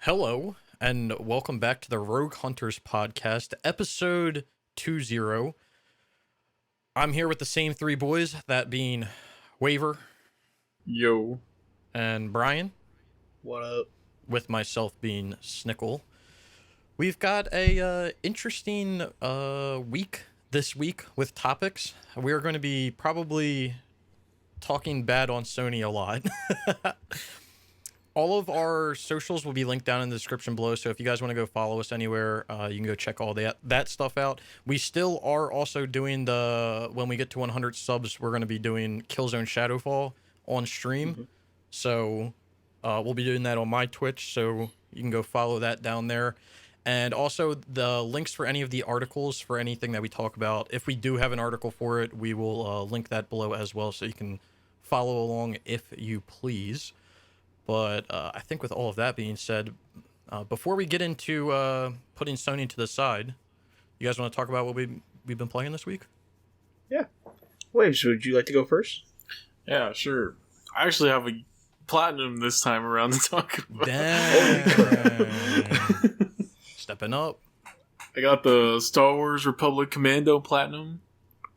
Hello, and welcome back to the Rogue Hunters podcast, episode 20. I'm here with the same three boys, that being Waver Yo. and Brian, What up? with myself being Snickle. We've got a interesting week this week with topics. We are going to be probably talking bad on Sony a lot. All of our socials will be linked down in the description below, so if you guys want to go follow us anywhere, you can go check all that stuff out. We still are also doing when we get to 100 subs, we're going to be doing Killzone Shadowfall on stream. Mm-hmm. So we'll be doing that on my Twitch, so you can go follow that down there. And also the links for any of the articles for anything that we talk about. If we do have an article for it, we will link that below as well, so you can follow along if you please. But I think with all of that being said, before we get into putting Sony to the side, you guys want to talk about what we've been playing this week? Yeah. Waves, would you like to go first? Yeah, sure. I actually have a platinum this time around to talk about. Dang. Stepping up. I got the Star Wars Republic Commando platinum.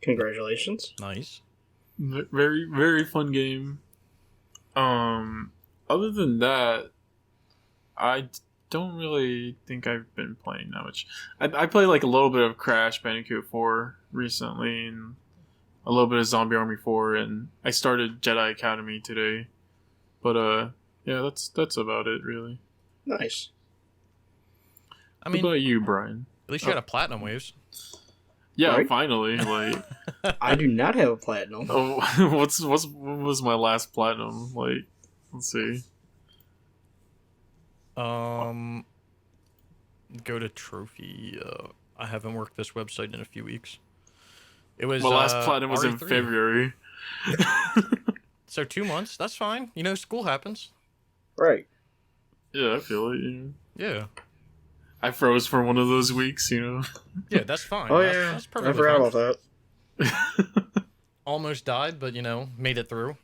Congratulations. Nice. Very, very fun game. Other than that, I don't really think I've been playing that much. I played like a little bit of Crash Bandicoot 4 recently, and a little bit of Zombie Army 4, and I started Jedi Academy today. But yeah, that's about it really. Nice. I mean, what about you, Brian? At least you got a platinum, Waves. Yeah, right? Finally. Like, I do not have a platinum. oh, what was my last platinum? Like, let's see. Go to trophy. I haven't worked this website in a few weeks. It was my last platinum was RE3. in February. So 2 months. That's fine. You know, school happens. Right. Yeah, I feel it. Yeah. I froze for one of those weeks, you know. Yeah, that's fine. Oh, That's perfectly I forgot fine. about that. Almost died, but, made it through.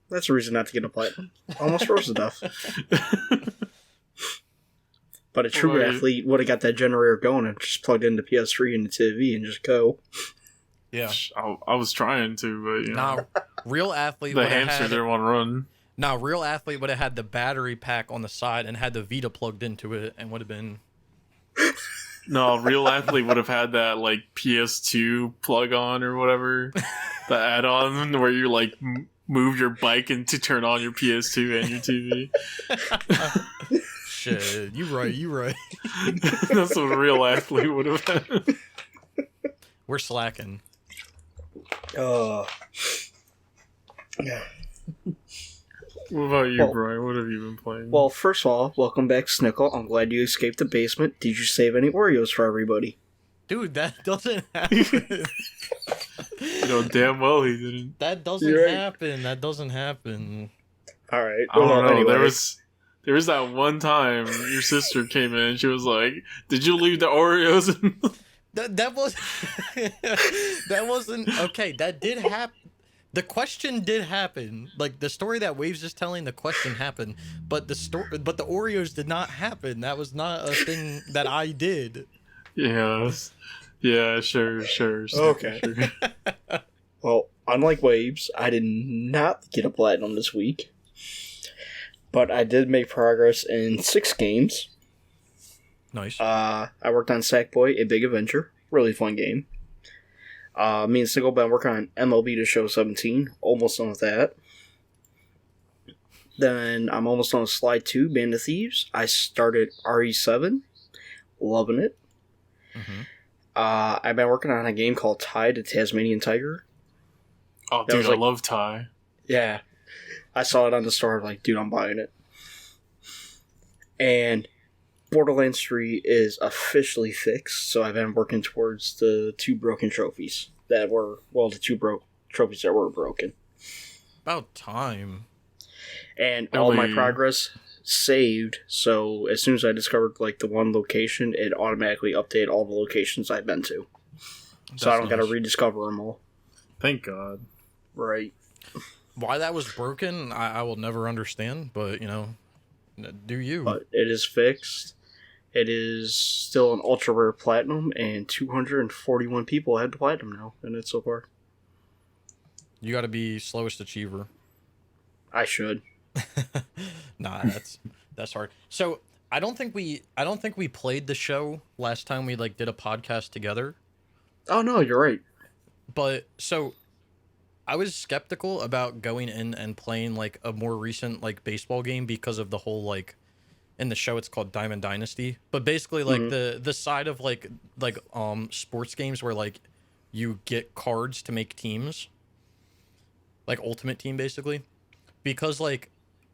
That's a reason not to get a platinum. Almost froze to death. But a true athlete would have got that generator going and just plugged into PS3 and the TV and just go. Yeah. I was trying to, but, you know. Now, real athlete the would have hamster had... didn't want to run. Now, real athlete would have had the battery pack on the side and had the Vita plugged into it and would have been... No, real athlete would have had that, like, PS2 plug on or whatever. The add-on where you, like, move your bike and to turn on your PS2 and your TV. Shit, you right. That's what a real athlete would have had. We're slacking. Yeah. What about you, Brian? What have you been playing? Well, first of all, welcome back, Snickle. I'm glad you escaped the basement. Did you save any Oreos for everybody? Dude, that doesn't happen. You know damn well he didn't. That doesn't happen. That doesn't happen. All right. I don't know. Anyway. There was that one time your sister came in and she was like, "Did you leave the Oreos in?" That was that wasn't okay. That did happen. The question did happen. Like the story that Waves is telling, the question happened, but the Oreos did not happen. That was not a thing that I did. Yes. Yeah, sure. Okay. Sure. Well, unlike Waves, I did not get a platinum this week. But I did make progress in 6 games. Nice. I worked on Sackboy, A Big Adventure. Really fun game. Me and Single been working on MLB The Show 17. Almost done with that. Then I'm almost done with Slide 2, Band of Thieves. I started RE7. Loving it. Mm-hmm. I've been working on a game called Ty the Tasmanian Tiger. Oh, dude, I love Ty. Yeah. I saw it on the store. Like, dude, I'm buying it. And Borderlands 3 is officially fixed, so I've been working towards the 2 broken trophies that were, the 2 trophies that were broken. About time. And all my progress saved, so as soon as I discovered, like, the one location, it automatically updated all the locations I've been to. So I don't gotta rediscover them all. Thank God. Right. Why that was broken, I will never understand, but, Do you? But it is fixed. It is still an ultra rare platinum, and 241 people had platinum now in it so far. You got to be slowest achiever. I should. Nah, that's hard. So I don't think we played the show last time we like did a podcast together. Oh no, you're right. But so I was skeptical about going in and playing like a more recent like baseball game because of the whole like in the show it's called Diamond Dynasty, but basically like the side of like sports games where like you get cards to make teams, like Ultimate Team basically, because like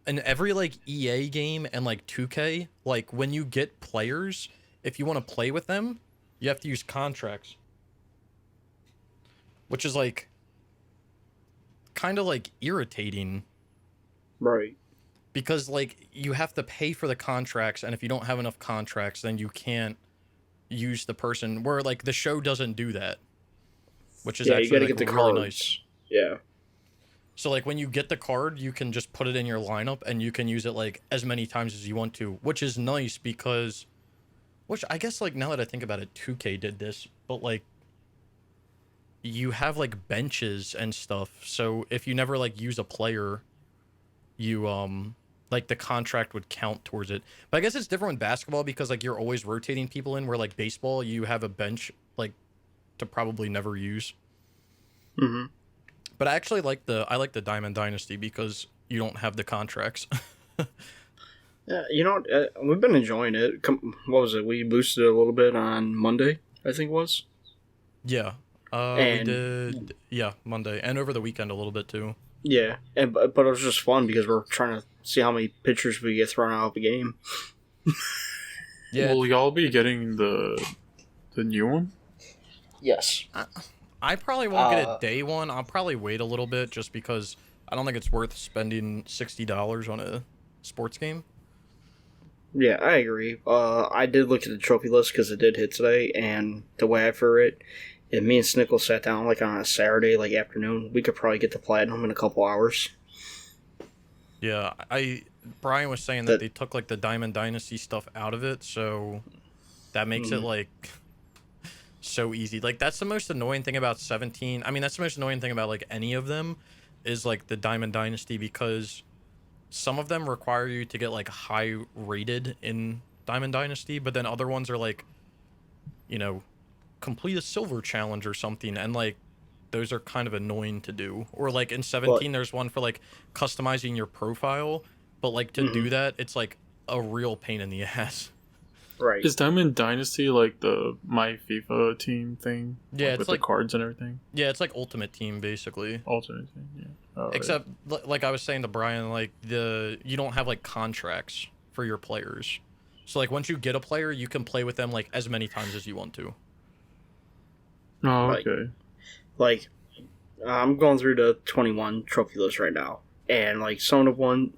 in every like EA game and like 2K, like when you get players, if you want to play with them, you have to use contracts, which is like kind of like irritating, Right. because like you have to pay for the contracts, and if you don't have enough contracts, then you can't use the person, where like the show doesn't do that, which is you actually gotta like get the really cards. nice. Yeah. So like when you get the card, you can just put it in your lineup and you can use it like as many times as you want to, which is nice because, which I guess like now that I think about it, 2K did this, but like you have like benches and stuff. So if you never like use a player, you like the contract would count towards it. But I guess it's different with basketball because like you're always rotating people in, where like baseball you have a bench like to probably never use. Mm-hmm. But I actually like the Diamond Dynasty because you don't have the contracts. Yeah, you know, we've been enjoying it. What was it? We boosted it a little bit on Monday, I think it was. Yeah. We did, Monday, and over the weekend a little bit too. Yeah, but it was just fun because we're trying to see how many pitchers we get thrown out of the game. Yeah. Will y'all be getting the new one? Yes. I probably won't get it day one. I'll probably wait a little bit just because I don't think it's worth spending $60 on a sports game. Yeah, I agree. I did look at the trophy list because it did hit today, and the way I for it, if me and Snickle sat down like on a Saturday like afternoon, we could probably get the platinum in a couple hours. Yeah, Brian was saying that they took like the Diamond Dynasty stuff out of it, so that makes it like so easy. Like that's the most annoying thing about 17. I mean, that's the most annoying thing about like any of them is like the Diamond Dynasty, because some of them require you to get like high rated in Diamond Dynasty, but then other ones are like, you know, complete a silver challenge or something, and like those are kind of annoying to do. Or like in 17 there's one for like customizing your profile, but like to do that it's like a real pain in the ass. Right. Is Diamond Dynasty like the My FIFA team thing? Yeah, like, it's with like the cards and everything. Yeah, it's like Ultimate Team basically. Ultimate team, yeah. Oh, Except like I was saying to Brian, like you don't have like contracts for your players. So like once you get a player, you can play with them like as many times as you want to. Oh, okay. Like I'm going through the 21 trophy list right now, and like some of one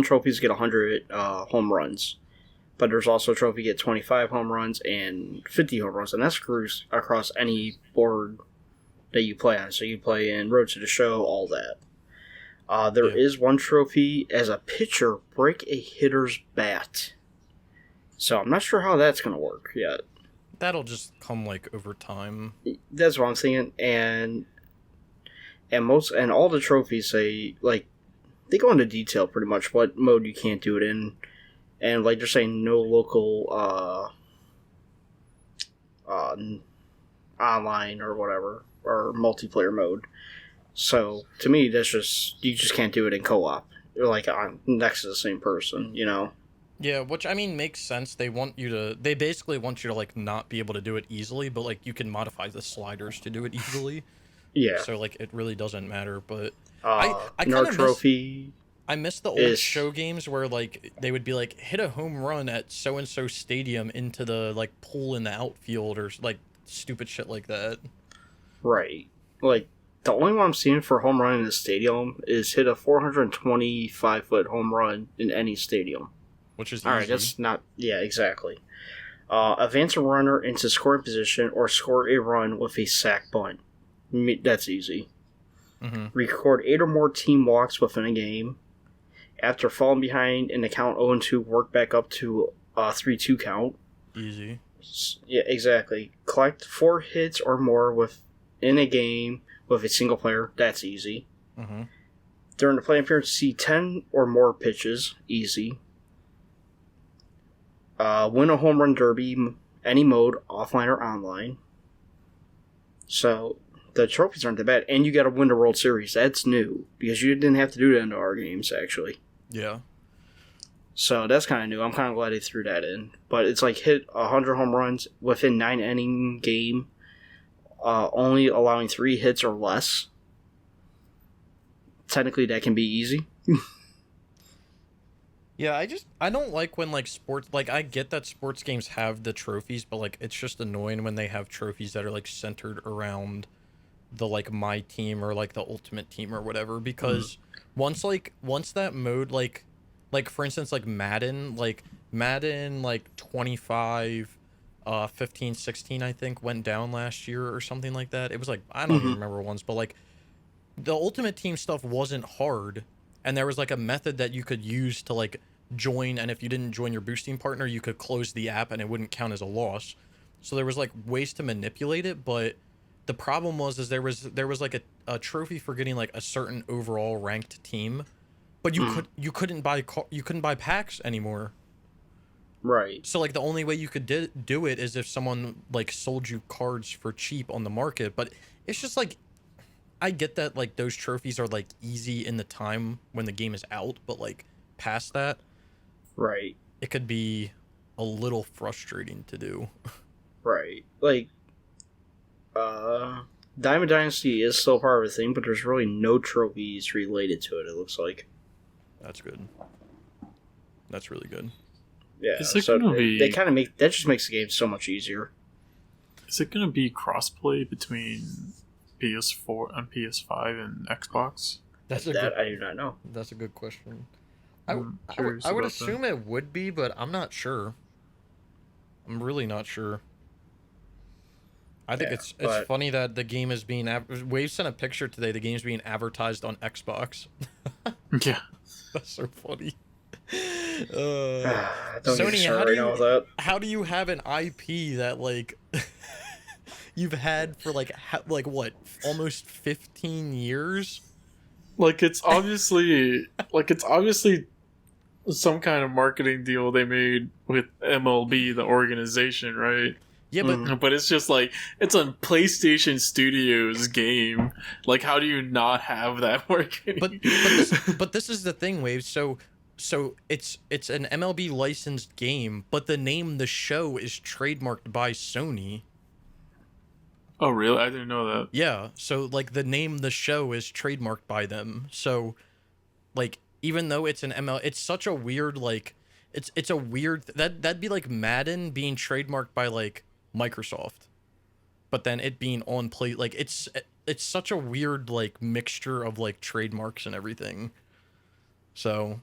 trophies get 100 home runs. But there's also a trophy get 25 home runs and 50 home runs, and that screws across any board that you play on. So you play in Road to the Show, all that. There is one trophy as a pitcher, break a hitter's bat. So I'm not sure how that's going to work yet. That'll just come like over time. That's what I'm thinking, and all the trophies say like they go into detail pretty much what mode you can't do it in. And like they're saying, no local online or whatever, or multiplayer mode. So to me, that's just you just can't do it in co-op. You're like next to the same person, you know. Yeah, which I mean makes sense. They basically want you to like not be able to do it easily, but like you can modify the sliders to do it easily. Yeah. So like it really doesn't matter. But I kind of trophy. I miss the old show games where like they would be like hit a home run at so and so stadium into the like pool in the outfield or like stupid shit like that. Right. Like the only one I'm seeing for home run in the stadium is hit a 425-foot home run in any stadium. Which is all right. That's not. Yeah, exactly. Advance a runner into scoring position or score a run with a sack bunt. That's easy. Mm-hmm. Record 8 or more team walks within a game. After falling behind in the count 0-2, work back up to a 3-2 count. Easy. Yeah, exactly. Collect 4 hits or more in a game with a single player. That's easy. Mm-hmm. During the play appearance, see 10 or more pitches. Easy. Win a home run derby, any mode, offline or online. So, the trophies aren't that bad. And you got to win the World Series. That's new. Because you didn't have to do that in our games, actually. Yeah. So, that's kind of new. I'm kind of glad they threw that in. But it's like hit 100 home runs within 9-inning game. Only allowing 3 hits or less. Technically, that can be easy. Yeah, I don't like when, like, sports, like, I get that sports games have the trophies, but, like, it's just annoying when they have trophies that are, like, centered around the, like, my team or, like, the ultimate team or whatever, because once that mode, like, for instance, like, Madden, like, 25, 15, 16, I think, went down last year or something like that. It was, like, I don't even remember once, but, like, the ultimate team stuff wasn't hard, and there was, like, a method that you could use to, like, join, and if you didn't join your boosting partner, you could close the app and it wouldn't count as a loss. So there was, like, ways to manipulate it, but the problem was there was like a trophy for getting, like, a certain overall ranked team, but you couldn't buy packs anymore. Right. So, like, the only way you could do it is if someone, like, sold you cards for cheap on the market, but it's just, like, I get that, like, those trophies are, like, easy in the time when the game is out, but, like, past that, right, it could be a little frustrating to do. Right. Like, Diamond Dynasty is still part of the thing, but there's really no trophies related to it, it looks like. That's good. That's really good. Yeah, so they kind of that just makes the game so much easier. Is it going to be crossplay between PS4 and PS5 and Xbox? I do not know. That's a good question. I would assume it would be, but I'm not sure. I'm really not sure. I think it's funny that the game is being... Wave sent a picture today. The game's being advertised on Xbox. Yeah. That's so funny. Don't Sony, how do you have an IP that, like... you've had for, like, what? Almost 15 years? Like, it's obviously... some kind of marketing deal they made with MLB, the organization, right? Yeah, but it's just like, it's a PlayStation Studios game. Like, how do you not have that working? But this is the thing, Wave. So it's an MLB licensed game, but the name the show is trademarked by Sony. Oh, really? I didn't know that. Yeah. So, like, the name the show is trademarked by them. So, like, even though it's an ML, it's such a weird, like, it's a weird, that'd be like Madden being trademarked by, like, Microsoft, but then it being on play, like, it's such a weird, like, mixture of, like, trademarks and everything. So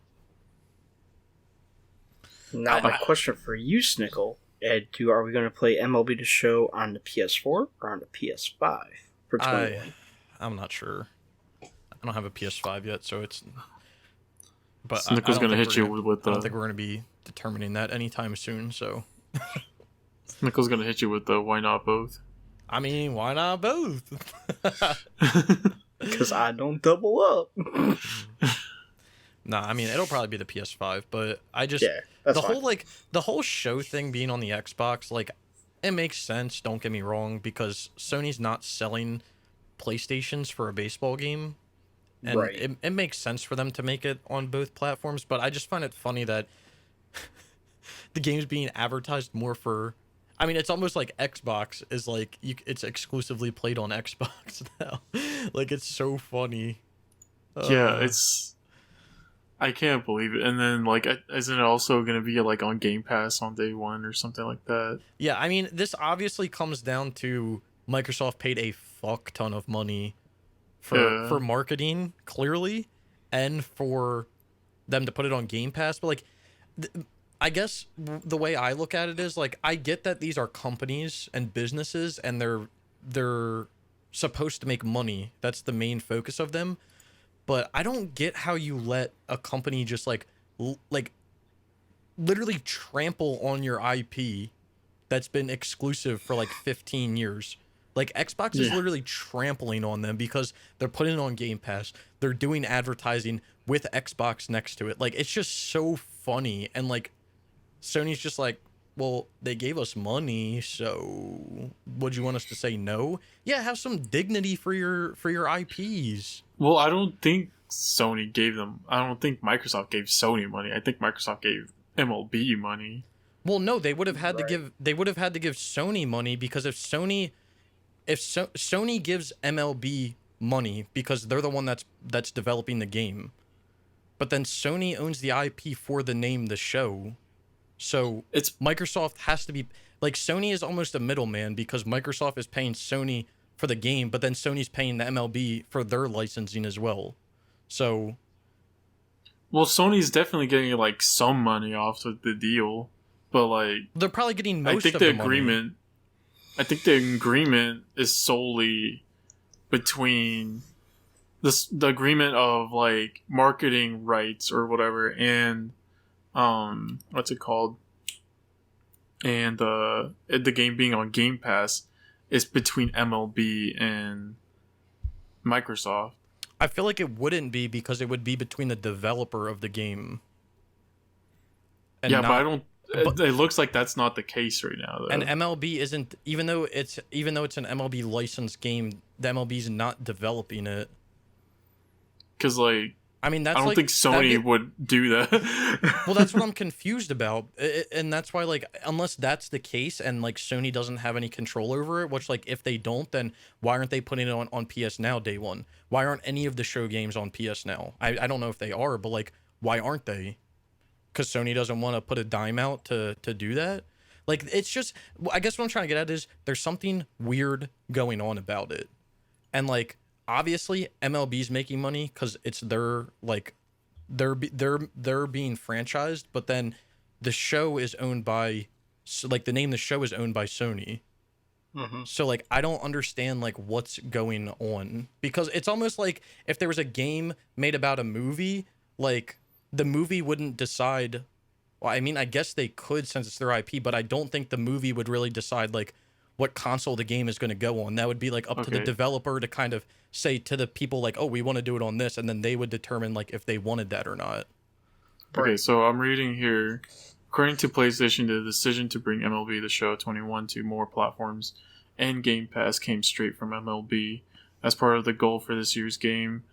now my question for you, Snickle, are we going to play MLB The Show on the PS4 or on the PS5 for 21? I'm not sure. I don't have a PS5 yet, so it's... But Snickle's going to hit you with the... I don't think we're going to be determining that anytime soon, so... Snickle's going to hit you with the why not both? I mean, why not both? Because I don't double up. Nah, I mean, it'll probably be the PS5, but I just... Yeah, that's fine. The whole show thing being on the Xbox, like, it makes sense, don't get me wrong, because Sony's not selling PlayStations for a baseball game. And right. it makes sense for them to make it on both platforms, but I just find it funny that the game's being advertised more for... I mean, it's almost like Xbox is like... it's exclusively played on Xbox now. Like, it's so funny. Yeah, it's... I can't believe it. And then, like, isn't it also going to be, like, on Game Pass on day one or something like that? Yeah, I mean, this obviously comes down to Microsoft paid a fuck ton of money for marketing, clearly, and for them to put it on Game Pass. But, like, I guess the way I look at it is, like, I get that these are companies and businesses, and they're supposed to make money. That's the main focus of them. but I don't get how you let a company just like literally trample on your IP that's been exclusive for like 15 years. Like Xbox is literally trampling on them because they're putting it on Game Pass. They're doing advertising with Xbox next to it. Like it's just so funny, and like Sony's just like, well, they gave us money, so would you want us to say no? Yeah, have some dignity for your IPs. Well, I don't think Sony gave them. I don't think Microsoft gave Sony money. I think Microsoft gave MLB money. Well, no, they would have had to give. They would have had to give Sony money because if Sony gives MLB money because they're the one that's developing the game, but then Sony owns the IP for the name, the show. So it's Microsoft has to be like Sony is almost a middleman because Microsoft is paying Sony for the game, but then Sony's paying the MLB for their licensing as well. So, well, Sony's definitely getting like some money off of the deal, but like they're probably getting most. I think the agreement. I think the agreement is solely between the agreement of like marketing rights or whatever, and what's it called? And the game being on Game Pass is between MLB and Microsoft. I feel like it wouldn't be because it would be between the developer of the game. And yeah, but I don't. It looks like that's not the case right now, though. And MLB isn't, even though it's an MLB licensed game, the MLB's not developing it. Because like, I mean, that's I don't think Sony would do that. Well, that's what I'm confused about, and that's why like, unless that's the case, and like Sony doesn't have any control over it, which like if they don't, then why aren't they putting it on PS Now day one? Why aren't any of the show games on PS Now? I don't know if they are, but like, why aren't they? Because Sony doesn't want to put a dime out to do that. Like, it's just, I guess what I'm trying to get at is there's something weird going on about it. And like, obviously MLB's making money because it's their, like, they're being franchised, but then the show is owned by, like, the name of the show is owned by Sony. Mm-hmm. So like, I don't understand like what's going on, because it's almost like if there was a game made about a movie, like, the movie wouldn't decide. Well, I mean, I guess they could since it's their IP, but I don't think the movie would really decide like what console the game is going to go on. That would be like up to the developer to kind of say to the people like, oh, we want to do it on this, and then they would determine like if they wanted that or not. Okay, so I'm reading here. According to PlayStation, the decision to bring MLB The Show 21 to more platforms and Game Pass came straight from MLB. As part of the goal for this year's game,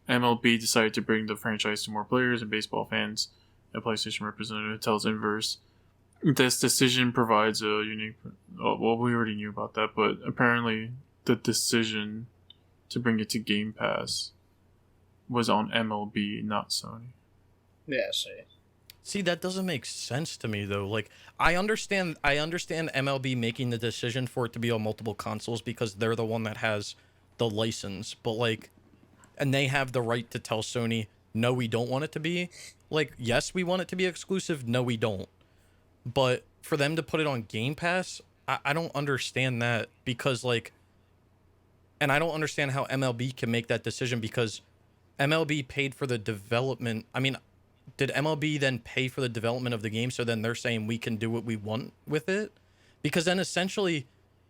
MLB decided to bring the franchise to more players and baseball fans. A PlayStation representative tells Inverse, this decision provides a unique... well, we already knew about that, but apparently the decision to bring it to Game Pass was on MLB, not Sony. Yeah, See, that doesn't make sense to me, though. Like, I understand MLB making the decision for it to be on multiple consoles because they're the one that has the license, but like... And they have the right to tell Sony, no, we don't want it to be. Like, yes, we want it to be exclusive. No, we don't. But for them to put it on Game Pass, I don't understand that, because, like... And I don't understand how MLB can make that decision, because MLB paid for the development. I mean, did MLB then pay for the development of the game, so then they're saying we can do what we want with it? Because then essentially,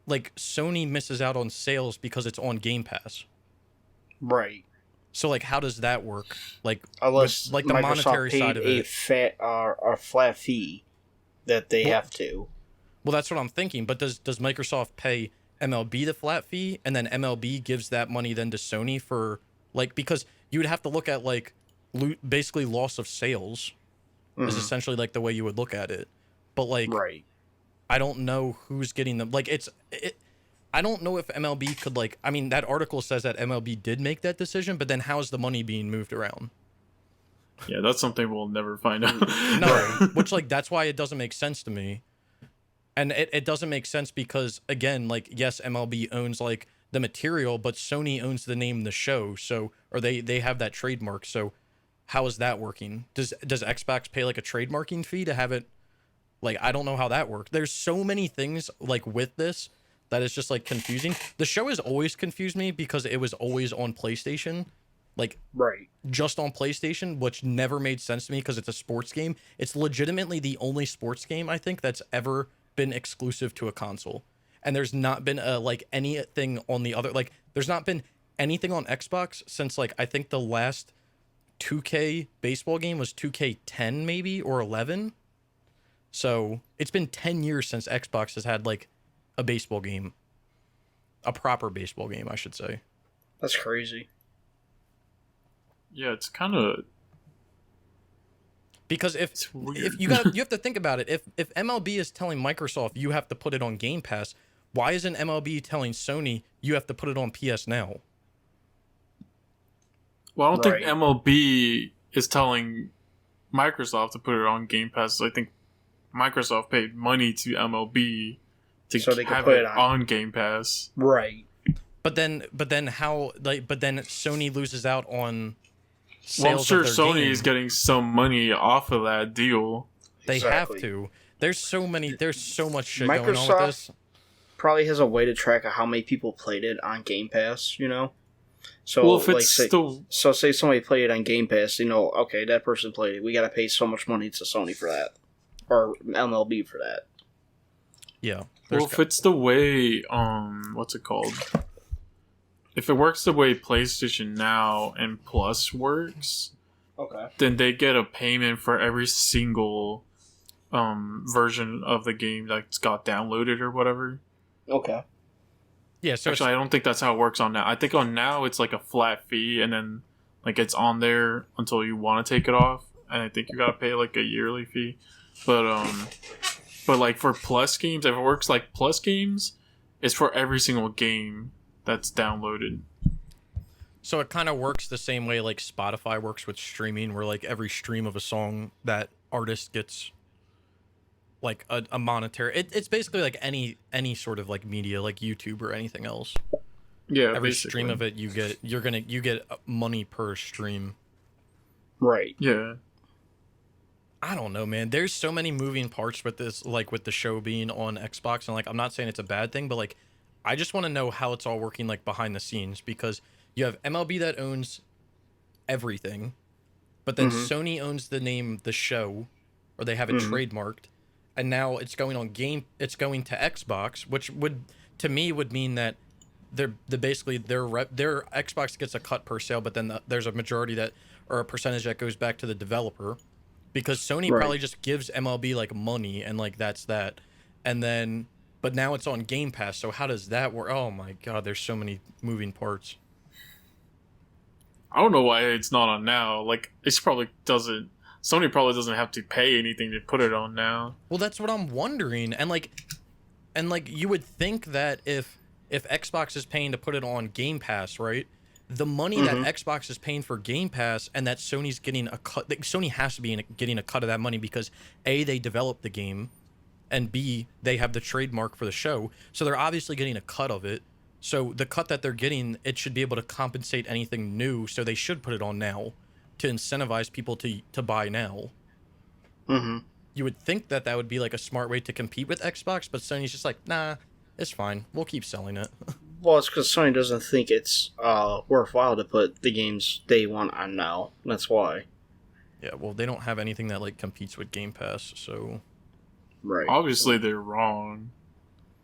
like, Sony misses out on sales because it's on Game Pass. Right. So, like, how does that work? Like, unless like the Microsoft monetary paid side of it, a flat fee that they have to. Well, that's what I'm thinking. But does Microsoft pay MLB the flat fee, and then MLB gives that money then to Sony for, like, because you would have to look at like basically loss of sales is essentially like the way you would look at it. But like, right. I don't know who's getting them. Like, I don't know if MLB could, like... I mean, that article says that MLB did make that decision, but then how's the money being moved around? Yeah, that's something we'll never find out. No, which, like, that's why it doesn't make sense to me. And it doesn't make sense because, again, like, yes, MLB owns, like, the material, but Sony owns the name of the show, so... Or they have that trademark, so how is that working? Does Xbox pay, like, a trademarking fee to have it... Like, I don't know how that works. There's so many things, like, with this... that is just like confusing. The show has always confused me because it was always on PlayStation. like Right. just on PlayStation, which never made sense to me because it's a sports game. It's legitimately the only sports game I think that's ever been exclusive to a console. And there's not been anything on the other, like there's not been anything on Xbox since like I think the last 2K baseball game was 2K10 maybe or 11. So it's been 10 years since Xbox has had like a baseball game, a proper baseball game, I should say. That's crazy. Yeah, it's kind of because if you have to think about it. If MLB is telling Microsoft you have to put it on Game Pass, why isn't MLB telling Sony you have to put it on PS Now? Well, I don't think MLB is telling Microsoft to put it on Game Pass. I think Microsoft paid money to MLB to have it on Game Pass. Right. But then how but then Sony loses out on sales. Well, I'm sure of their Sony game. is getting some money off of that deal. They have to. There's so much shit going on with this. Probably has a way to track how many people played it on Game Pass, you know? So, well, if it's say somebody played it on Game Pass, you know, okay, that person played it. We gotta pay so much money to Sony for that. Or MLB for that. Yeah. Well, if it's the way, what's it called? If it works the way PlayStation Now and Plus works, okay, then they get a payment for every single version of the game that's got downloaded or whatever. Okay. Yeah, so actually, I don't think that's how it works on Now. I think on Now it's like a flat fee, and then like it's on there until you want to take it off, and I think you gotta pay like a yearly fee. But like for Plus games, if it works like Plus games, it's for every single game that's downloaded. So it kind of works the same way like Spotify works with streaming, where like every stream of a song that artist gets like a monetary. It's basically like any sort of like media, like YouTube or anything else. Yeah, every stream of it you get money per stream. Right. Yeah. I don't know, man. There's so many moving parts with this, like with the show being on Xbox, and like I'm not saying it's a bad thing, but like I just want to know how it's all working like behind the scenes, because you have MLB that owns everything, but then Sony owns the name the show, or they have it trademarked, and now it's going to Xbox, which would to me would mean that basically their Xbox gets a cut per sale, but then there's a majority that, or a percentage that goes back to the developer, because Sony probably just gives MLB like money and like that's that, and then but now it's on Game Pass, so how does that work? Oh my god, there's so many moving parts. I don't know why it's not on Now. Like Sony probably doesn't have to pay anything to put it on Now. Well, that's what I'm wondering, and like you would think that if Xbox is paying to put it on Game Pass, right? The money that Xbox is paying for Game Pass and that Sony's getting a cut, Sony has to be getting a cut of that money because A, they developed the game, and B, they have the trademark for the show, so they're obviously getting a cut of it. So the cut that they're getting, it should be able to compensate anything new, so they should put it on Now to incentivize people to buy Now. You would think that would be like a smart way to compete with Xbox, but Sony's just like, nah, it's fine. We'll keep selling it. Well, it's because Sony doesn't think it's worthwhile to put the games they want on Now. That's why. Yeah, well, they don't have anything that like competes with Game Pass, so... Right. Obviously, they're wrong.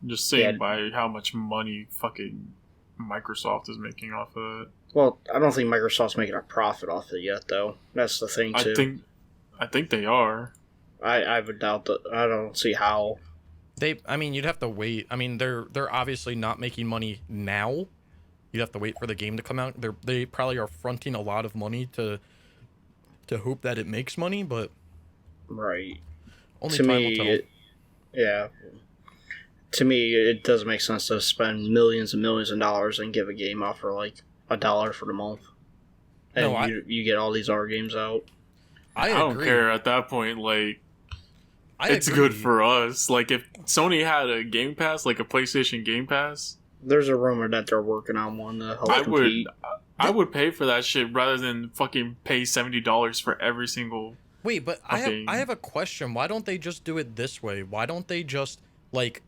I'm just saying by how much money fucking Microsoft is making off of it. Well, I don't think Microsoft's making a profit off it yet, though. That's the thing, too. I think they are. I would doubt that. I don't see how. You'd have to wait. I mean, they're obviously not making money now. You'd have to wait for the game to come out. They probably are fronting a lot of money to hope that it makes money, but... Right. Only time will tell. Yeah. To me, it doesn't make sense to spend millions and millions of dollars and give a game out for like $1 for the month. And you get all these other games out. I don't care at that point. Like, it's good for us. Like, if Sony had a Game Pass, like a PlayStation Game Pass, there's a rumor that they're working on one to help compete. I would pay for that shit rather than fucking pay $70 for every single. Wait, but I have a question. Why don't they just do it this way? Why don't they just, like,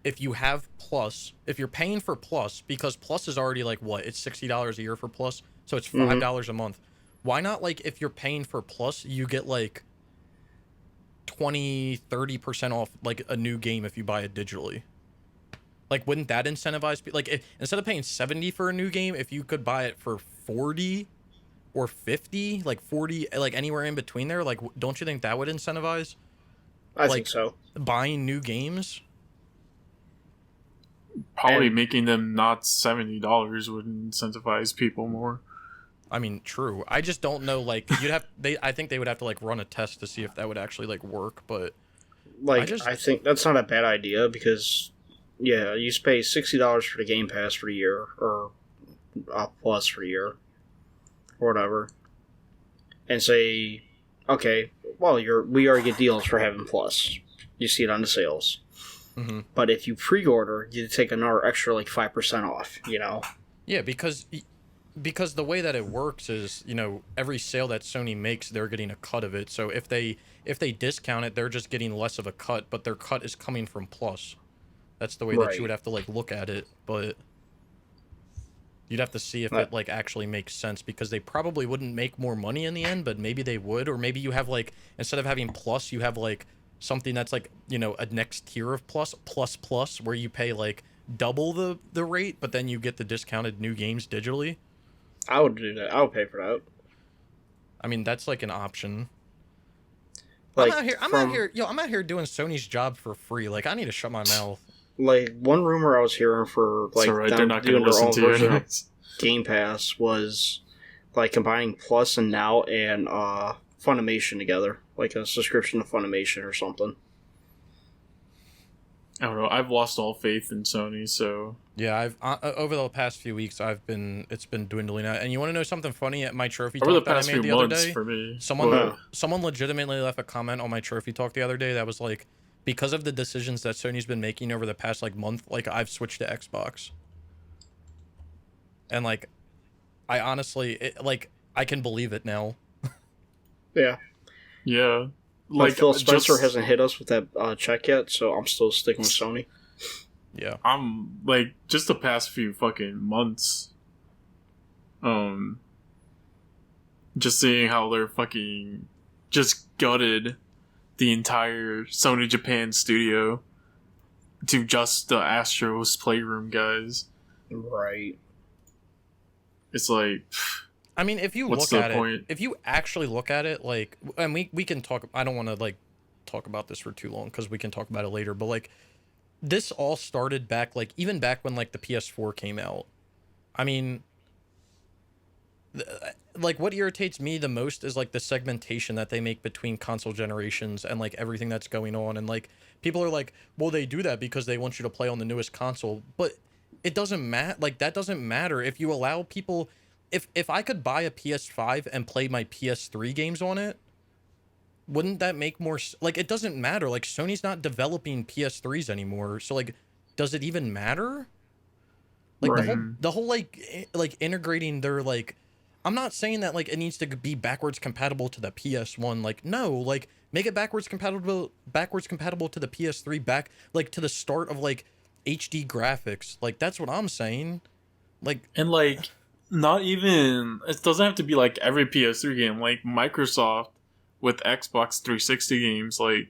if you have Plus, if you're paying for Plus, because Plus is already, like, what? It's $60 a year for Plus. So it's $5 a month. Why not, like, if you're paying for Plus, you get like 20-30% off like a new game if you buy it digitally? Like, wouldn't that incentivize people? Like, instead of paying 70 for a new game, if you could buy it for 40 or 50, like 40, like anywhere in between there, like, don't you think that would incentivize? I think so. Buying new games? Probably making them not $70 would incentivize people more. I mean, true. I just don't know. Like, I think they would have to like run a test to see if that would actually like work. But like, I think that's not a bad idea because, yeah, you pay $60 for the Game Pass for a year or Plus for a year or whatever, and say, okay, well, we already get deals for having Plus. You see it on the sales. Mm-hmm. But if you pre-order, you take another extra like 5% off. You know? Yeah, because the way that it works is, every sale that Sony makes, they're getting a cut of it. So if they discount it, they're just getting less of a cut, but their cut is coming from Plus. That's the way that you would have to like look at it, but you'd have to see if it like actually makes sense, because they probably wouldn't make more money in the end, but maybe they would. Or maybe you have like, instead of having Plus, you have like something that's like, a next tier of Plus, where you pay like double the rate, but then you get the discounted new games digitally. I would do that. I would pay for that. I mean, that's like an option. Like, I'm out here doing Sony's job for free. Like, I need to shut my mouth. Like, one rumor I was hearing for like they're not going to listen to you. Game Pass was like combining Plus and Now and Funimation together, like a subscription to Funimation or something. I don't know. I've lost all faith in Sony, so yeah, I've over the past few weeks, it's been dwindling out. And you want to know something funny? At my trophy over talk the past that I made few the other months day, for me, someone legitimately left a comment on my trophy talk the other day that was like, because of the decisions that Sony's been making over the past like month, like I've switched to Xbox. And like, I honestly, I can believe it now. Yeah. Yeah. Like Phil Spencer hasn't hit us with that check yet, so I'm still sticking with Sony. Yeah. I'm like, just the past few fucking months, just seeing how they're fucking just gutted the entire Sony Japan studio to just the Astro's Playroom guys. Right. It's like, I mean, if you look at it, if you actually look at it, like, and we can talk, I don't want to like talk about this for too long because we can talk about it later, but like, this all started back, like, even back when like the PS4 came out. I mean, like, what irritates me the most is like the segmentation that they make between console generations and like everything that's going on. And like, people are like, well, they do that because they want you to play on the newest console, but it doesn't matter. Like, that doesn't matter if you allow people. If I could buy a PS5 and play my PS3 games on it, wouldn't that make more... Like, it doesn't matter. Like, Sony's not developing PS3s anymore, so, like, does it even matter? Like, right. the whole, like, integrating their, like... I'm not saying that, like, it needs to be backwards compatible to the PS1. Like, no, like, make it backwards compatible to the PS3, back, like, to the start of, like, HD graphics. Like, that's what I'm saying. Like... And, like... Not even... It doesn't have to be, like, every PS3 game. Like, Microsoft with Xbox 360 games, like,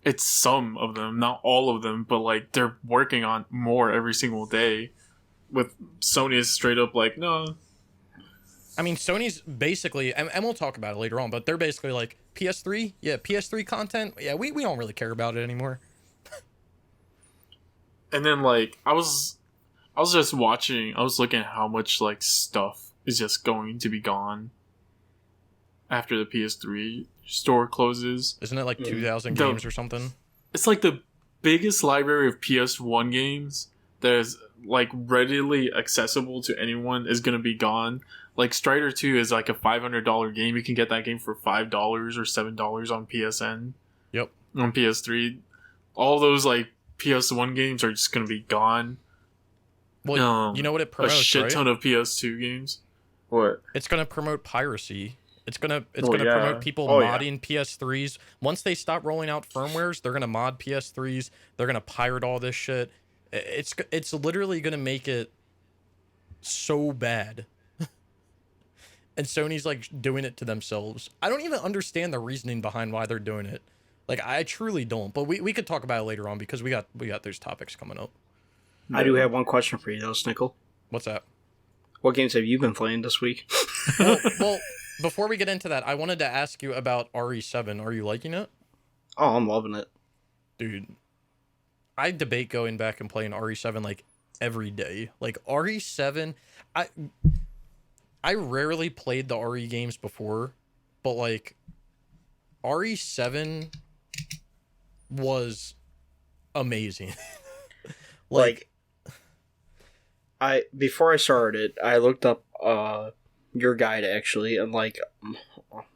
it's some of them, not all of them, but, like, they're working on more every single day. With Sony is straight up like, no. I mean, Sony's basically... And we'll talk about it later on, but they're basically like, PS3? Yeah, PS3 content? Yeah, we don't really care about it anymore. And then, like, I was just watching, I was looking at how much, like, stuff is just going to be gone after the PS3 store closes. Isn't it like 2,000 games or something? It's like the biggest library of PS1 games that is, like, readily accessible to anyone is going to be gone. Like, Strider 2 is like a $500 game. You can get that game for $5 or $7 on PSN. Yep. On PS3. All those, like, PS1 games are just going to be gone. Well, you know what it promotes, a shit ton right? of PS2 games. What? It's gonna promote piracy. It's gonna promote people modding PS3s. Once they stop rolling out firmwares, they're gonna mod PS3s. They're gonna pirate all this shit. It's literally gonna make it so bad. and Sony's like doing it to themselves. I don't even understand the reasoning behind why they're doing it. Like, I truly don't. But we could talk about it later on because we got those topics coming up. I do have one question for you though, Snickle. What's that? What games have you been playing this week? well, before we get into that, I wanted to ask you about RE7. Are you liking it? Oh, I'm loving it. Dude, I debate going back and playing RE7 like every day. Like RE7, I rarely played the RE games before, but like RE7 was amazing. like before I started, I looked up your guide actually, and like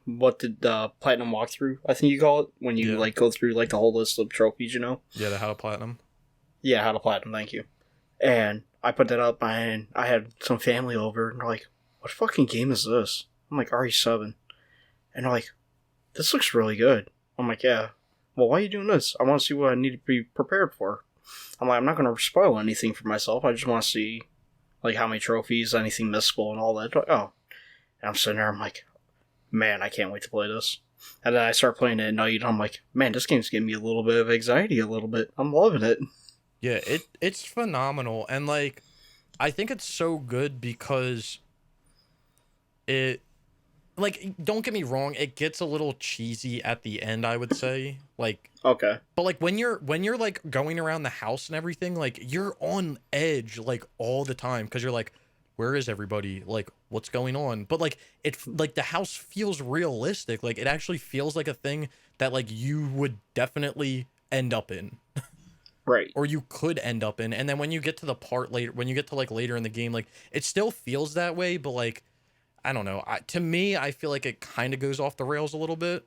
what did the platinum walkthrough, I think you call it, when you like go through like the whole list of trophies, you know? Yeah, the how to platinum. Yeah, how to platinum, thank you. And I put that up and I had some family over and they're like, what fucking game is this? I'm like, RE7. And they're like, this looks really good. I'm like, yeah. Well, why are you doing this? I want to see what I need to be prepared for. I'm like, I'm not going to spoil anything for myself. I just want to see like how many trophies, anything missable and all that. Like, oh. And I'm sitting there, I'm like, man, I can't wait to play this. And then I start playing it at night and I'm like, man, this game's giving me a little bit of anxiety a little bit. I'm loving it. Yeah, it's phenomenal. And like, I think it's so good because it, like, don't get me wrong, it gets a little cheesy at the end, I would say. Like, okay. But like when you're like going around the house and everything, like you're on edge like all the time because you're like, where is everybody? Like, what's going on? But like like the house feels realistic. Like it actually feels like a thing that like you would definitely end up in. Right. Or you could end up in. And then when you get to the part later, when you get to like later in the game, like it still feels that way, but like I don't know. To me, I feel like it kind of goes off the rails a little bit.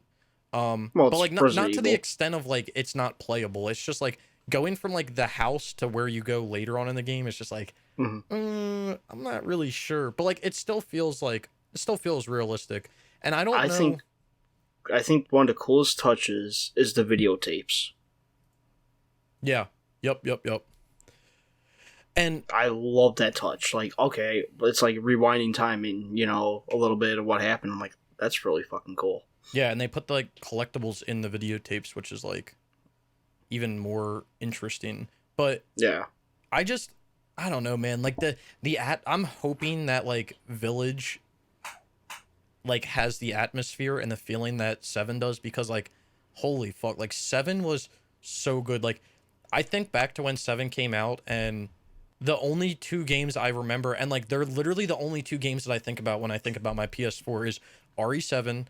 Well, but like not to the extent of like it's not playable. It's just like going from like the house to where you go later on in the game. It's just like I'm not really sure, but like it still feels realistic. And I don't know. I think one of the coolest touches is the videotapes. Yeah. Yep. And I love that touch. Like, okay, it's like rewinding time and, you know, a little bit of what happened. I'm like, that's really fucking cool. Yeah, and they put the like collectibles in the videotapes, which is like even more interesting. But yeah, I don't know, man. Like I'm hoping that like Village like has the atmosphere and the feeling that 7 does, because like holy fuck, like 7 was so good. Like I think back to when 7 came out, and the only 2 games I remember, and like they're literally the only 2 games that I think about when I think about my PS4, is RE7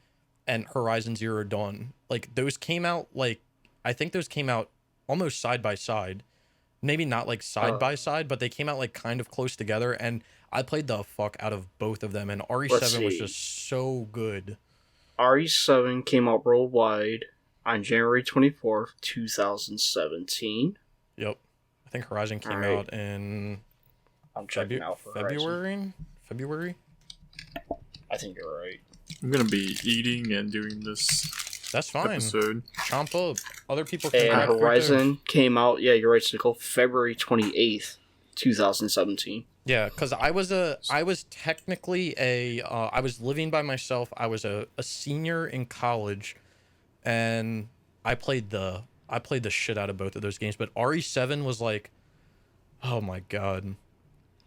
and Horizon Zero Dawn. Like those came out, like I think those came out almost side by side. Maybe not like side by side, but they came out like kind of close together, and I played the fuck out of both of them, and RE7 was just so good. RE7 came out worldwide on January 24th, 2017. Yep. I think Horizon came out in I'm checking out for February? I think you're right. I'm going to be eating and doing this That's fine. episode. Chomp up. Other people can. And Horizon came out, yeah, you're right, Sickle, February 28th, 2017. Yeah, because I was technically I was living by myself. I was a senior in college, and I played the shit out of both of those games. But RE7 was like, oh my god.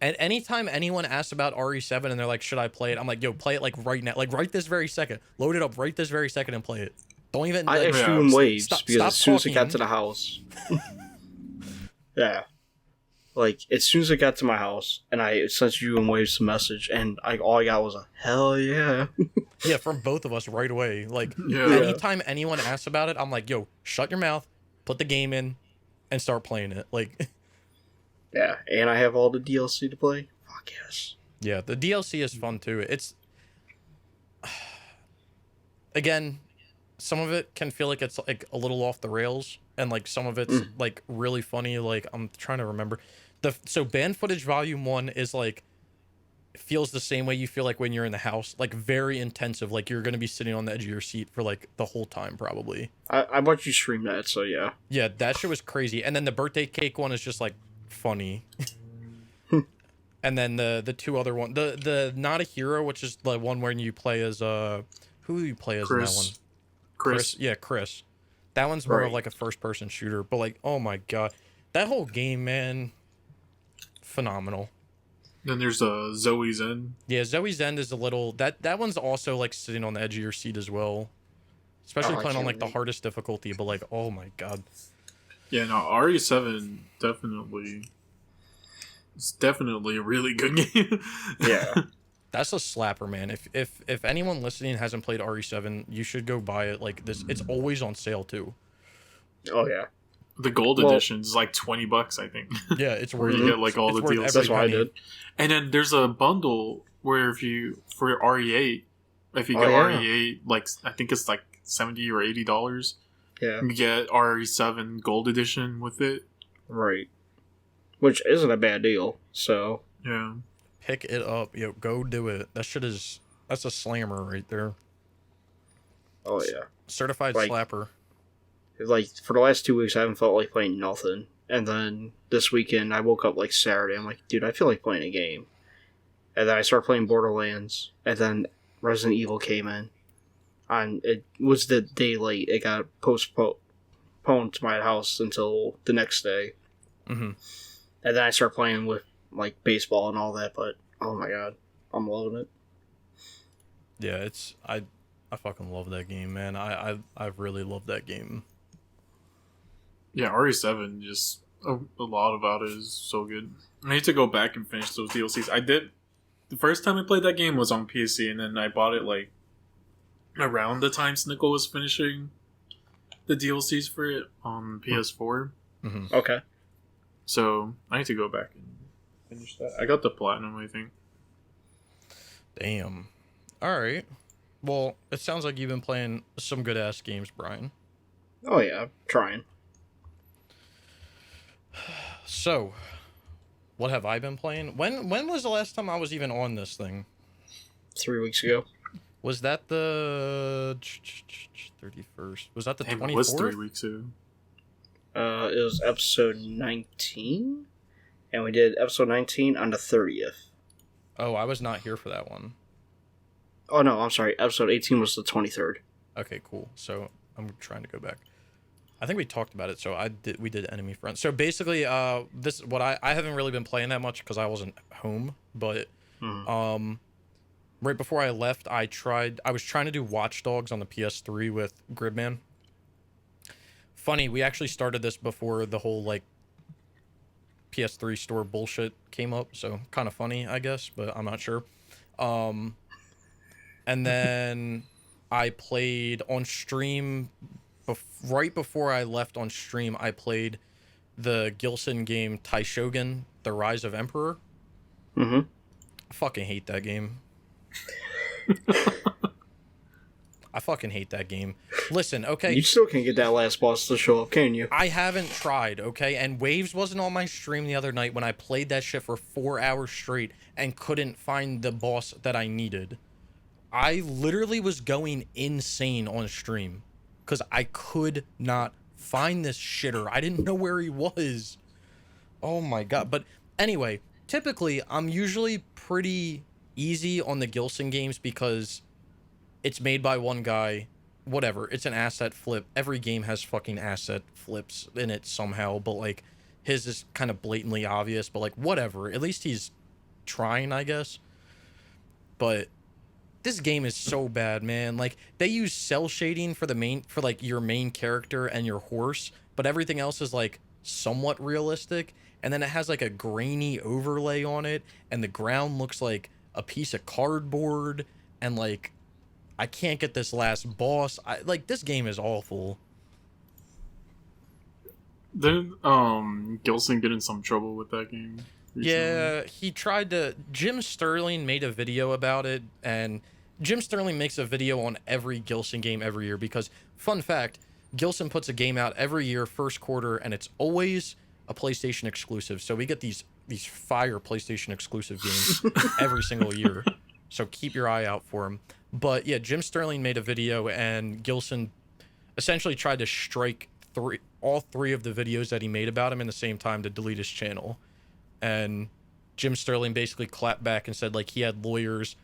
And anytime anyone asks about RE7 and they're like, should I play it? I'm like, yo, play it like right now, like right this very second. Load it up right this very second and play it. Don't even. I like, threw in waves stop as soon as I talking. got to the house. Yeah. Like, as soon as I got to my house, and I sent you and Waves a message, and all I got was a, hell yeah. Yeah, from both of us right away. Like, Yeah. anytime anyone asks about it, I'm like, yo, shut your mouth, put the game in, and start playing it. Like, Yeah, and I have all the DLC to play. Fuck yes. yeah, the DLC is fun too. It's, again, some of it can feel like it's like a little off the rails, and like some of it's like really funny. Like, I'm trying to remember. So Banned Footage Volume 1 is like, feels the same way you feel like when you're in the house, like very intensive, like you're gonna be sitting on the edge of your seat for like the whole time probably. I watched you stream that, so yeah. Yeah, that shit was crazy. And then the birthday cake one is just like funny. And then the two other one, the Not a Hero, which is the one where you play as who do you play as in that one? Chris. Yeah, Chris. That one's more of like a first person shooter, but like, oh my god, that whole game, man, phenomenal. Then there's Zoe's End. Yeah, Zoe's End is a little that one's also like sitting on the edge of your seat as well, especially playing on like the hardest difficulty. But like, oh my god. Yeah, no, RE7 definitely. It's definitely a really good game. Yeah. That's a slapper, man. If anyone listening hasn't played RE7, you should go buy it. Like this, it's always on sale too. Oh yeah. The gold edition is like $20, I think. Yeah, it's where worth you get like all the deals. That's what I did. And then there's a bundle where if you for RE8, if you get RE8, like I think it's like $70 or $80. Yeah. You get RE7 gold edition with it. Right. Which isn't a bad deal. So yeah. Pick it up, yo. Go do it. That's a slammer right there. Oh yeah. Certified slapper. Like for the last 2 weeks, I haven't felt like playing nothing. And then this weekend, I woke up like Saturday. I'm like, dude, I feel like playing a game. And then I started playing Borderlands. And then Resident Evil came in. And it was the day late. It got postponed to my house until the next day. Mm-hmm. And then I started playing with like baseball and all that. But oh my god, I'm loving it. Yeah, I fucking love that game, man. I really love that game. Yeah, RE7, just a lot about it is so good. I need to go back and finish those DLCs. I did. The first time I played that game was on PC, and then I bought it like around the time Snickle was finishing the DLCs for it on PS4. Mm-hmm. Okay. So I need to go back and finish that. I got the platinum, I think. Damn. All right. Well, it sounds like you've been playing some good ass games, Brian. Oh yeah, I'm trying. So, what have I been playing? When was the last time I was even on this thing? 3 weeks ago. Was that the 31st? Was that the 24th? It was 3 weeks ago. It was episode 19, and we did episode 19 on the 30th. Oh, I was not here for that one. Oh no, I'm sorry. Episode 18 was the 23rd. Okay, cool. So I'm trying to go back. I think we talked about it. So we did Enemy Front. So basically, I haven't really been playing that much because I wasn't home. But right before I left, I was trying to do Watch Dogs on the PS3 with Gridman. Funny, we actually started this before the whole like PS3 store bullshit came up. So kind of funny, I guess, but I'm not sure. And then I played on stream, right before I left on stream, I played the Gilson game Taishogun, The Rise of Emperor. Mm-hmm. I fucking hate that game. I fucking hate that game. Listen, okay. You still can't get that last boss to show up, can you? I haven't tried, okay? And Waves wasn't on my stream the other night when I played that shit for 4 hours straight and couldn't find the boss that I needed. I literally was going insane on stream because I could not find this shitter. I didn't know where he was. Oh my god. But anyway, typically I'm usually pretty easy on the Gilson games because it's made by one guy. Whatever. It's an asset flip. Every game has fucking asset flips in it somehow, but like his is kind of blatantly obvious, but like whatever. At least he's trying, I guess. But this game is so bad, man. Like they use cell shading for like your main character and your horse, but everything else is like somewhat realistic. And then it has like a grainy overlay on it, and the ground looks like a piece of cardboard. And like, I can't get this last boss. This game is awful. Didn't Gilson get in some trouble with that game recently? Yeah, he tried to. Jim Sterling made a video about it, and Jim Sterling makes a video on every Gilson game every year because, fun fact, Gilson puts a game out every year, first quarter, and it's always a PlayStation exclusive. So we get these fire PlayStation exclusive games every single year. So keep your eye out for them. But yeah, Jim Sterling made a video, and Gilson essentially tried to strike all three of the videos that he made about him in the same time to delete his channel. And Jim Sterling basically clapped back and said like he had lawyers,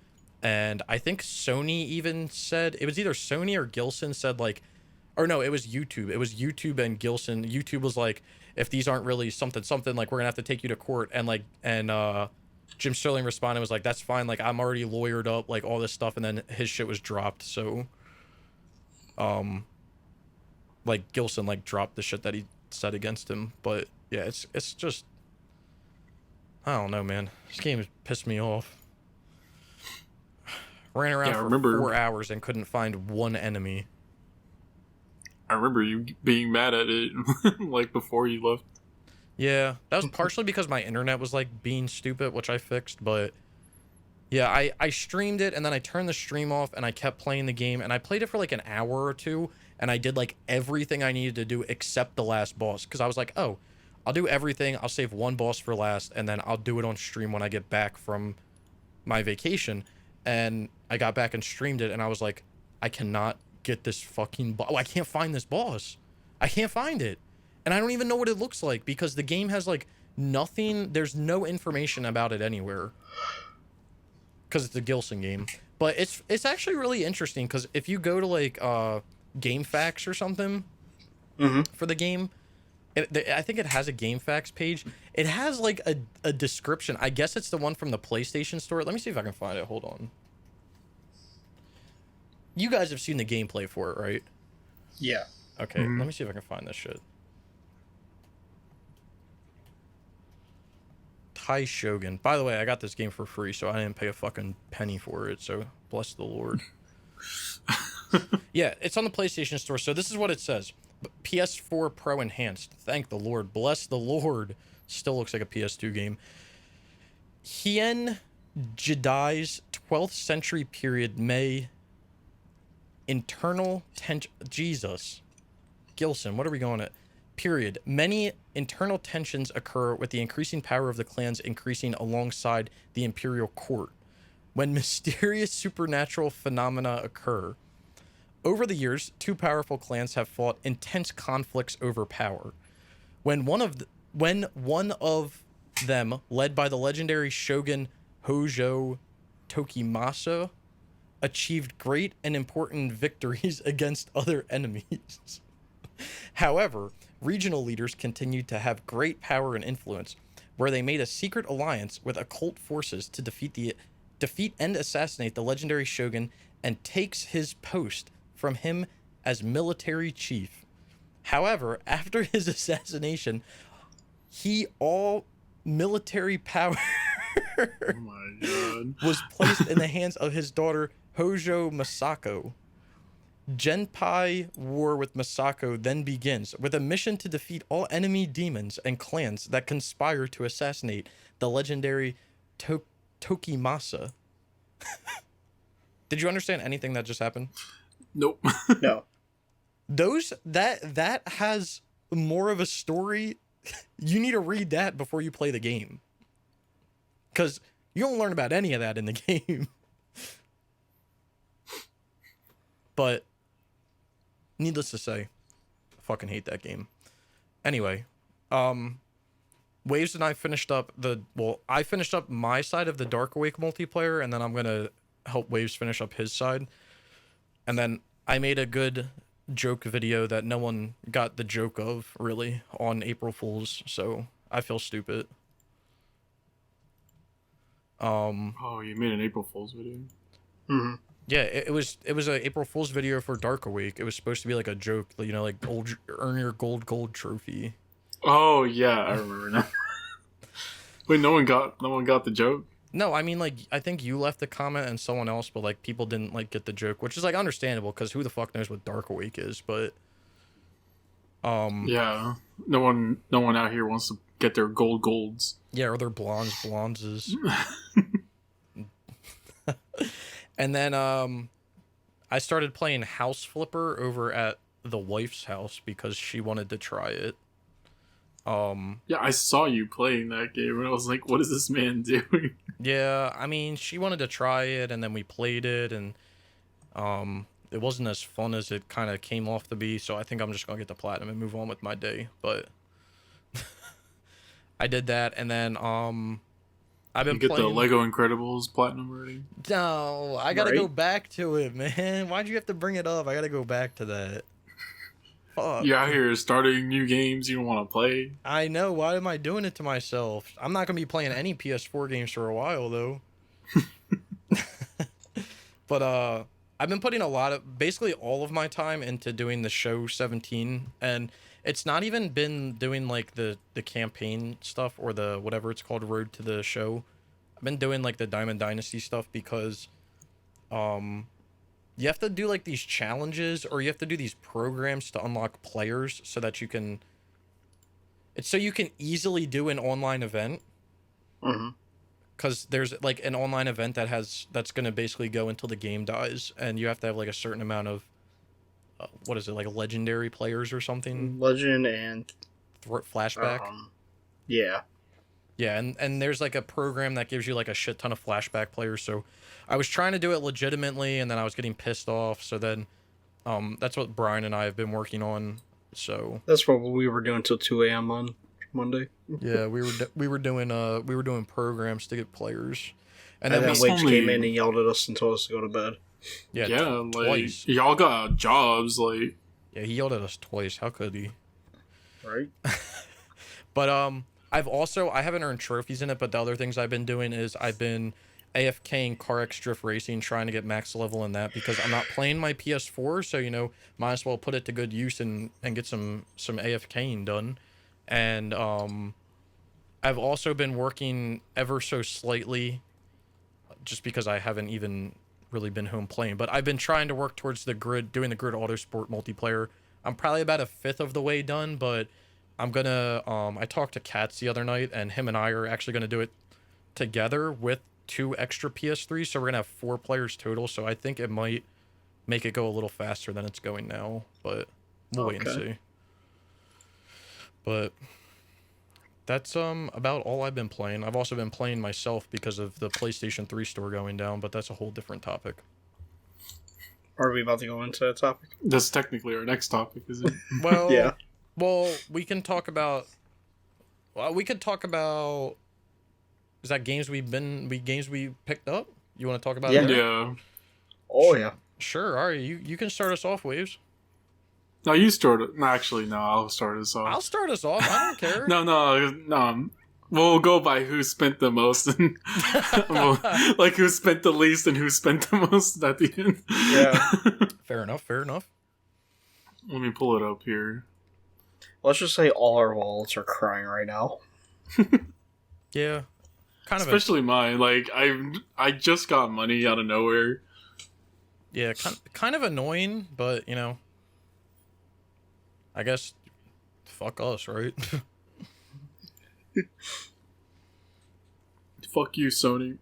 and I think Sony even said it was either Sony or Gilson said like, or no, it was YouTube. It was YouTube and Gilson. YouTube was like, if these aren't really something like we're gonna have to take you to court, and Jim Sterling responded was like, that's fine, like I'm already lawyered up, like all this stuff, and then his shit was dropped. So like Gilson like dropped the shit that he said against him. But yeah, it's just, I don't know, man. This game pissed me off. Ran around for 4 hours and couldn't find one enemy. I remember you being mad at it like before you left. Yeah, that was partially because my internet was like being stupid, which I fixed, but yeah, I streamed it and then I turned the stream off and I kept playing the game, and I played it for like an hour or two, and I did like everything I needed to do except the last boss, because I was like, oh, I'll do everything, I'll save one boss for last, and then I'll do it on stream when I get back from my vacation. And I got back and streamed it, and I was like, I cannot get this fucking boss. Oh, I can't find this boss. I can't find it. And I don't even know what it looks like, because the game has like nothing, there's no information about it anywhere, because it's a Gilson game. But it's actually really interesting, because if you go to like Game Facts or something for the game, I think it has a Game Facts page. It has like a description. I guess it's the one from the PlayStation Store. Let me see if I can find it. Hold on. You guys have seen the gameplay for it, right? Yeah. Okay, let me see if I can find this shit. Tai Shogun. By the way, I got this game for free, so I didn't pay a fucking penny for it, so bless the Lord. Yeah, it's on the PlayStation Store, so this is what it says. PS4 Pro Enhanced. Thank the Lord. Bless the Lord. Still looks like a PS2 game. Hien Jedi's 12th century period May internal tension. Jesus. Gilson, what are we going at? Period. Many internal tensions occur with the increasing power of the clans increasing alongside the imperial court. When mysterious supernatural phenomena occur. Over the years, two powerful clans have fought intense conflicts over power. When one of them, led by the legendary shogun Hojo Tokimasa, achieved great and important victories against other enemies. However, regional leaders continued to have great power and influence, where they made a secret alliance with occult forces to defeat and assassinate the legendary shogun and takes his post from him as military chief. However, after his assassination, all military power Oh my god. was placed in the hands of his daughter Hojo Masako. Genpai war with Masako then begins, with a mission to defeat all enemy demons and clans that conspire to assassinate the legendary Tokimasa. Did you understand anything that just happened? Nope. No. That has more of a story. You need to read that before you play the game, because you don't learn about any of that in the game. But needless to say, I fucking hate that game. Anyway, Waves and I finished up I finished up my side of the Dark Awake multiplayer, and then I'm gonna help Waves finish up his side. And then I made a good joke video that no one got the joke of, really, on April Fool's, so I feel stupid. Oh, you made an April Fool's video? Mm-hmm. Yeah, it was an April Fool's video for Dark Awake. It was supposed to be like a joke, you know, like earn your gold trophy. Oh yeah, I remember now. Wait, no one got the joke? No, I mean, like, I think you left a comment and someone else, but like people didn't like get the joke, which is like understandable, because who the fuck knows what Dark Awake is? But yeah, no one out here wants to get their golds. Yeah, or their blondes. And then I started playing House Flipper over at the wife's house because she wanted to try it. Yeah, I saw you playing that game and I was like, what is this man doing? Yeah, I mean, she wanted to try it, and then we played it, and it wasn't as fun as it kind of came off to be, so I think I'm just gonna get the platinum and move on with my day. But I did that, and then I've been You get playing... the Lego Incredibles platinum already? No, I gotta go back to it, man. Why'd you have to bring it up? I gotta go back to that. Fuck. You're out here starting new games you don't want to play. I know. Why am I doing it to myself? I'm not gonna be playing any PS4 games for a while, though. But I've been putting a lot of, basically all of my time into doing the show 17, and it's not even been doing like the campaign stuff or the whatever it's called, Road to the Show. I've been doing like the Diamond Dynasty stuff because you have to do like these challenges, or you have to do these programs to unlock players so that you can, it's so you can easily do an online event. Mm-hmm. Because there's like an online event that's going to basically go until the game dies, and you have to have like a certain amount of what is it, like legendary players or something? Legend and flashback. Yeah. Yeah, and there's like a program that gives you like a shit ton of flashback players. So I was trying to do it legitimately, and then I was getting pissed off. So then that's what Brian and I have been working on. So that's what we were doing till 2 a.m. on Monday. Yeah, we were doing programs to get players, and then Wage came in and yelled at us and told us to go to bed. Yeah, like twice. Y'all got jobs, like. Yeah, he yelled at us twice. How could he? Right. But I haven't earned trophies in it, but the other things I've been doing is I've been AFKing Car X Drift Racing, trying to get max level in that because I'm not playing my PS4, so might as well put it to good use and get some AFKing done. And I've also been working ever so slightly, just because I haven't even really been home playing, but I've been trying to work towards doing the Grid Autosport multiplayer. I'm probably about a fifth of the way done, but I'm gonna I talked to Katz the other night, and him and I are actually gonna do it together with 2 extra PS3s, so we're gonna have 4 players total. So I think it might make it go a little faster than it's going now, but we'll wait and see. But that's about all I've been playing. I've also been playing myself because of the PlayStation 3 store going down, but that's a whole different topic. Are we about to go into that topic? That's technically our next topic, is it? Well, yeah. Well, we can talk about. Well, we could talk about. Is that games we picked up? You want to talk about? Yeah. Yeah. Oh yeah. Sure. All right. You can start us off, Waves. No, you start it. No, actually, no. I'll start us off. I'll start us off. I don't care. No. We'll go by who spent the most, and like who spent the least and who spent the most at the end. Yeah. Fair enough. Let me pull it up here. Let's just say all our wallets are crying right now. Yeah. Especially mine. Like I just got money out of nowhere. Yeah, kind of annoying, but I guess fuck us, right? Fuck you, Sony.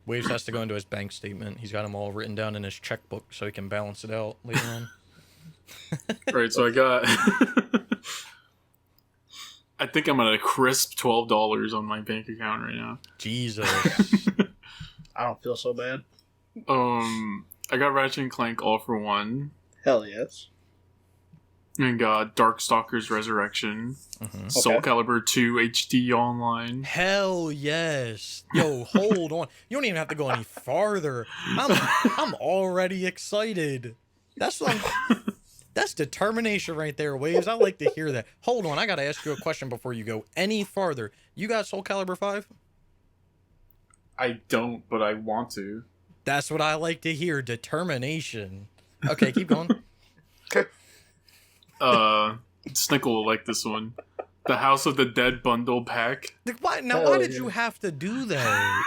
Waves has to go into his bank statement. He's got them all written down in his checkbook so he can balance it out later on. Right, so I got I think I'm at a crisp $12 on my bank account right now. Jesus. I don't feel so bad. I got Ratchet and Clank All for One. Hell yes. And got Darkstalkers Resurrection. Mm-hmm. Soul Calibur 2 HD Online. Hell yes. Yo, hold on. You don't even have to go any farther. I'm already excited. That's determination right there, Waves. I like to hear that. Hold on, I gotta ask you a question before you go any farther. You got Soul Calibur 5? I don't, but I want to. That's what I like to hear. Determination. Okay, keep going. Okay. Snickle will like this one. The House of the Dead bundle pack. Why did you have to do that?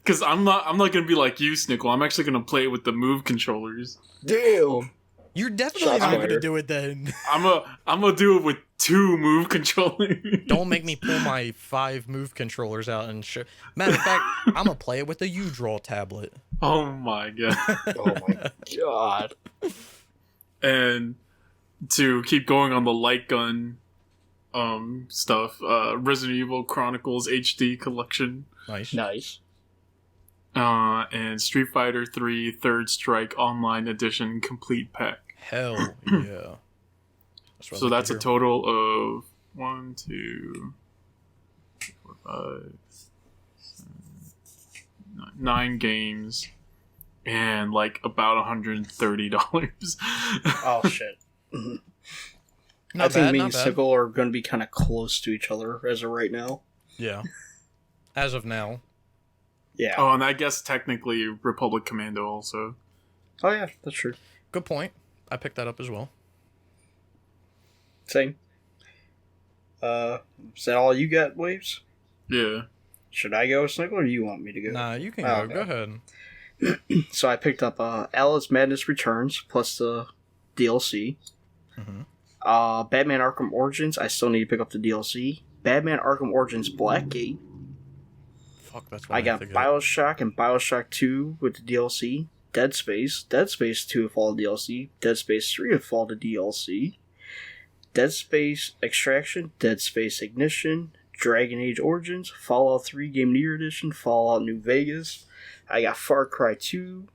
Because I'm not gonna be like you, Snickle. I'm actually gonna play it with the Move controllers. Damn. You're definitely not gonna do it then. I'm gonna do it with 2 Move controllers. Don't make me pull my 5 Move controllers out and show. Matter of fact, I'm gonna play it with the U-Draw tablet. Oh my god. Oh my god. And to keep going on the light gun stuff, Resident Evil Chronicles HD collection. Nice. And Street Fighter 3 Third Strike Online Edition complete pack. Hell yeah. So that's a total of 1, 2, uh, 9 games and like about $130. Oh shit. Not I think bad, me not and bad. Sickle are going to be kind of close to each other as of right now. Yeah. As of now. Yeah. Oh, and I guess technically Republic Commando also. Oh yeah, that's true. Good point. I picked that up as well. Same. Is that all you got, Waves? Yeah. Should I go, Snickle, or do you want me to go? Nah, you can Oh, go. Go ahead. So I picked up Alice Madness Returns plus the DLC. Mm-hmm. Batman Arkham Origins. I still need to pick up the DLC. Batman Arkham Origins Blackgate. Fuck, that's what I got Bioshock and Bioshock 2 with the DLC. Dead Space 2 with all the DLC. Dead Space 3 with all the DLC. Dead Space Extraction, Dead Space Ignition, Dragon Age Origins, Fallout 3 Game of the Year Edition, Fallout New Vegas. I got Far Cry 2,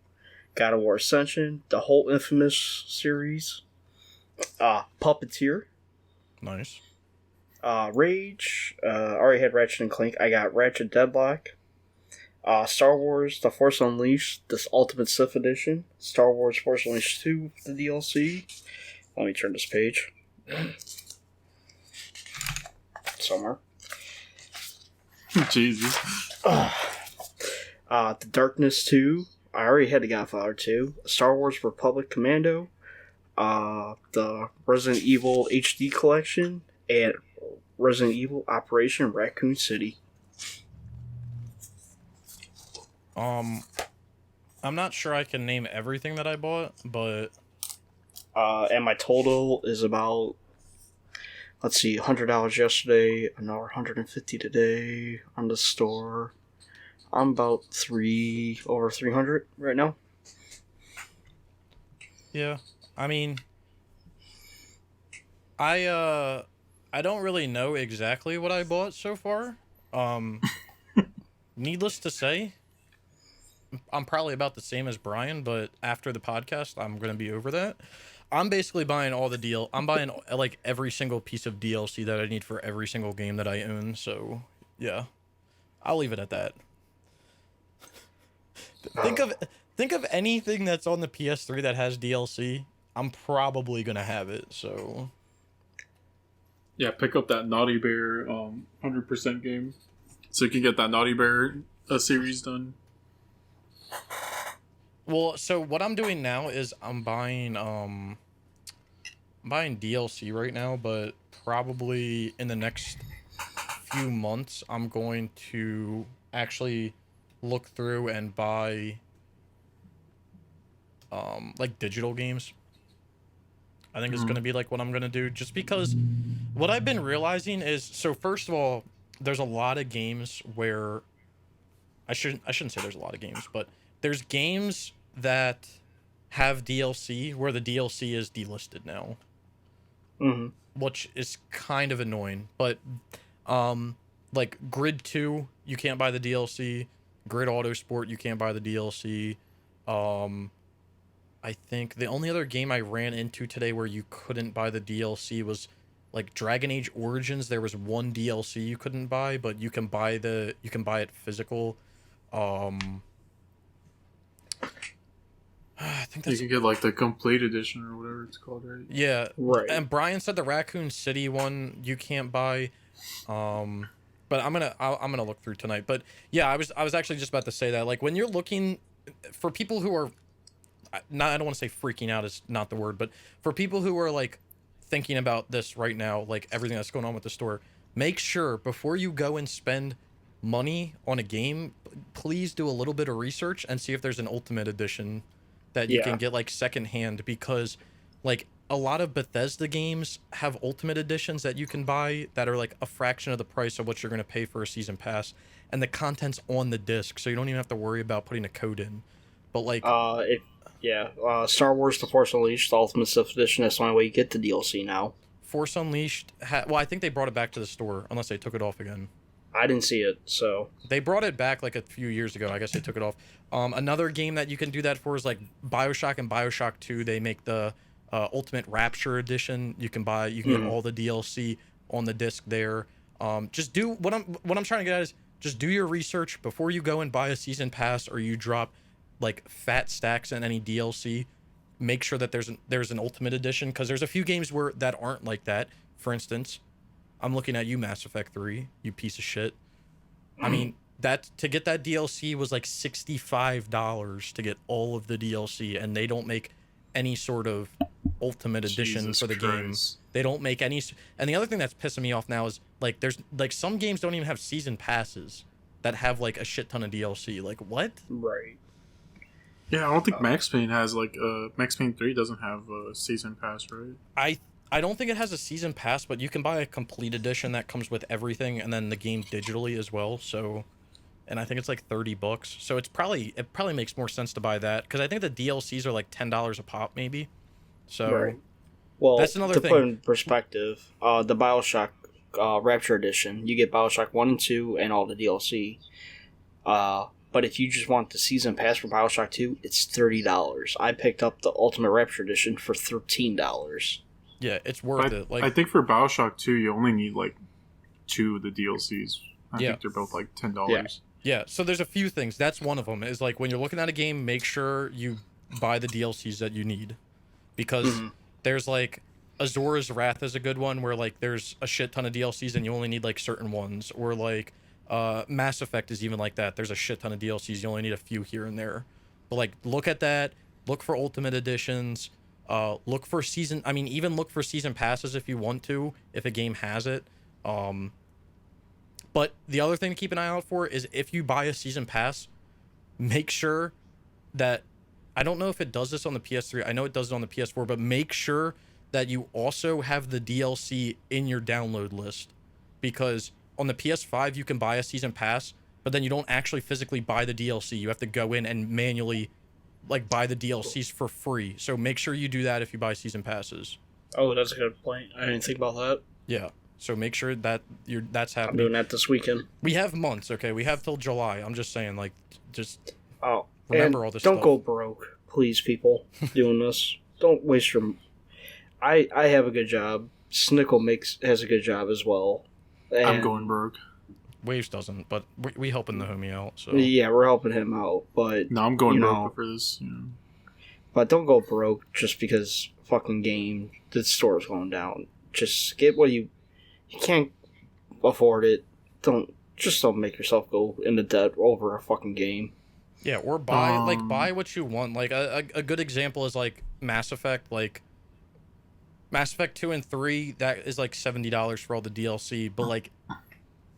God of War Ascension, the whole Infamous series, Puppeteer, Nice. Rage, already had Ratchet and Clank. I got Ratchet Deadlock, Star Wars The Force Unleashed, this Ultimate Sith Edition, Star Wars Force Unleashed 2, the DLC. Let me turn this page. Somewhere. Jesus. The Darkness 2. I already had the Godfather 2. Star Wars Republic Commando. The Resident Evil HD Collection. And Resident Evil Operation Raccoon City. I'm not sure I can name everything that I bought, but And my total is about, let's see, $100 yesterday, another $150 today on the store. I'm about over 300 right now. yeah. I mean, I don't really know exactly what I bought so far. Needless to say, I'm probably about the same as Brian, but after the podcast, I'm going to be over that. I'm basically buying all the deal. I'm buying like every single piece of DLC that I need for every single game that I own. So, yeah. I'll leave it at that. Think of anything that's on the PS3 that has DLC. I'm probably going to have it. So, Yeah, pick up that Naughty Bear 100% game. So you can get that Naughty Bear series done. well, so what I'm doing now is I'm buying DLC right now, but probably in the next few months I'm going to actually look through and buy like digital games. I think it's going to be like what I'm going to do, just because what I've been realizing is, so first of all, there's a lot of games where I shouldn't say there's a lot of games, but there's games that have DLC where the DLC is delisted now. Mm-hmm. Which is kind of annoying, but like Grid 2, you can't buy the DLC. Grid Autosport, you can't buy the DLC. I think the only other game I ran into today where you couldn't buy the DLC was like Dragon Age Origins. There was one DLC you couldn't buy, but you can buy it physical. I think You that's can get like the complete edition or whatever it's called, right? yeah. Right. And Brian said the Raccoon City one you can't buy. But I'm gonna look through tonight. But yeah, I was actually just about to say that, like, when you're looking for people who are not, I don't want to say freaking out is not the word, but for people who are like thinking about this right now, like everything that's going on with the store, make sure before you go and spend money on a game, please do a little bit of research and see if there's an Ultimate Edition that you can get like secondhand, because like a lot of Bethesda games have Ultimate Editions that you can buy that are like a fraction of the price of what you're going to pay for a season pass, and the content's on the disc, so you don't even have to worry about putting a code in. But like Star Wars The Force Unleashed, the Ultimate Sith Edition, that's the only way you get the DLC now. Force Unleashed well, I think they brought it back to the store unless they took it off again. I didn't see it, so They brought it back like a few years ago. I guess they took it off. Another game that you can do that for is like Bioshock and Bioshock 2. They make the Ultimate Rapture Edition. You can get all the DLC on the disc there. Just do what I'm trying to get at is just do your research before you go and buy a season pass or you drop like fat stacks in any DLC. Make sure that there's an ultimate edition, because there's a few games that aren't like that. For instance, I'm looking at you, Mass Effect 3, you piece of shit. I mean, that to get that DLC was like $65 to get all of the DLC, and they don't make any sort of ultimate edition Jesus for the game. Christ. They don't make any. And the other thing that's pissing me off now is like there's like some games don't even have season passes that have like a shit ton of DLC. Like what? Right. Yeah, I don't think Max Payne has like Max Payne 3 doesn't have a season pass, right? I don't think it has a season pass, but you can buy a complete edition that comes with everything and then the game digitally as well. So, and I think it's like $30. So it probably makes more sense to buy that, because I think the DLCs are like $10 a pop maybe. So Right. Well, that's another to thing. put in perspective, the Bioshock Rapture Edition, you get Bioshock 1 and 2 and all the DLC. But if you just want the season pass for Bioshock 2, it's $30. I picked up the Ultimate Rapture Edition for $13. Yeah, it's worth it. Like I think for Bioshock 2, you only need like 2 of the DLCs. I think they're both like $10. Yeah, so there's a few things. That's one of them. Is like when you're looking at a game, make sure you buy the DLCs that you need, because there's like Azora's Wrath is a good one where like there's a shit ton of DLCs and you only need like certain ones, or like Mass Effect is even like that. There's a shit ton of DLCs, you only need a few here and there. But like look at that, look for ultimate editions, look for season. I mean, even look for season passes if you want to, if a game has it. But the other thing to keep an eye out for is if you buy a season pass, make sure that, I don't know if it does this on the PS3, I know it does it on the PS4, but make sure that you also have the DLC in your download list, because on the PS5 you can buy a season pass, but then you don't actually physically buy the DLC. You have to go in and manually like buy the DLCs for free. So make sure you do that if you buy season passes. Oh, that's a good point. I didn't think about that. Yeah. So make sure that that's happening. I'm doing that this weekend. We have months, okay? We have till July. I'm just saying, like, just remember all this don't stuff. go broke, please, people, doing this. Don't waste your... I have a good job. Snickle has a good job as well. And I'm going broke. Waves doesn't, but we helping the homie out. So yeah, we're helping him out, but... No, I'm going broke for this. You know. But don't go broke just because fucking game, the store's going down. Just get what you can't afford it. Don't make yourself go into debt over a fucking game. Yeah, or buy what you want. Like a good example is like Mass Effect. Like Mass Effect 2 and 3, that is like $70 for all the DLC. But like,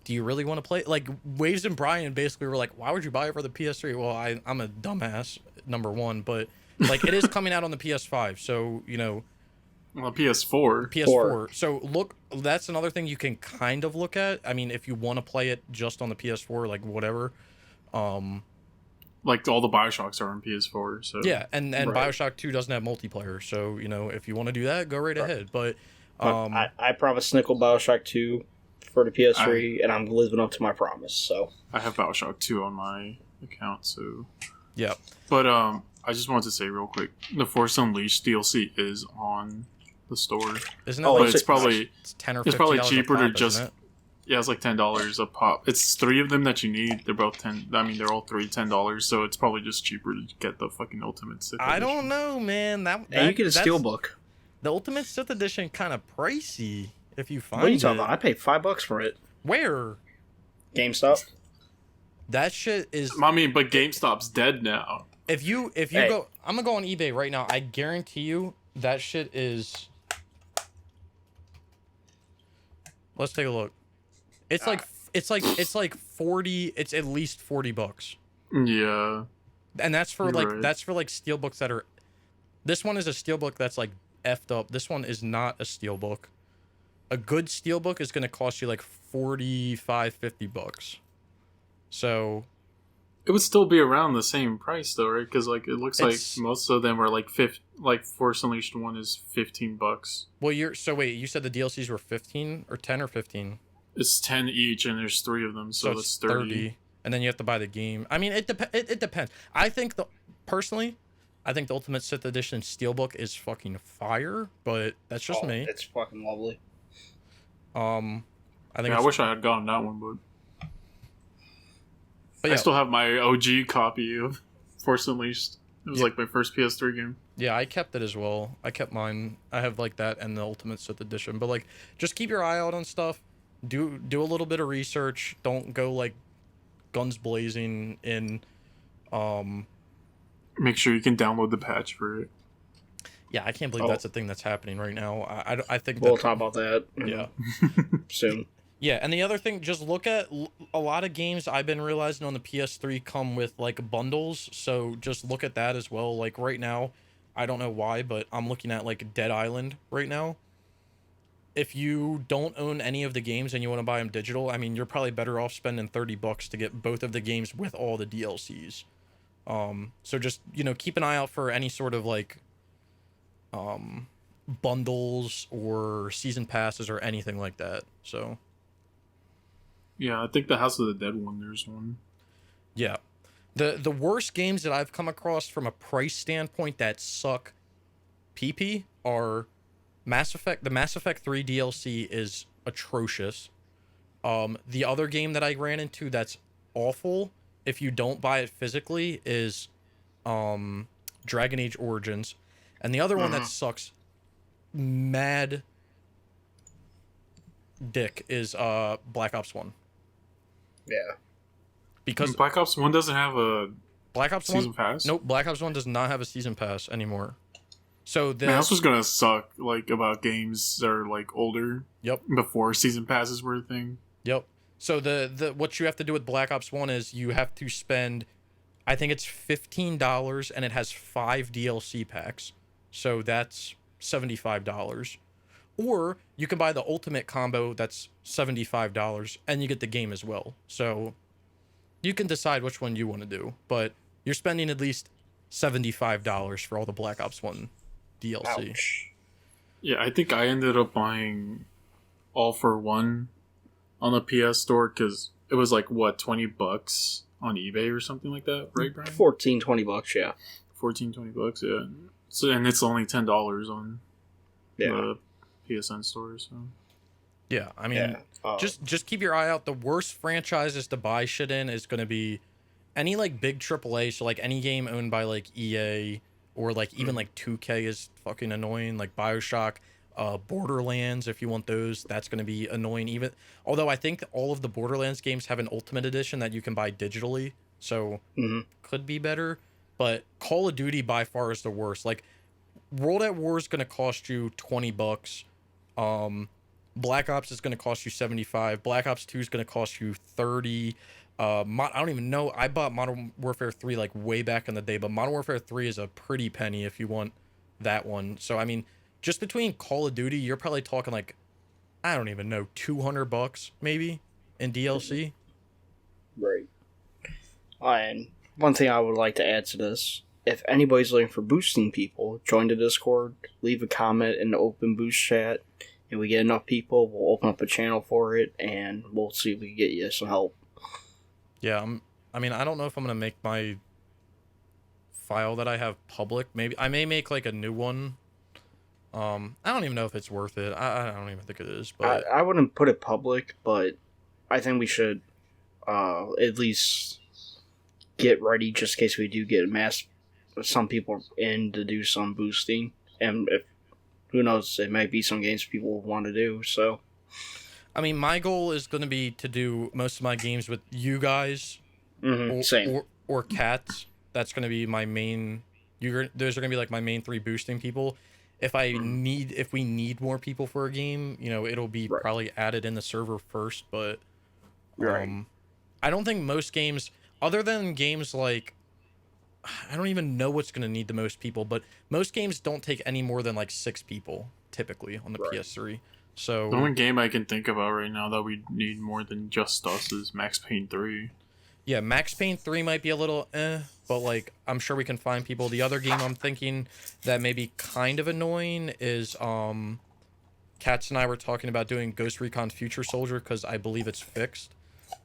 do you really want to play? Like Waves and Brian basically were like, why would you buy it for the PS3? Well, I'm a dumbass, number one, but like it is coming out on the PS5, so you know. Well, PS4. PS4. So look, that's another thing you can kind of look at. I mean, if you want to play it just on the PS4, like whatever. Like all the Bioshocks are on PS4. So yeah, and Right. Bioshock 2 doesn't have multiplayer, so you know if you want to do that, go right ahead. But I promised Snickle Bioshock 2 for the PS3, and I'm living up to my promise. So I have Bioshock 2 on my account. So yeah. But I just wanted to say real quick, the Force Unleashed DLC is on the store. Isn't it? Oh, like, But it's probably it's $10 or $15 it's probably a cheaper pop, to just isn't it? yeah, it's like $10 a pop. It's 3 of them that you need. They're both 10. I mean, they're all three $10. So it's probably just cheaper to get the fucking Ultimate Sith I Edition. don't know, man. and you get a that's- steelbook. The Ultimate Sith Edition kind of pricey if you find What are you it. talking about? I paid $5 for it. Where? GameStop. That shit is. I mean, but GameStop's dead now. If you Hey. go, I'm gonna go on eBay right now. I guarantee you that shit is. Let's take a look. It's like 40. It's at least $40, Yeah. and that's for You're like right. that's for like steelbooks that are. This one is a steelbook that's like effed up. This one is not a steelbook. A good steelbook is gonna cost you like $45-$50. So It would still be around the same price though, right? Because like it looks It's- like most of them are like like Force Unleashed 1 is $15. well, wait. You said the DLCs were 15 or 10 or 15. It's 10 each, and there's 3 of them, so So that's it's 30. and then you have to buy the game. I mean, it depends. I think personally, I think the Ultimate Sith Edition Steelbook is fucking fire, but that's just me. It's fucking lovely. I wish I had gotten that one, but yeah. I still have my OG copy of Force Unleashed. It was like my first PS3 game. Yeah, I kept it as well. I kept mine. I have like that and the Ultimate Sith Edition. But like, just keep your eye out on stuff. Do a little bit of research. Don't go like guns blazing in. Make sure you can download the patch for it. Yeah, I can't believe that's a thing that's happening right now. I think we'll talk about that. Yeah. Soon. Yeah, and the other thing, just look at a lot of games I've been realizing on the PS3 come with like bundles, so just look at that as well. Like right now, I don't know why, but I'm looking at like Dead Island right now. If you don't own any of the games and you want to buy them digital, I mean, you're probably better off spending $30 to get both of the games with all the DLCs. So just, keep an eye out for any sort of like bundles or season passes or anything like that. So yeah, I think the House of the Dead one, there's one. Yeah. The worst games that I've come across from a price standpoint that suck PP are Mass Effect. The Mass Effect 3 DLC is atrocious. The other game that I ran into that's awful if you don't buy it physically is Dragon Age Origins. And the other one that sucks mad dick is Black Ops 1. Yeah. Because Black Ops 1 doesn't have a Black Ops season 1 pass? Nope, Black Ops 1 does not have a season pass anymore. So that's what's gonna suck, like, about games that are like older. Yep. Before season passes were a thing. Yep. So the what you have to do with Black Ops 1 is you have to spend, I think it's $15, and it has 5 DLC packs. So that's $75. Or you can buy the ultimate combo that's $75 and you get the game as well. So you can decide which one you want to do, but you're spending at least $75 for all the Black Ops 1 DLC. Ouch. Yeah, I think I ended up buying All for One on the PS Store because it was like, what, $20 on eBay or something like that, right, Brian? $14-20, yeah. $14-20, yeah. So, and it's only $10 on the PSN store, so. Yeah, I mean, just keep your eye out. The worst franchises to buy shit in is going to be any like big AAA, so like any game owned by like EA or like even like 2K is fucking annoying, like Bioshock, Borderlands, if you want those, that's going to be annoying. Even although I think all of the Borderlands games have an Ultimate Edition that you can buy digitally, so could be better. But Call of Duty by far is the worst. Like World at War is going to cost you $20. Black Ops is going to cost you $75. Black Ops 2 is going to cost you $30. I don't even know. I bought Modern Warfare 3 like way back in the day, but Modern Warfare 3 is a pretty penny if you want that one. So I mean, just between Call of Duty, you're probably talking like, I don't even know, $200 maybe in DLC. Right. And one thing I would like to add to this, if anybody's looking for boosting people, join the Discord, leave a comment in the open boost chat. If we get enough people, we'll open up a channel for it, and we'll see if we can get you some help. Yeah, I mean, I don't know if I'm going to make my file that I have public. Maybe I may make like a new one. I don't even know if it's worth it. I don't even think it is. But I wouldn't put it public, but I think we should at least get ready just in case we do get some people in to do some boosting. And if who knows, it might be some games people want to do, so. I mean, my goal is going to be to do most of my games with you guys. Same. Or cats. That's going to be my main. Those are going to be like my main 3 boosting people. If we need more people for a game, it'll be probably added in the server first, but I don't think most games, other than games like, I don't even know what's going to need the most people, but most games don't take any more than like 6 people typically on the PS3. So the only game I can think about right now that we need more than just us is Max Payne 3. Yeah, Max Payne 3 might be a little but like I'm sure we can find people. The other game I'm thinking that may be kind of annoying is Katz and I were talking about doing Ghost Recon Future Soldier because I believe it's fixed.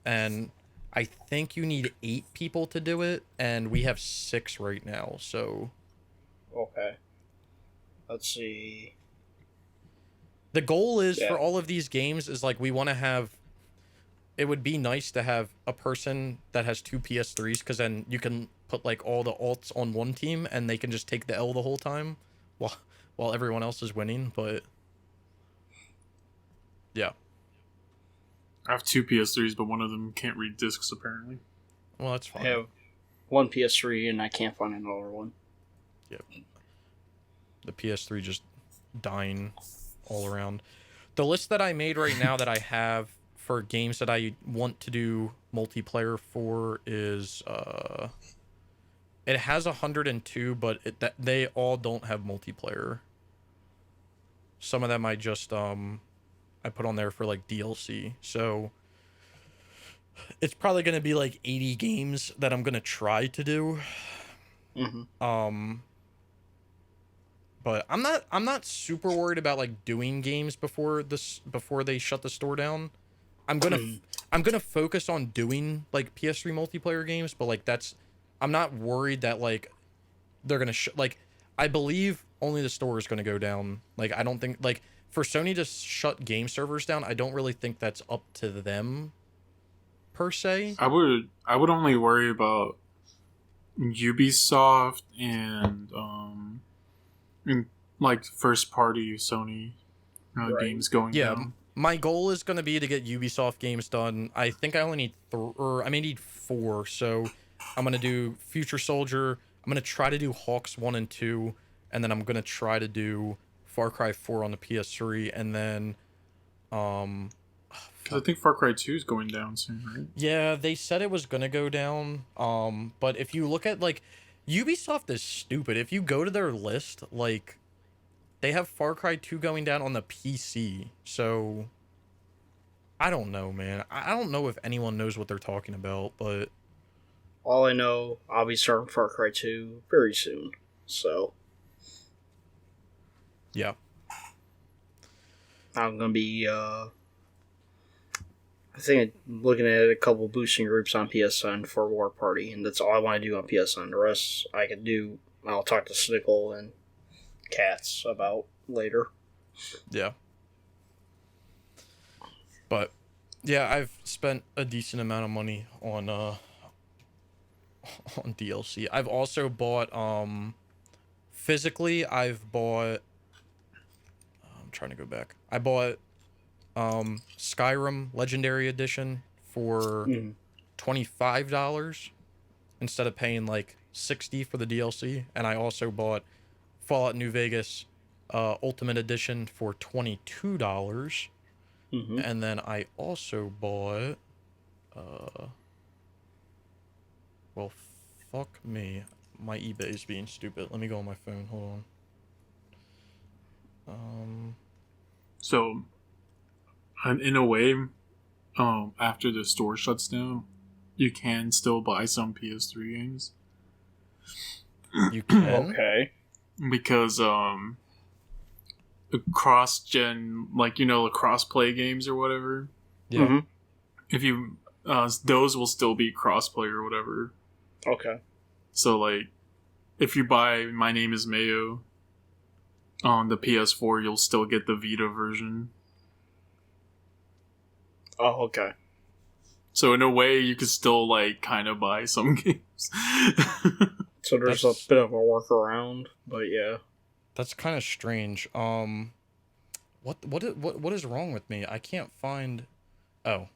And I think you need 8 people to do it, and we have 6 right now, so. Okay. Let's see. The goal is for all of these games is like we want to have. It would be nice to have a person that has 2 PS3s, because then you can put like all the alts on one team and they can just take the L the whole time, while everyone else is winning. But yeah, I have 2 PS3s, but one of them can't read discs apparently. well that's fine. I have one PS3 and I can't find another one. Yep. The PS3 just dying all around. The list that I made right now that I have for games that I want to do multiplayer for is it has 102, but they all don't have multiplayer. Some of them I just I put on there for like DLC. So it's probably going to be like 80 games that I'm going to try to do. But I'm not super worried about like doing games before they shut the store down. I'm gonna focus on doing like PS3 multiplayer games, but like I'm not worried that like they're gonna like I believe only the store is gonna go down. Like I don't think like for Sony to shut game servers down, I don't really think that's up to them per se. I would only worry about Ubisoft and like first party Sony games going down. My goal is going to be to get Ubisoft games done. I think I only need I may need 4. So I'm going to do Future Soldier. I'm going to try to do Hawks 1 and 2. And then I'm going to try to do Far Cry 4 on the PS3. And then, because I think Far Cry 2 is going down soon, right? Yeah, they said it was going to go down. But if you look at like, Ubisoft is stupid. If you go to their list, like, they have Far Cry 2 going down on the PC, so I don't know, man. I don't know if anyone knows what they're talking about, but all I know, I'll be starting Far Cry 2 very soon, so yeah. I'm gonna be I think I'm looking at a couple boosting groups on PSN for War Party, and that's all I want to do on PSN. The rest I can do. I'll talk to Snickle and Cats about later. Yeah. But yeah, I've spent a decent amount of money on DLC. I've also bought physically I've bought I'm trying to go back. I bought Skyrim Legendary Edition for $25 instead of paying like $60 for the DLC, and I also bought Fallout New Vegas Ultimate Edition for $22. And then I also bought well, fuck me. My eBay is being stupid. Let me go on my phone. Hold on. So in a way, after the store shuts down, you can still buy some PS3 games. You can? Okay. Because cross-gen, like, the cross-play games or whatever. Yeah. If you those will still be cross-play or whatever. Okay. So like, if you buy My Name Is Mayo on the PS4, you'll still get the Vita version. Oh, okay. So in a way, you could still like kind of buy some games. So there's a bit of a workaround, but yeah. That's kind of strange. What is wrong with me? I can't find. Oh,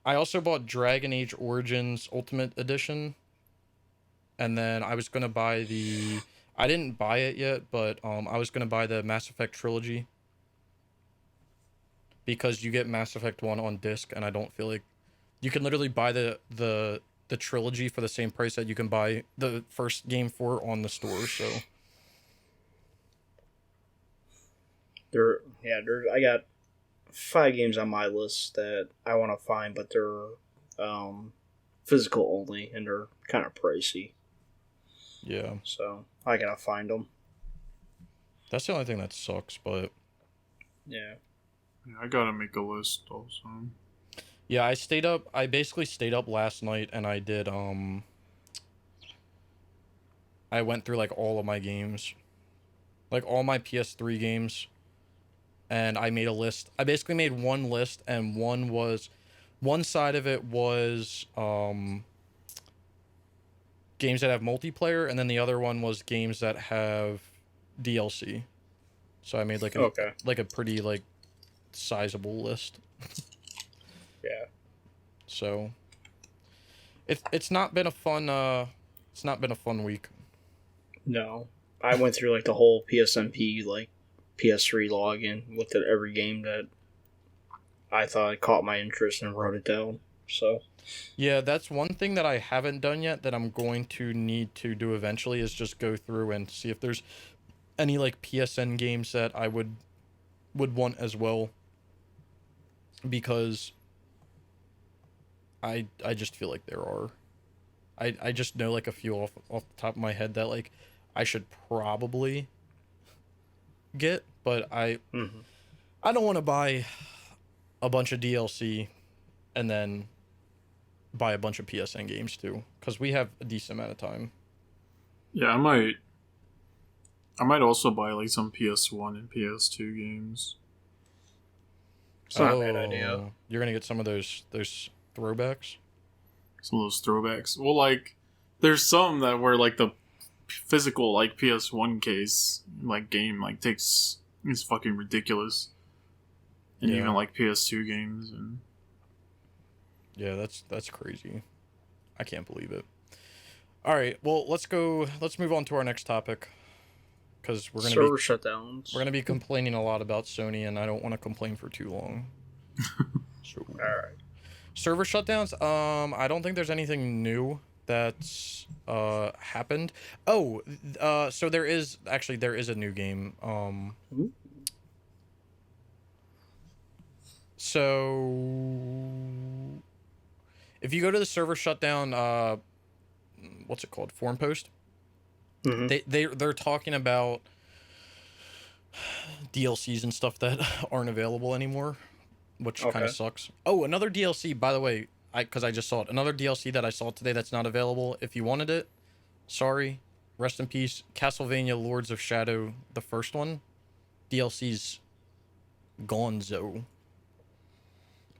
I also bought Dragon Age Origins Ultimate Edition, and then I was gonna buy the. I didn't buy it yet, but I was gonna buy the Mass Effect Trilogy because you get Mass Effect 1 on disc, and I don't feel like you can literally buy the trilogy for the same price that you can buy the first game for on the store. So I got 5 games on my list that I want to find, but they're physical only, and they're kind of pricey. Yeah. So I gotta find them. That's the only thing that sucks, but yeah. I gotta make a list also. Yeah, I basically stayed up last night and I did, I went through like all of my games. Like all my PS3 games. and I made a list. I basically made one list, and one side of it was games that have multiplayer, and then the other one was games that have DLC. So I made like a pretty like sizable list. Yeah. So it's not been a fun week. No. I went through like the whole PSNP like PS3 login, looked at every game that I thought caught my interest and wrote it down. So yeah, that's one thing that I haven't done yet that I'm going to need to do eventually is just go through and see if there's any like PSN games that I would want as well, because I just feel like there are. I just know like a few off the top of my head that like I should probably get, but I don't want to buy a bunch of DLC and then buy a bunch of PSN games too, because we have a decent amount of time. Yeah, I might also buy like some PS1 and PS2 games. it's not a bad idea. You're gonna get some of those throwbacks. Some of those throwbacks. Well, like, there's some that where like the physical like PS1 case like game like takes is fucking ridiculous, and Yeah. even like PS2 games and Yeah, that's crazy. I can't believe it. All right, well let's move on to our next topic, because we're server shutdowns. we're gonna be complaining a lot about Sony, and I don't want to complain for too long. So, All right. server shutdowns. I don't think there's anything new that's happened. Oh, so there is a new game. So if you go to the server shutdown, what's it called? Forum post. They're talking about DLCs and stuff that aren't available anymore, which kind of sucks. Oh, another DLC, by the way, because I just saw it. Another DLC that I saw today that's not available. If you wanted it, sorry, rest in peace. Castlevania Lords of Shadow, the first one, DLC's gonzo.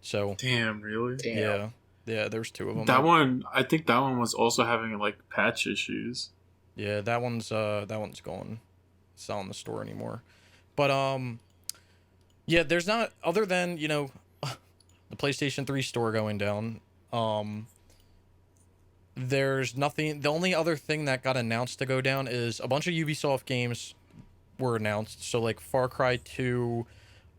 So damn, really? Damn. Yeah, there's two of them. That one, I think that one was also having like patch issues. Yeah, that one's gone. It's not in the store anymore. But yeah, there's not, other than, you know, the PlayStation 3 store going down. There's nothing. The only other thing that got announced to go down is a bunch of Ubisoft games were announced. So like Far Cry 2,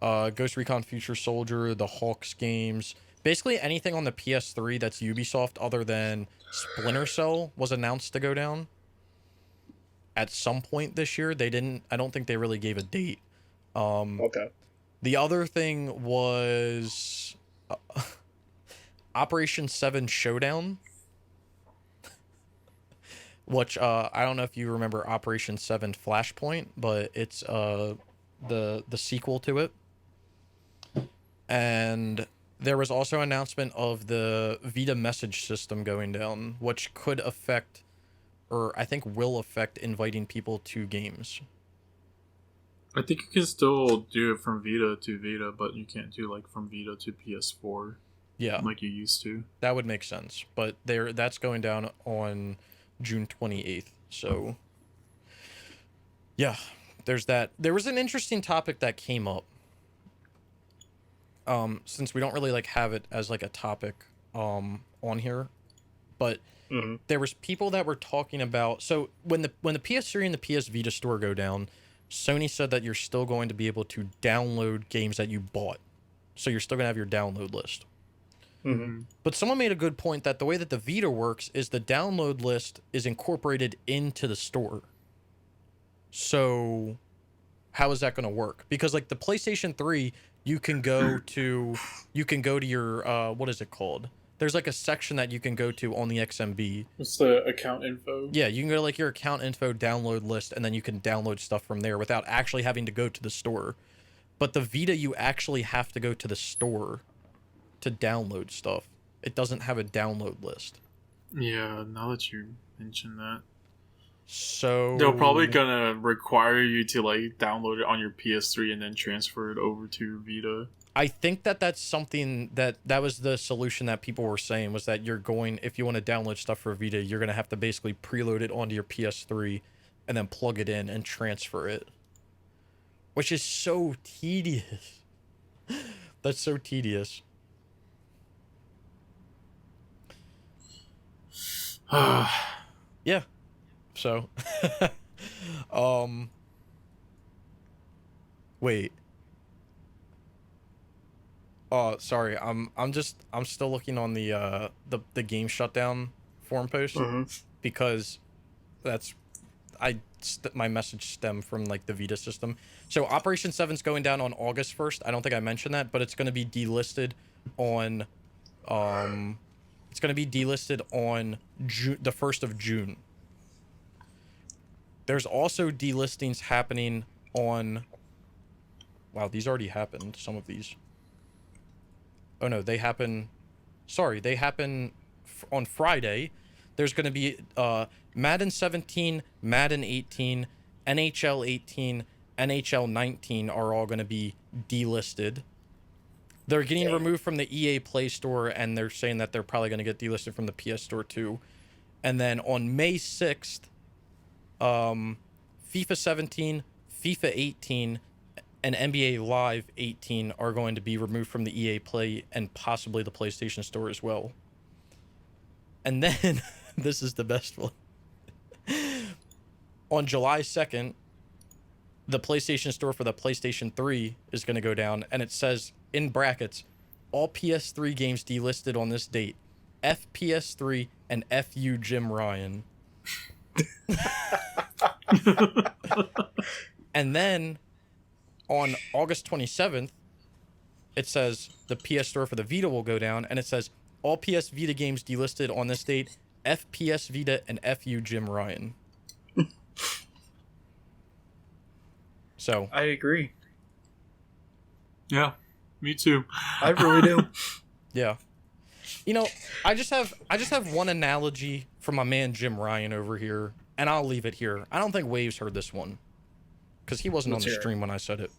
Ghost Recon Future Soldier, the Hawks games. Basically anything on the PS3 that's Ubisoft other than Splinter Cell was announced to go down at some point this year. I don't think they really gave a date. The other thing was Operation 7 Showdown, which I don't know if you remember Operation 7 Flashpoint, but it's the sequel to it. And there was also an announcement of the Vita message system going down, which could affect, or I think will affect, inviting people to games. I think you can still do it from Vita to Vita, but you can't do like from Vita to PS4. Yeah, like you used to. That would make sense, but that's going down on June 28th. So yeah, there's that. There was an interesting topic that came up. Since we don't really like have it as like a topic on here, but there was people that were talking about, so when the PS3 and the PS Vita store go down, Sony said that you're still going to be able to download games that you bought. So you're still going to have your download list. But someone made a good point that the way that the Vita works is the download list is incorporated into the store. So how is that going to work? Because like the PlayStation 3, you can go to your what is it called? There's like a section that you can go to on the XMB. It's the account info. Yeah, you can go to like your account info download list, and then you can download stuff from there without actually having to go to the store. But the Vita, you actually have to go to the store to download stuff. It doesn't have a download list. Yeah, now that you mention that. So they're probably gonna require you to like download it on your PS3 and then transfer it over to your Vita. I think that that's something that was the solution that people were saying, was that you're going, if you want to download stuff for Vita, you're going to have to basically preload it onto your PS3 and then plug it in and transfer it, which is so tedious. That's so tedious. Yeah. So, wait. Oh, sorry. I'm still looking on the game shutdown forum post, because that's my message stemmed from like the Vita system. So Operation 7's going down on August 1st. I don't think I mentioned that, but it's going to be delisted on the 1st of June. There's also delistings happening on... Wow, these already happened, some of these. Oh no, they happen... Sorry, they happen on Friday. There's going to be Madden 17, Madden 18, NHL 18, NHL 19 are all going to be delisted. They're getting removed from the EA Play Store, and they're saying that they're probably going to get delisted from the PS Store too. And then on May 6th, FIFA 17, FIFA 18, and NBA Live 18 are going to be removed from the EA Play and possibly the PlayStation Store as well. And then, this is the best one. On July 2nd, the PlayStation Store for the PlayStation 3 is going to go down, and it says, in brackets, all PS3 games delisted on this date. FPS3 and FU Jim Ryan. And then on August 27th, it says the PS Store for the Vita will go down, and it says all PS Vita games delisted on this date, FPS Vita and FU Jim Ryan. So I agree. Yeah, me too. I really do. Yeah. You know, I just have one analogy from my man Jim Ryan over here, and I'll leave it here. I don't think Waves heard this one, because he wasn't on the stream when I said it.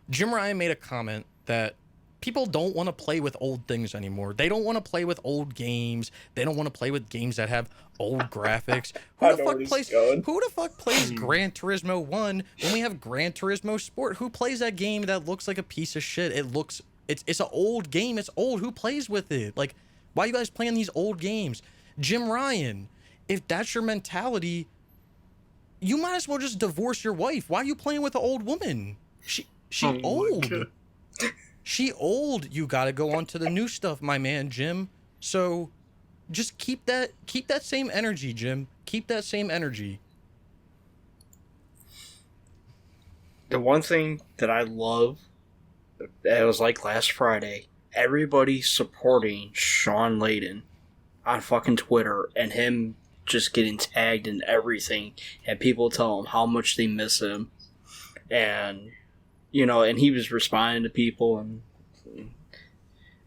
Jim Ryan made a comment that people don't want to play with old things anymore. They don't want to play with old games. They don't want to play with games that have old graphics. Who the fuck plays Gran Turismo 1 when we have Gran Turismo Sport? Who plays that game that looks like a piece of shit? It's an old game. It's old. Who plays with it? Like, why are you guys playing these old games? Jim Ryan, if that's your mentality, you might as well just divorce your wife. Why are you playing with an old woman? She old. She old. You gotta go on to the new stuff, my man, Jim. So just keep that same energy, Jim. Keep that same energy. The one thing that I love, it was like last Friday, everybody supporting Sean Layden on fucking Twitter, and him just getting tagged in everything, and people tell him how much they miss him, and you know, and he was responding to people, and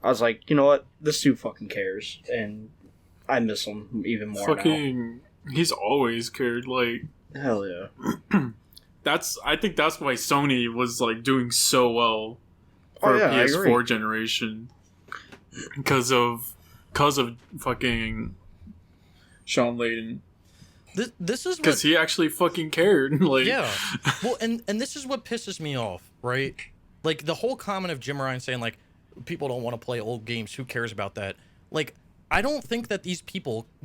I was like, you know what, this dude fucking cares, and I miss him even more now. He's always cared, like, hell yeah. I think that's why Sony was like doing so well for PS4 generation, because of fucking Sean Layden. This is because he actually fucking cared. Like, yeah. Well, and this is what pisses me off, right? Like, the whole comment of Jim Ryan saying, like, people don't want to play old games. Who cares about that? Like, I don't think that the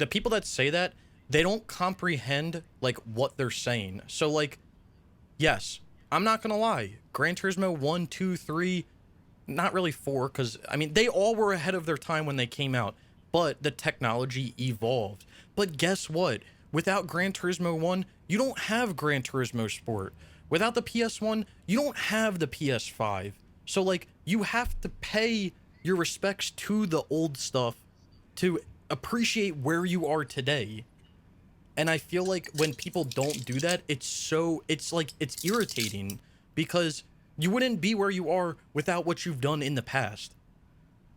people that say that, they don't comprehend, like, what they're saying. So, like, yes, I'm not going to lie. Gran Turismo 1, 2, 3, not really 4, because, I mean, they all were ahead of their time when they came out, but the technology evolved. But guess what? Without Gran Turismo 1, you don't have Gran Turismo Sport. Without the PS1, you don't have the PS5. So, like, you have to pay your respects to the old stuff to appreciate where you are today. And I feel like when people don't do that, it's irritating, because you wouldn't be where you are without what you've done in the past.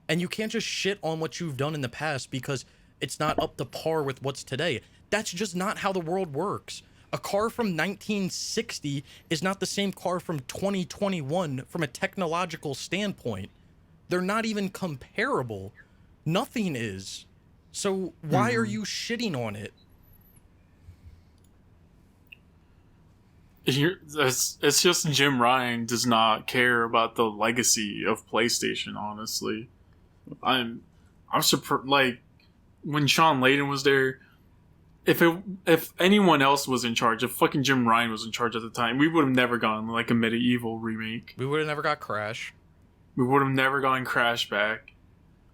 And you can't just shit on what you've done in the past because it's not up to par with what's today. That's just not how the world works. A car from 1960 is not the same car from 2021 from a technological standpoint. They're not even comparable. Nothing is. So why are you shitting on it? It's just Jim Ryan does not care about the legacy of PlayStation. Honestly, I'm surprised. Like when Sean Layden was there, if anyone else was in charge, if fucking Jim Ryan was in charge at the time, we would have never gotten like a Medieval remake. We would have never got Crash. We would have never gotten Crash back.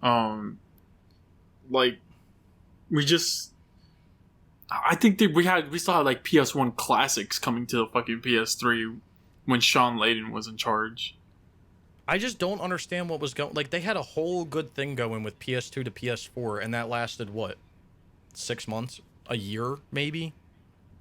Like we just. I think that we still had like PS1 classics coming to the fucking PS3 when Sean Layden was in charge. I just don't understand what was going. Like they had a whole good thing going with PS2 to PS4, and that lasted what, 6 months, a year, maybe.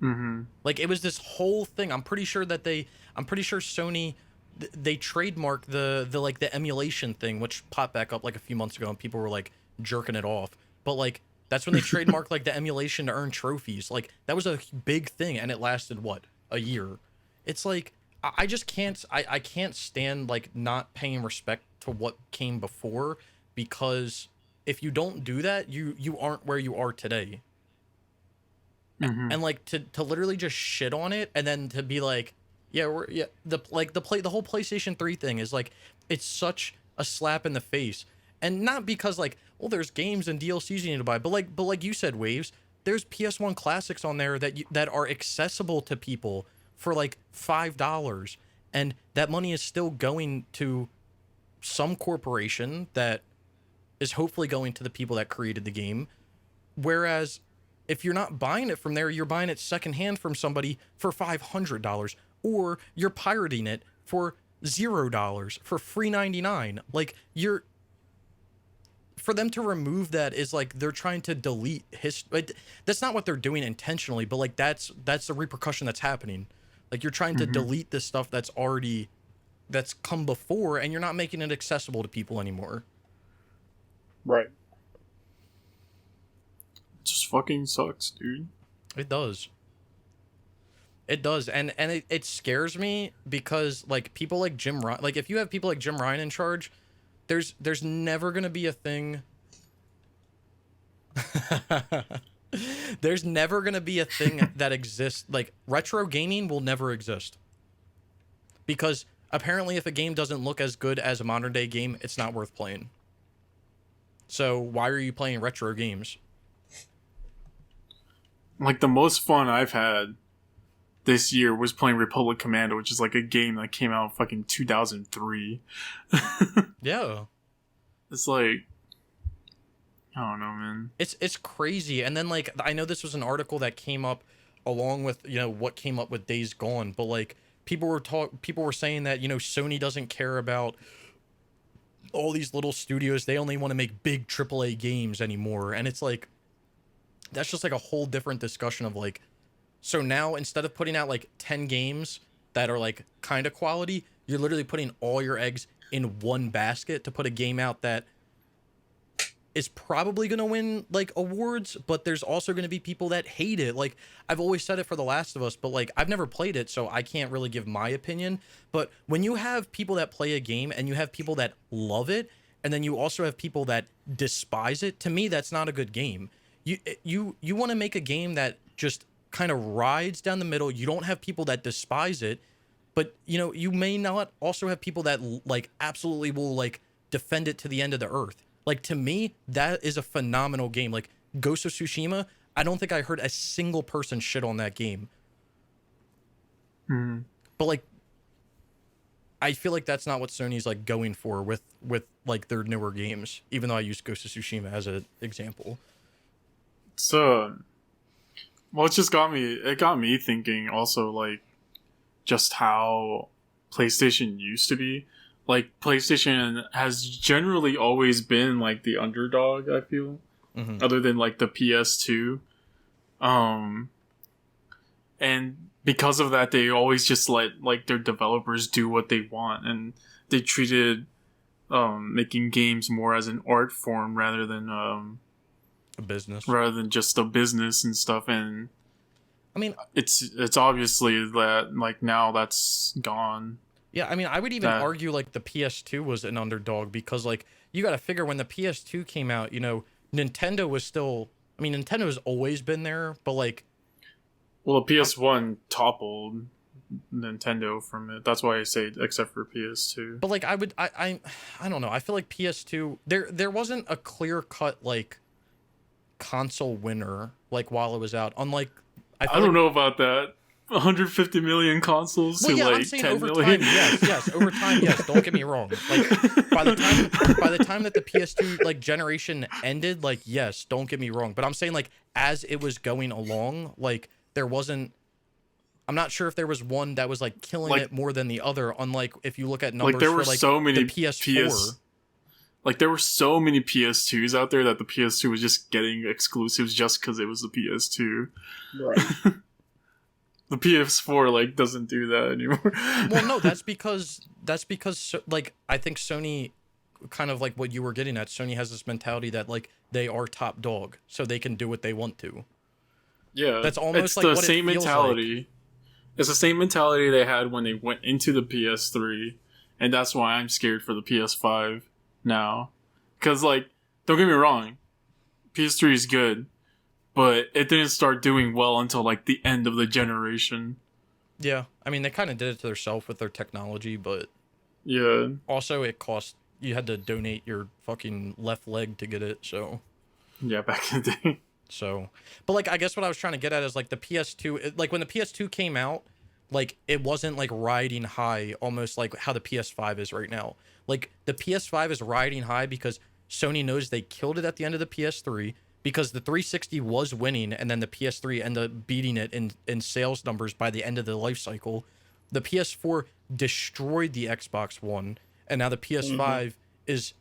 Mm-hmm. Like it was this whole thing. I'm pretty sure Sony, they trademarked the emulation thing, which popped back up like a few months ago, and people were like jerking it off. But like. That's when they trademarked like the emulation to earn trophies. Like that was a big thing, and it lasted what, a year. It's like I just can't. I can't stand like not paying respect to what came before, because if you don't do that, you aren't where you are today. Mm-hmm. And like to literally just shit on it, and then to be like, the whole PlayStation 3 thing is like, it's such a slap in the face. And not because like, well, there's games and DLCs you need to buy, but like you said, Waves, there's PS1 classics on there that are accessible to people for like $5, and that money is still going to some corporation that is hopefully going to the people that created the game. Whereas if you're not buying it from there, you're buying it secondhand from somebody for $500, or you're pirating it for $0 for free 99. Like for them to remove that is like they're trying to delete history. That's not what they're doing intentionally, but like that's the repercussion that's happening. Like you're trying to delete this stuff that's come before, and you're not making it accessible to people anymore. Right. It just fucking sucks, dude. It does. It does, and it scares me because like people like Jim Ryan, like if you have people like Jim Ryan in charge, there's never gonna be a thing. There's never gonna be a thing that exists. Like retro gaming will never exist, because apparently if a game doesn't look as good as a modern day game, it's not worth playing. So why are you playing retro games? Like the most fun I've had this year was playing Republic Commando, which is like a game that came out in fucking 2003. Yeah. It's like, I don't know, man. It's crazy. And then like I know this was an article that came up along with, what came up with Days Gone, but like people were saying that, Sony doesn't care about all these little studios. They only want to make big AAA games anymore. And it's like that's just like a whole different discussion of like, so now instead of putting out like 10 games that are like kind of quality, you're literally putting all your eggs in one basket to put a game out that is probably going to win like awards, but there's also going to be people that hate it. Like I've always said it for The Last of Us, but like I've never played it, so I can't really give my opinion. But when you have people that play a game and you have people that love it, and then you also have people that despise it, to me that's not a good game. You want to make a game that just kind of rides down the middle. You don't have people that despise it, but you may not also have people that like absolutely will like defend it to the end of the earth. Like to me, that is a phenomenal game. Like Ghost of Tsushima, I don't think I heard a single person shit on that game. But like I feel like that's not what Sony's like going for with like their newer games, even though I use Ghost of Tsushima as an example. So well, it got me thinking also, like, just how PlayStation used to be. Like, PlayStation has generally always been, like, the underdog, I feel. Other than, like, the PS2. And because of that, they always just let, like, their developers do what they want. And they treated making games more as an art form rather than a business rather than just a business and stuff. And I mean, it's obviously that like now that's gone. Yeah, I mean, I would even argue like the PS2 was an underdog because like you got to figure when the PS2 came out, you know, Nintendo was still. I mean, Nintendo's always been there, but like. Well, the PS1 toppled Nintendo from it. That's why I say except for PS2. But like I don't know. I feel like PS2 there wasn't a clear cut like console winner like while it was out. Unlike I don't know about that. 150 million consoles to I'm like saying 10 over million. time, yes, over time, yes. Don't get me wrong. Like by the time that the PS2 like generation ended, like yes, don't get me wrong. But I'm saying like as it was going along, like there wasn't. I'm not sure if there was one that was like killing it more than the other. Unlike if you look at numbers, like there were for, like, so many the PS4. Like there were so many PS2s out there that the PS2 was just getting exclusives just because it was the PS2. Right. The PS4 like doesn't do that anymore. Well, no, that's because like I think Sony, kind of like what you were getting at, Sony has this mentality that like they are top dog, so they can do what they want to. Yeah, that's almost it's like the what same it feels mentality. Like. It's the same mentality they had when they went into the PS3, and that's why I'm scared for the PS5 now. Because like, don't get me wrong, PS3 is good. But it didn't start doing well until like the end of the generation. Yeah, I mean they kind of did it to themselves with their technology, but yeah. Also, it cost you had to donate your fucking left leg to get it. So yeah, back in the day. So, but like I guess what I was trying to get at is like the PS2, like when the PS2 came out, like it wasn't like riding high, almost like how the PS5 is right now. Like the PS5 is riding high because Sony knows they killed it at the end of the PS3. Because the 360 was winning, and then the PS3 ended up beating it in sales numbers by the end of the life cycle. The PS4 destroyed the Xbox One, and now the PS5 is,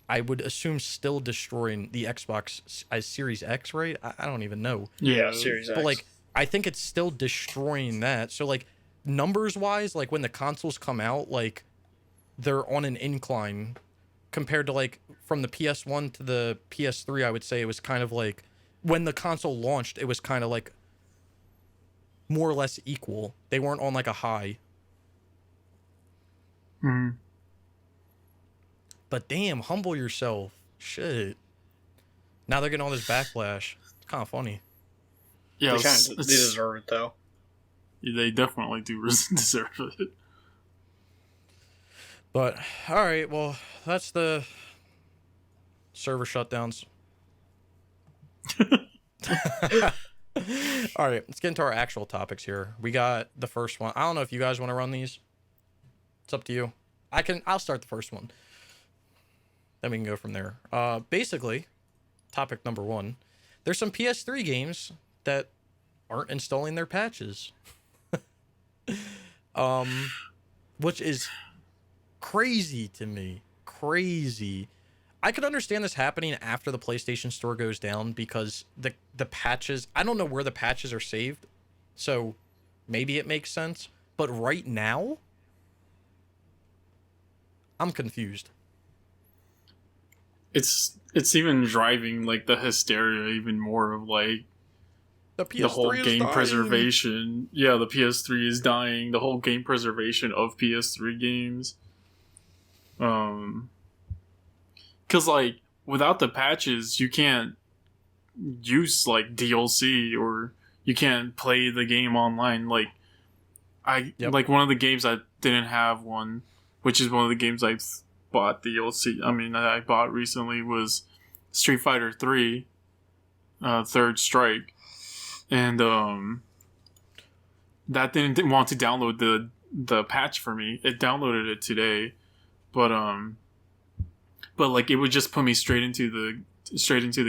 I would assume, still destroying the Xbox Series X, right? I don't even know. Yeah, Series X. But like, I think it's still destroying that. So like, numbers-wise, like when the consoles come out, like they're on an incline. Compared to like from the PS1 to the PS3, I would say it was kind of like when the console launched, it was kind of like more or less equal. They weren't on like a high. Mm. But damn, humble yourself. Shit. Now they're getting all this backlash. It's kind of funny. Yeah, they deserve it though. They definitely do deserve it. But all right, well, that's the server shutdowns. All right, let's get into our actual topics here. We got the first one. I don't know if you guys want to run these. It's up to you. I'll start the first one. Then we can go from there. Basically, topic number 1. There's some PS3 games that aren't installing their patches. Which is crazy to me. Crazy. I could understand this happening after the PlayStation Store goes down because the patches, I don't know where the patches are saved, so maybe it makes sense. But right now, I'm confused. It's even driving like the hysteria even more of like the whole game preservation. Yeah, the PS3 is dying. The whole game preservation of PS3 games. Because like without the patches, you can't use like DLC or you can't play the game online. Like like one of the games I didn't have one, which is one of the games I bought DLC. I mean, I bought recently was Street Fighter 3, Third Strike, and that didn't want to download the patch for me. It downloaded it today. But like it would just put me straight into the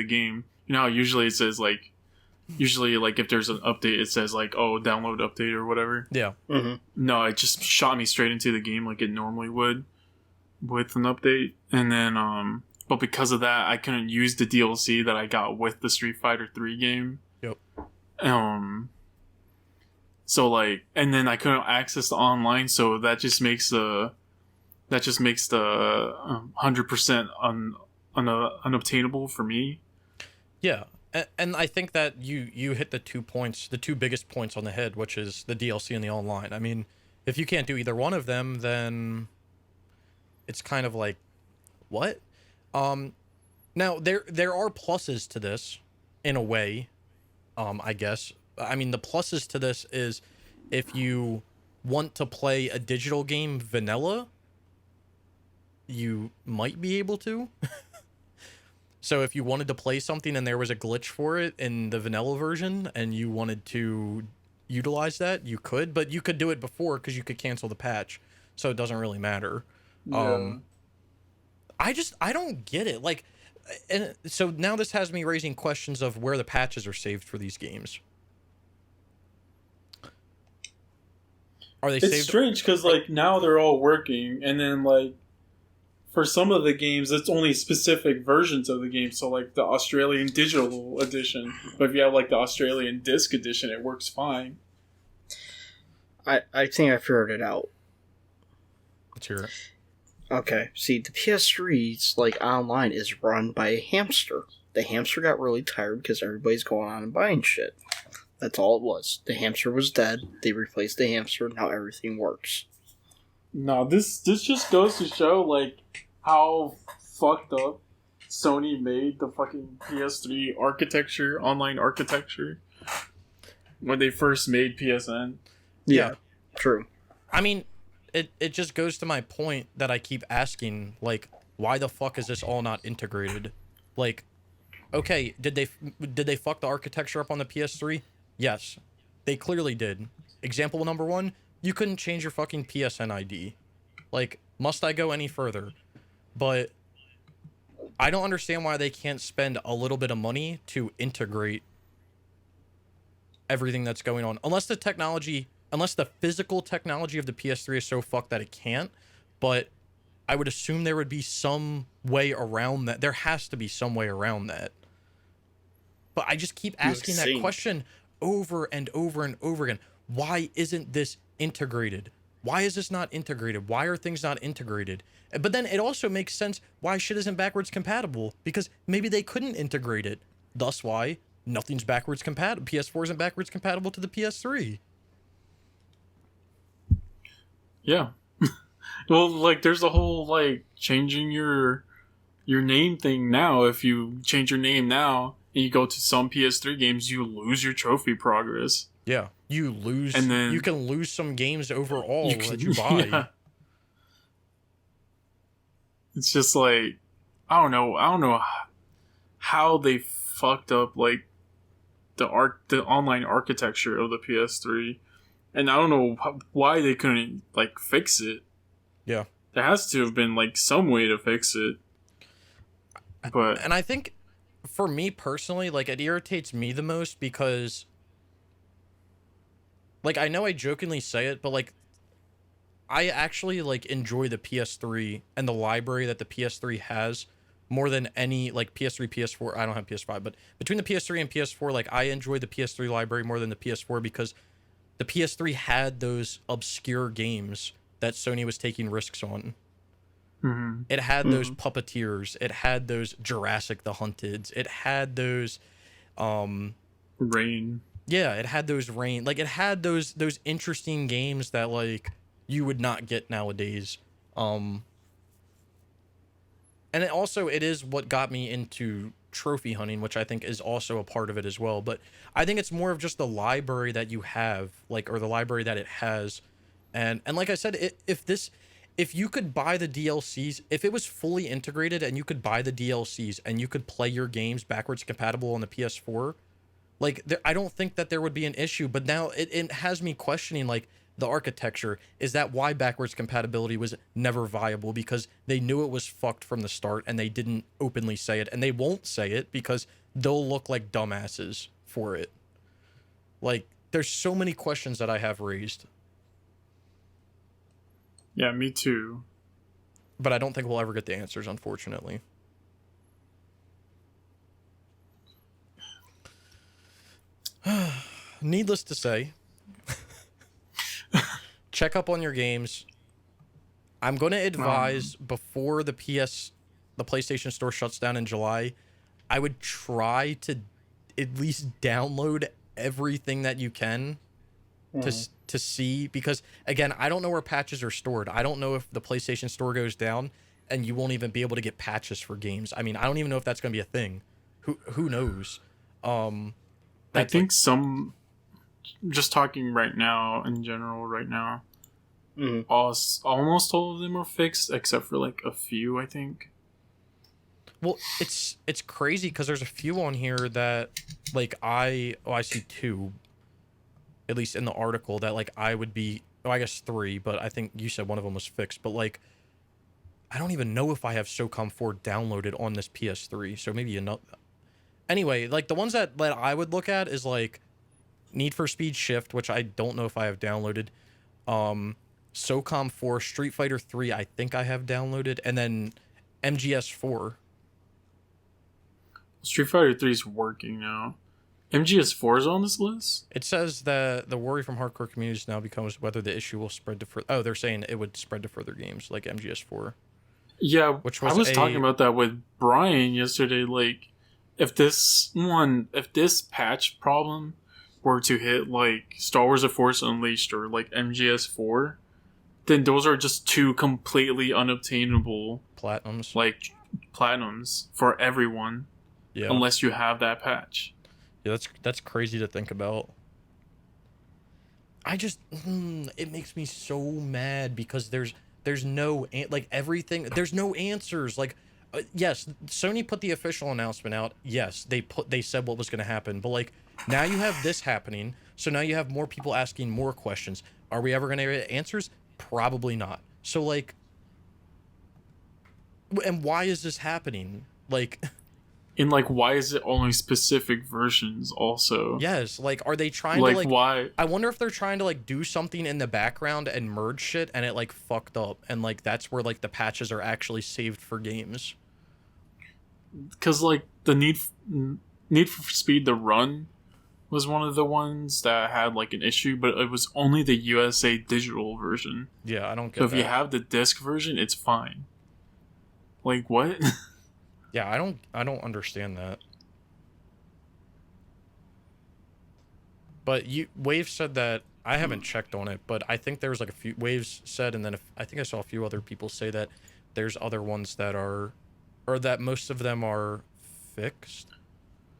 game. You know how usually it says like if there's an update it says like, oh, download update or whatever. Yeah. Mm-hmm. No, it just shot me straight into the game like it normally would with an update. And then but because of that I couldn't use the DLC that I got with the Street Fighter 3 game. Yep. So like, and then I couldn't access the online, so that just makes the 100% unobtainable for me. Yeah, and I think that you hit the 2 points, the two biggest points on the head, which is the DLC and the online. I mean, if you can't do either one of them, then it's kind of like what? Now there are pluses to this, in a way. I guess. I mean, the pluses to this is if you want to play a digital game vanilla, you might be able to. So if you wanted to play something and there was a glitch for it in the vanilla version and you wanted to utilize that, you could, but you could do it before because you could cancel the patch. So it doesn't really matter. Yeah. I don't get it. Like, and so now this has me raising questions of where the patches are saved for these games. Are they saved? It's strange because like now they're all working, and then like for some of the games, it's only specific versions of the game. So like the Australian digital edition, but if you have like the Australian disc edition, it works fine. I think I figured it out. Let's hear it. Okay, see, the PS3's like online is run by a hamster. The hamster got really tired because everybody's going on and buying shit. That's all it was. The hamster was dead. They replaced the hamster. Now everything works. No, this just goes to show like how fucked up Sony made the fucking PS3 architecture, online architecture, when they first made PSN. Yeah, true. I mean, it just goes to my point that I keep asking, like, why the fuck is this all not integrated? Like, okay, did they fuck the architecture up on the PS3? Yes, they clearly did. Example number one, you couldn't change your fucking PSN ID. Like, must I go any further? But I don't understand why they can't spend a little bit of money to integrate everything that's going on. Unless the physical technology of the PS3 is so fucked that it can't. But I would assume there would be some way around that. There has to be some way around that. But I just keep asking that question over and over and over again. Why isn't this integrated? Why is this not integrated? Why are things not integrated? But then it also makes sense why shit isn't backwards compatible, because maybe they couldn't integrate it. Thus why nothing's backwards compatible. PS4 isn't backwards compatible to the PS3. Yeah. Well, like there's a whole like changing your name thing now. If you change your name now and you go to some PS3 games, you lose your trophy progress. Yeah, you lose, and then you can lose some games overall that you buy. Yeah. It's just like I don't know how they fucked up like the online architecture of the PS3, and I don't know why they couldn't like fix it. Yeah, there has to have been like some way to fix it. But and I think for me personally, like it irritates me the most because. Like, I know I jokingly say it, but, like, I actually, like, enjoy the PS3 and the library that the PS3 has more than any, like, PS3, PS4. I don't have PS5, but between the PS3 and PS4, like, I enjoy the PS3 library more than the PS4 because the PS3 had those obscure games that Sony was taking risks on. Mm-hmm. It had those Puppeteers. It had those Jurassic the Hunteds. It had those, Rain. Yeah, it had those Rain. Like, it had those interesting games that, like, you would not get nowadays. And it is what got me into trophy hunting, which I think is also a part of it as well. But I think it's more of just the library that you have, like, or the library that it has. And like I said, if you could buy the DLCs, if it was fully integrated and you could buy the DLCs and you could play your games backwards compatible on the PS4, like, I don't think that there would be an issue, but now it has me questioning, like, the architecture. Is that why backwards compatibility was never viable? Because they knew it was fucked from the start, and they didn't openly say it, and they won't say it because they'll look like dumbasses for it. Like, there's so many questions that I have raised. Yeah, me too. But I don't think we'll ever get the answers, unfortunately. Needless to say, check up on your games. I'm going to advise before the PlayStation Store shuts down in July, I would try to at least download everything that you can to see, because again, I don't know where patches are stored. I don't know if the PlayStation Store goes down and you won't even be able to get patches for games. I mean, I don't even know if that's going to be a thing. Who knows? I think some, just talking right now in general right now, almost all of them are fixed except for like a few, I think. Well, it's crazy because there's a few on here that like I see two, at least in the article, that like I would be, I guess three, but I think you said one of them was fixed. But like, I don't even know if I have SOCOM 4 downloaded on this PS3, so maybe another. Anyway, like the ones that I would look at is like Need for Speed Shift, which I don't know if I have downloaded. SOCOM 4, Street Fighter 3, I think I have downloaded, and then MGS 4. Street Fighter 3 is working now. MGS4 is on this list? It says that the worry from hardcore communities now becomes whether the issue will spread to oh, they're saying it would spread to further games like MGS4. Yeah, which was I was talking about that with Brian yesterday. Like, if this patch problem were to hit like Star Wars: The Force Unleashed or like MGS4, then those are just two completely unobtainable platinums for everyone. Yeah. Unless you have that patch. Yeah, that's crazy to think about. I just it makes me so mad because there's no like everything, there's no answers. Like yes, Sony put the official announcement out. Yes, they said what was going to happen, but like now you have this happening, so now you have more people asking more questions. Are we ever going to get answers? Probably not. So like, and why is this happening? Like, and like, why is it only specific versions also? Yes, like, are they trying to like why? I wonder if they're trying to like do something in the background and merge shit and it like fucked up, and like that's where like the patches are actually saved for games. Because like the Need for Speed The Run was one of the ones that had like an issue, but it was only the USA digital version. Yeah, I don't get so if that. you have the disc version, it's fine. Like what? Yeah, I don't understand that. But Wave said that, I haven't checked on it, but I think there was like a few Waves said, and then I think I saw a few other people say that there's other ones that are, or that most of them are fixed.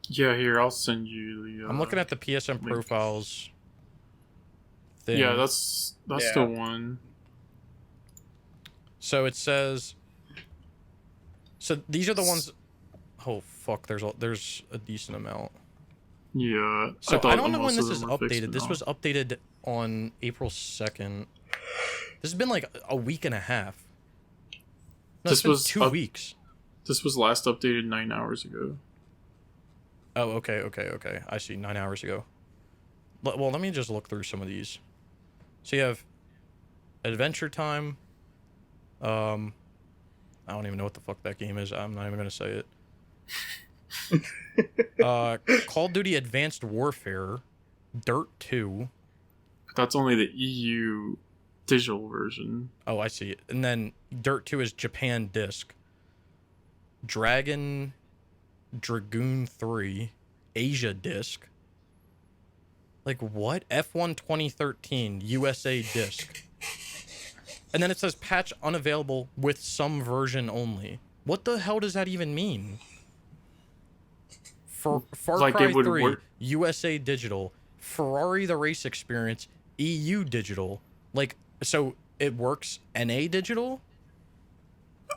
Yeah, here, I'll send you the I'm looking at the PSN link. Profiles thing. Yeah, that's the one. So it says, so these are the ones. Oh fuck! There's a decent amount. Yeah. So I don't know when this is updated. This was updated on April 2nd. This has been like a week and a half. No, this was 2 weeks. This was last updated 9 hours ago. Oh, okay. I see. 9 hours ago. Well, let me just look through some of these. So you have Adventure Time. I don't even know what the fuck that game is. I'm not even gonna say it. Call of Duty Advanced Warfare, Dirt 2. That's only the EU digital version. Oh, I see. And then Dirt 2 is Japan disc. Dragoon 3, Asia disc. Like what? F1 2013, USA disc. And then it says patch unavailable with some version only. What the hell does that even mean? For Far like Cry 3, USA digital. Ferrari the Race Experience, EU digital. Like, so it works NA digital?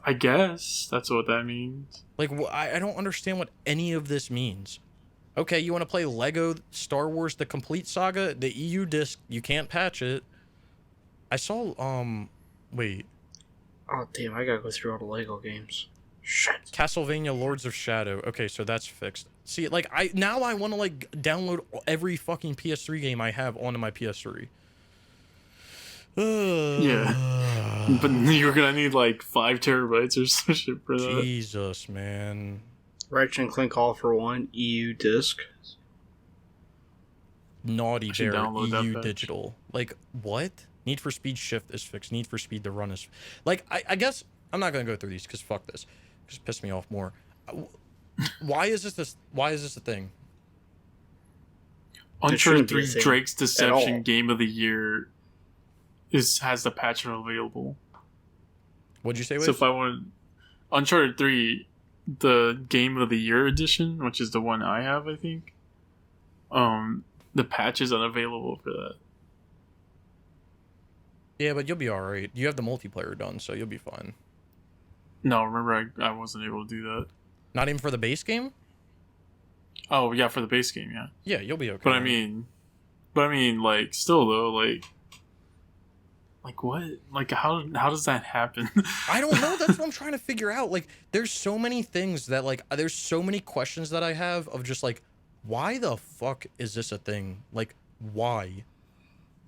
I guess that's what that means. Like, I don't understand what any of this means. Okay, you want to play Lego Star Wars The Complete Saga? The EU disc, you can't patch it. I saw, wait. Oh, damn, I gotta go through all the Lego games. Shit. Castlevania Lords of Shadow. Okay, so that's fixed. See, like, I want to, like, download every fucking PS3 game I have onto my PS3. Yeah. But you're gonna need, like, 5 terabytes or some shit for that. Jesus, man. Ratchet and Clank All for One, EU disc. Naughty Bear, EU digital. Like, what? Need for Speed Shift is fixed. Need for Speed The Run is... Like, I guess... I'm not gonna go through these, because fuck this. Just piss me off more. Why is this a thing? Uncharted 3 Drake's Deception Game of the Year has the patch available. What'd you say? So if I want Uncharted 3, the Game of the Year edition, which is the one I have, I think, the patch is unavailable for that. Yeah, but you'll be all right. You have the multiplayer done, so you'll be fine. No, remember I wasn't able to do that. Not even for the base game? Oh yeah, for the base game, yeah. Yeah, you'll be okay. But I mean, like, still though, like what? Like, how does that happen? I don't know. That's what I'm trying to figure out. Like, there's so many things that, like, there's so many questions that I have of just, like, why the fuck is this a thing? Like, why?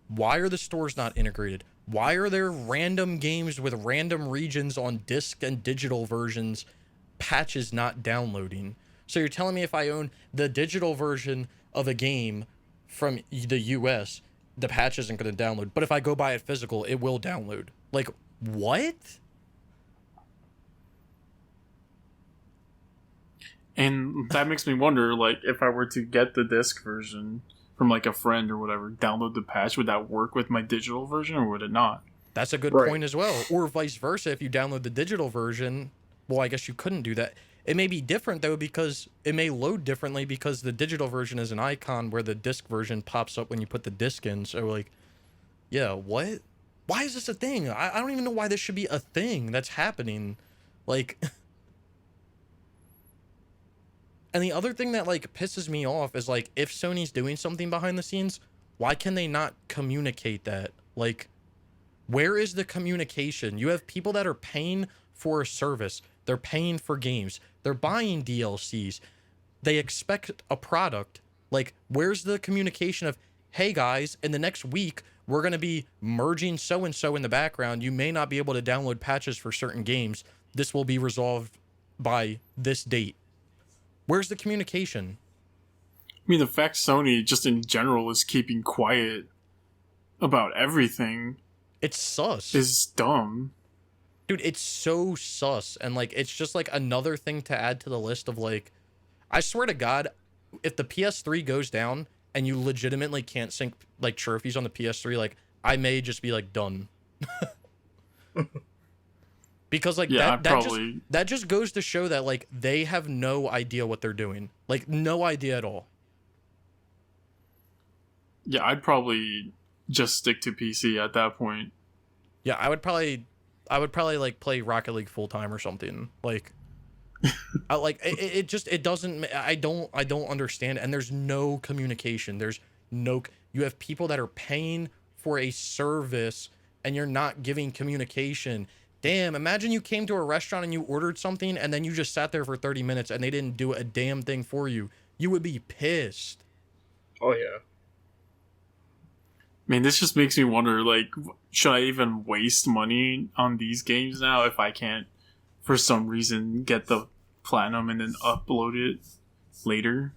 Why are the stores not integrated? Why are there random games with random regions on disc and digital versions, patches not downloading? So you're telling me if I own the digital version of a game from the US, the patch isn't going to download. But if I go buy it physical, it will download. Like, what? And that makes me wonder, like, if I were to get the disc version from, like, a friend or whatever, download the patch, would that work with my digital version or would it not? That's a good point as well. Or vice versa, if you download the digital version, well, I guess you couldn't do that. It may be different, though, because it may load differently because the digital version is an icon where the disc version pops up when you put the disc in. So, like, yeah, what? Why is this a thing? I don't even know why this should be a thing that's happening. Like, and the other thing that, like, pisses me off is, like, if Sony's doing something behind the scenes, why can they not communicate that? Like, where is the communication? You have people that are paying for a service. They're paying for games. They're buying DLCs. They expect a product. Like, where's the communication of, hey guys, in the next week, we're going to be merging so-and-so in the background. You may not be able to download patches for certain games. This will be resolved by this date. Where's the communication? I mean, the fact Sony, just in general, is keeping quiet about everything. It's sus. Is dumb. Dude, it's so sus. And, like, it's just, like, another thing to add to the list of, like, I swear to God, if the PS3 goes down and you legitimately can't sync, like, trophies on the PS3, like, I may just be, like, done. Because, like, yeah, that just goes to show that, like, they have no idea what they're doing. Like, no idea at all. Yeah, I'd probably just stick to PC at that point. Yeah, I would probably like play Rocket League full time or something. Like, it doesn't. I don't understand. And there's no communication. You have people that are paying for a service and you're not giving communication. Damn, imagine you came to a restaurant and you ordered something and then you just sat there for 30 minutes and they didn't do a damn thing for you. You would be pissed. Oh yeah. Man, this just makes me wonder, like, should I even waste money on these games now if I can't, for some reason, get the platinum and then upload it later?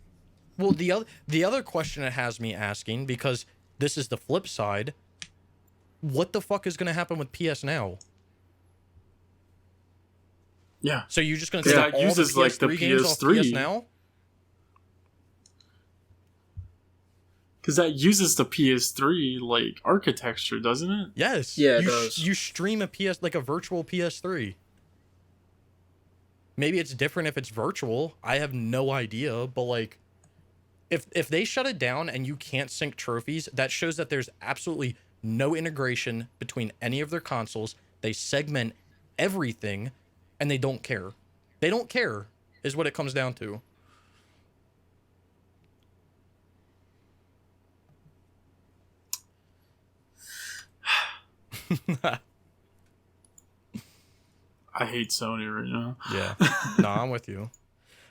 Well, the other question it has me asking, because this is the flip side, what the fuck is going to happen with PS Now? Yeah. So you're just going to take all uses, the PS3 like, the games PS3. Off PS Now? Because that uses the PS3, like, architecture, doesn't it? Yes. Yeah, it does. You stream a virtual PS3. Maybe it's different if it's virtual. I have no idea. But, like, if they shut it down and you can't sync trophies, that shows that there's absolutely no integration between any of their consoles. They segment everything, and they don't care. They don't care, is what it comes down to. I hate Sony right now. Yeah. No, I'm with you.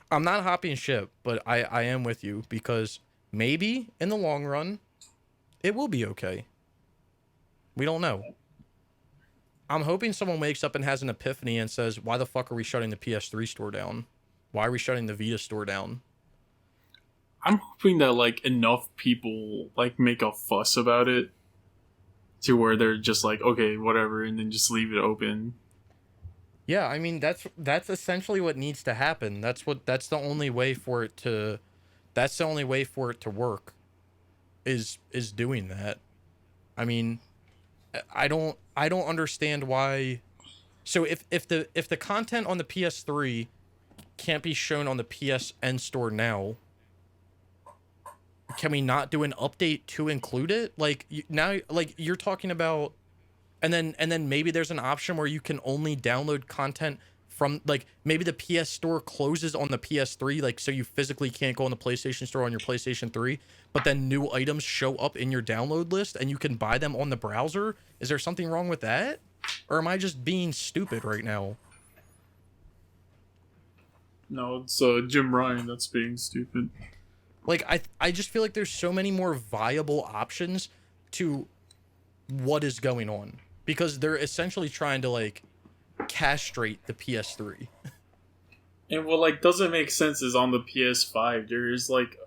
I'm not hopping ship, but I am with you because maybe in the long run, it will be okay. We don't know. I'm hoping someone wakes up and has an epiphany and says, why the fuck are we shutting the PS3 store down? Why are we shutting the Vita store down? I'm hoping that, like, enough people, like, make a fuss about it to where they're just like, okay, whatever, and then just leave it open. Yeah, I mean that's essentially what needs to happen. That's the only way for it to work is doing that. I mean, I don't understand why. So if the content on the PS3 can't be shown on the PSN store now, can we not do an update to include it? Like now, like you're talking about, and then maybe there's an option where you can only download content from, like, maybe the PS store closes on the PS3, like, so you physically can't go on the PlayStation store on your PlayStation 3, but then new items show up in your download list and you can buy them on the browser. Is there something wrong with that? Or am I just being stupid right now? No, it's Jim Ryan that's being stupid. Like, I just feel like there's so many more viable options to what is going on, because they're essentially trying to, like, castrate the PS3. And what, like, doesn't make sense is on the PS5, there is, like,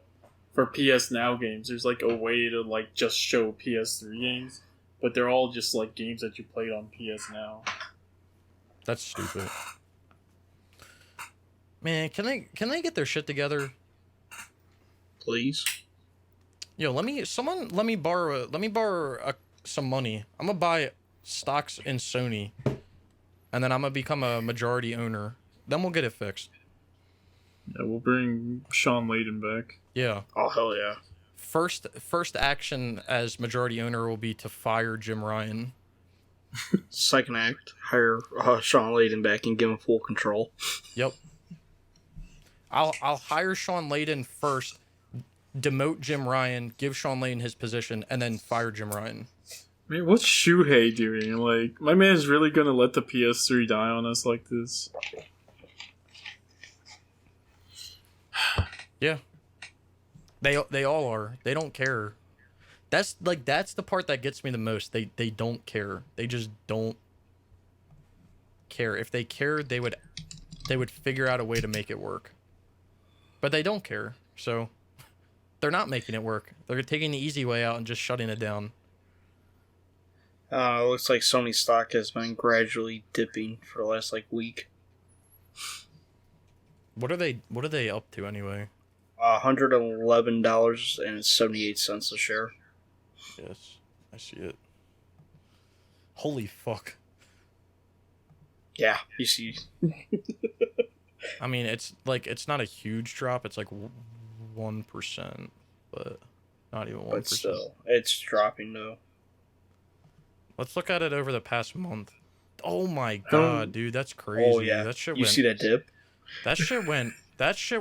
for PS Now games, there's, like, a way to, like, just show PS3 games, but they're all just, like, games that you played on PS Now. That's stupid. Man, can they get their shit together? Please. Yo, let me borrow some money. I'm gonna buy stocks in Sony, and then I'm gonna become a majority owner. Then we'll get it fixed. Yeah, we'll bring Sean Layden back. Yeah. Oh, hell yeah. First action as majority owner will be to fire Jim Ryan. Second act, hire Sean Layden back and give him full control. Yep. I'll hire Sean Layden first, demote Jim Ryan, give Sean Layden his position, and then fire Jim Ryan. Man, what's Shuhei doing? Like, my man's really gonna let the PS3 die on us like this? Yeah. They all are. They don't care. That's the part that gets me the most. They don't care. They just don't care. If they cared, they would figure out a way to make it work. But they don't care. So they're not making it work. They're taking the easy way out and just shutting it down. Looks like Sony stock has been gradually dipping for the last, like, week. What are they up to anyway? $111.78 a share. Yes, I see it. Holy fuck. Yeah, you see. I mean, it's not a huge drop. It's like 1%, but not even 1%. But still, it's dropping though. Let's look at it over the past month. Oh my god, dude, that's crazy. Oh yeah, that shit you see that dip? That shit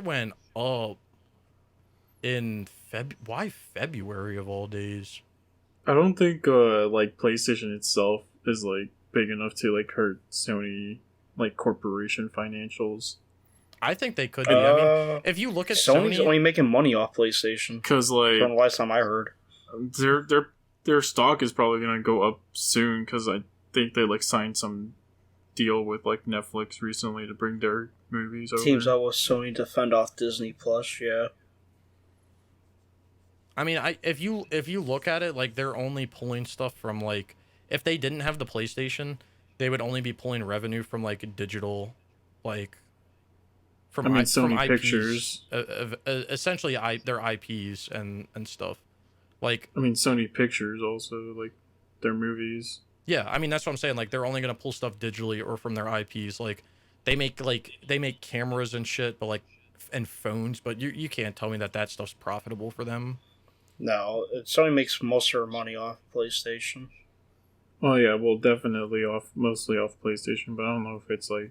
went up in why February of all days? I don't think like PlayStation itself is like big enough to like hurt Sony like corporation financials. I think they could be. I mean, if you look at Sony's Sony, only making money off PlayStation. Because like from the last time I heard, their stock is probably gonna go up soon. Because I think they like signed some deal with like Netflix recently to bring their movies over. Teams up with Sony to fend off Disney Plus. Yeah. I mean, if you look at it, like, they're only pulling stuff from, like, if they didn't have the PlayStation, they would only be pulling revenue from, like, digital, like, from Sony IPs, Pictures, essentially their IPs and stuff. Like, I mean, Sony Pictures also, like, their movies. Yeah, I mean, that's what I'm saying. Like, they're only gonna pull stuff digitally or from their IPs. Like, they make cameras and shit, but like, and phones. But you can't tell me that stuff's profitable for them. No, Sony makes most of their money off PlayStation. Oh yeah, well, definitely mostly off PlayStation, but I don't know if it's like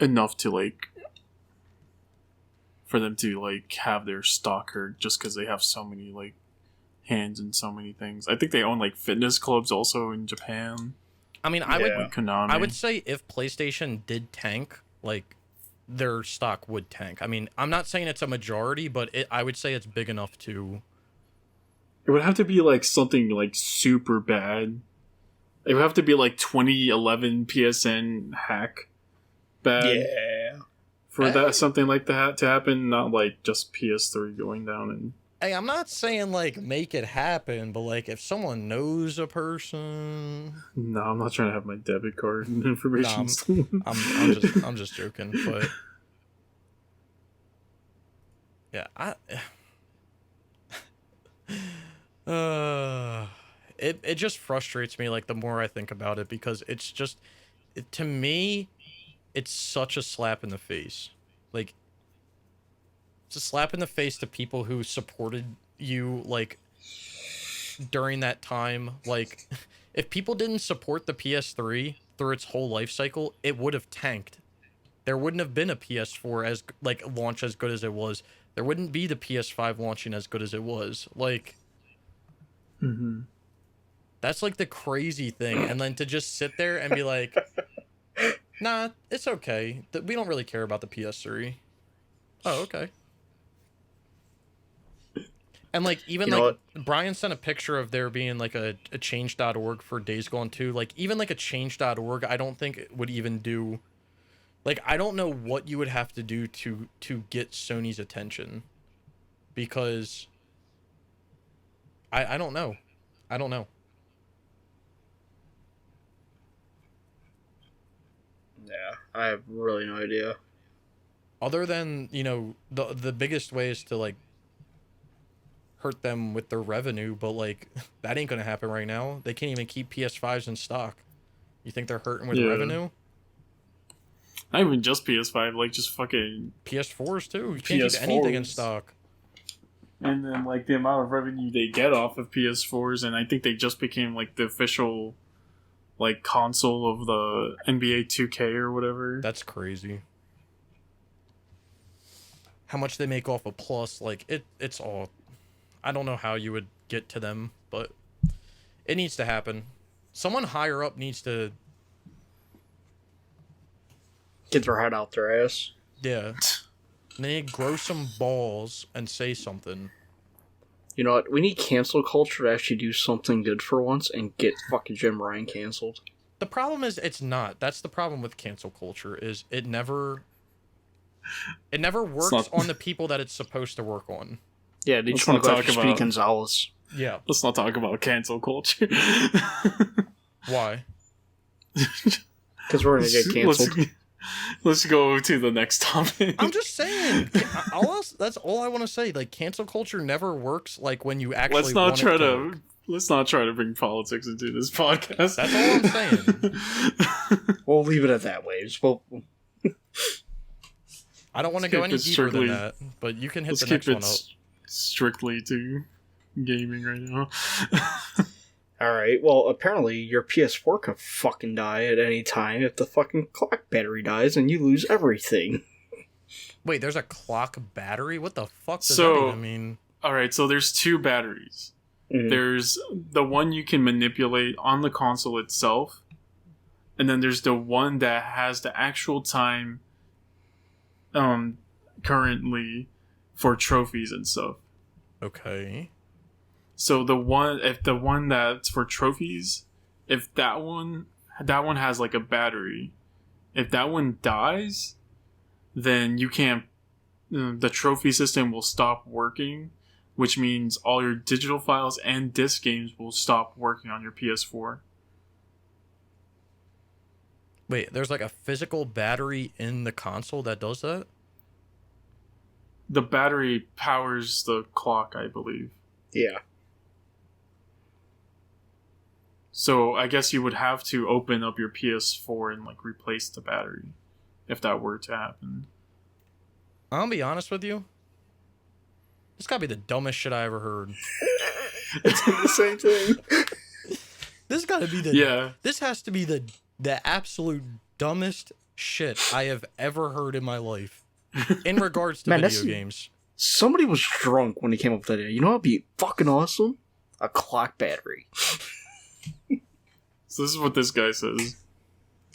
enough to like for them to like have their stock hurt just because they have so many like hands in so many things. I think they own like fitness clubs also in Japan. I mean, I would like Konami. I would say if PlayStation did tank, like, their stock would tank. I mean, I'm not saying it's a majority, but I would say it's big enough to. It would have to be like something like super bad. It would have to be like 2011 PSN hack bad. Yeah. For that something like that to happen, not like just PS3 going down and Hey, I'm not saying like make it happen, but like if someone knows a person, No, I'm not trying to have my debit card nah, information stolen. I'm just joking, but yeah, uh, it just frustrates me like the more I think about it because it's just to me, it's such a slap in the face. Like it's a slap in the face to people who supported you like during that time. Like if people didn't support the PS3 through its whole life cycle, it would have tanked. There wouldn't have been a PS4 as like launch as good as it was. There wouldn't be the PS5 launching as good as it was. Like Mm-hmm. that's like the crazy thing. And then to just sit there and be like, nah, it's okay. We don't really care about the PS3. Oh, okay. And like even like Brian sent a picture of there being like a change.org for Days Gone 2. Like even like a change.org, I don't think it would even do. Like I don't know what you would have to do to get Sony's attention, because I don't know. I don't know. Yeah, I have really no idea. Other than, you know, the biggest way is to like hurt them with their revenue, but like that ain't gonna happen right now. They can't even keep PS5s in stock. You think they're hurting with revenue? Not even just PS5, like just fucking PS4s too. You can't keep anything in stock. And then like the amount of revenue they get off of PS4s, and I think they just became like the official like console of the NBA 2K or whatever. That's crazy. How much they make off a Plus, like it's all. I don't know how you would get to them, but it needs to happen. Someone higher up needs to get their head out their ass. Yeah. They need to grow some balls and say something. You know what? We need cancel culture to actually do something good for once and get fucking Jim Ryan canceled. The problem is it's not. That's the problem with cancel culture is it never works on the people that it's supposed to work on. Yeah, they just want to go after Speedy Gonzalez. Yeah. Let's not talk about cancel culture. Why? Because we're going to get canceled. Let's go to the next topic. I'm just saying. That's all I want to say. Like, cancel culture never works. Like when you actually. Let's not try to bring politics into this podcast. That's all I'm saying. We'll leave it at that, Waves. I don't want to go any deeper than that, but you can hit the next one up. Strictly to gaming right now. Alright, well, apparently your PS4 could fucking die at any time if the fucking clock battery dies and you lose everything. Wait, there's a clock battery? What the fuck does that even mean? Alright, so there's two batteries. Mm-hmm. There's the one you can manipulate on the console itself, and then there's the one that has the actual time currently for trophies and stuff. Okay. So the one that's for trophies, if that one has like a battery, if that one dies, then you can't. The trophy system will stop working, which means all your digital files and disc games will stop working on your PS4. Wait, there's like a physical battery in the console that does that? The battery powers the clock, I believe. Yeah. So I guess you would have to open up your PS4 and like replace the battery if that were to happen. I'll be honest with you. This gotta be the dumbest shit I ever heard. It's the same thing. This gotta be This has to be the absolute dumbest shit I have ever heard in my life. In regards to video games. Somebody was drunk when he came up with that idea. You know what'd be fucking awesome? A clock battery. So this is what this guy says.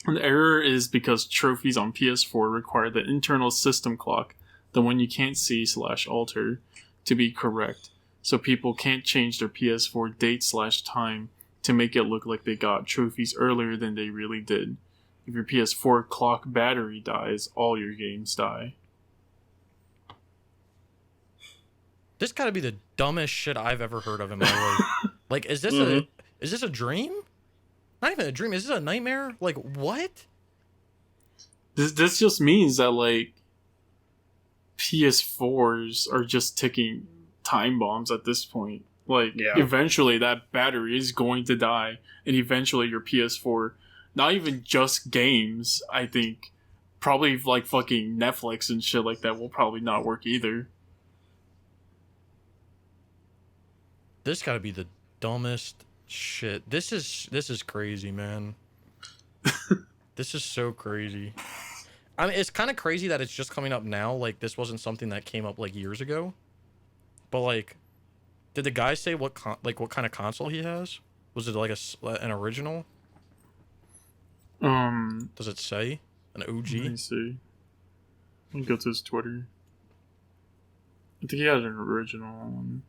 An error is because trophies on PS4 require the internal system clock, the one you can't see / alter, to be correct. So people can't change their PS4 date / time to make it look like they got trophies earlier than they really did. If your PS4 clock battery dies, all your games die. This got to be the dumbest shit I've ever heard of in my life. Like, is this a dream? Not even a dream. Is this a nightmare? Like, what? This just means that, like, PS4s are just ticking time bombs at this point. Like, eventually that battery is going to die, and eventually your PS4, not even just games, I think, probably like fucking Netflix and shit like that will probably not work either. This got to be the dumbest shit. This is crazy, man. This is so crazy. I mean, it's kind of crazy that it's just coming up now. Like, this wasn't something that came up like years ago. But like, did the guy say what kind of console he has? Was it like an original? Does it say an OG? Let me see. Let me go to his Twitter. I think he has an original one.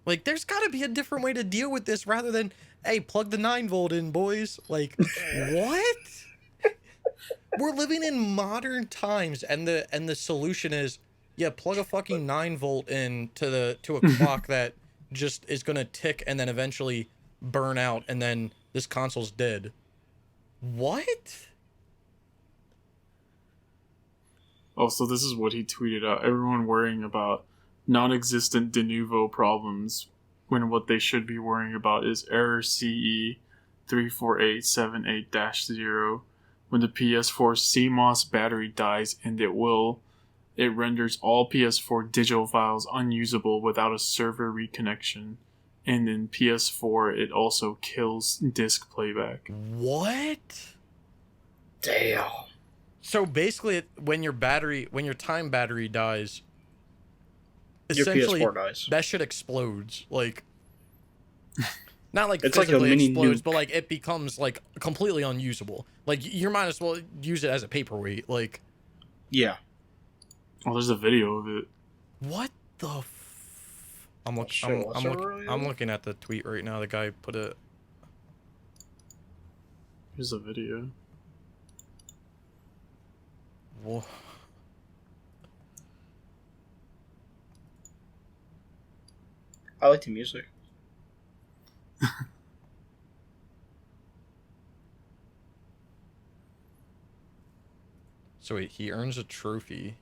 Like, there's got to be a different way to deal with this rather than, hey, plug the 9-volt in, boys. Like, what? We're living in modern times, and the solution is, yeah, plug a fucking 9-volt in to a clock that just is gonna tick and then eventually burn out, and then this console's dead. What? Oh, so this is what he tweeted out. Everyone worrying about non-existent de novo problems when what they should be worrying about is error CE 34878-0. When the PS4 CMOS battery dies, and it renders all PS4 digital files unusable without a server reconnection. And in PS4, it also kills disc playback. What? Damn. So basically, when your time battery dies, your essentially PS4 dies. That shit explodes. Like, not like it's physically like a mini explodes, nuke. but like it becomes like completely unusable. Like, you might as well use it as a paperweight. Like, yeah. Oh, there's a video of it. What the? I'm looking at the tweet right now. The guy put it. Here's a video. Whoa. I like the music. So wait, he earns a trophy.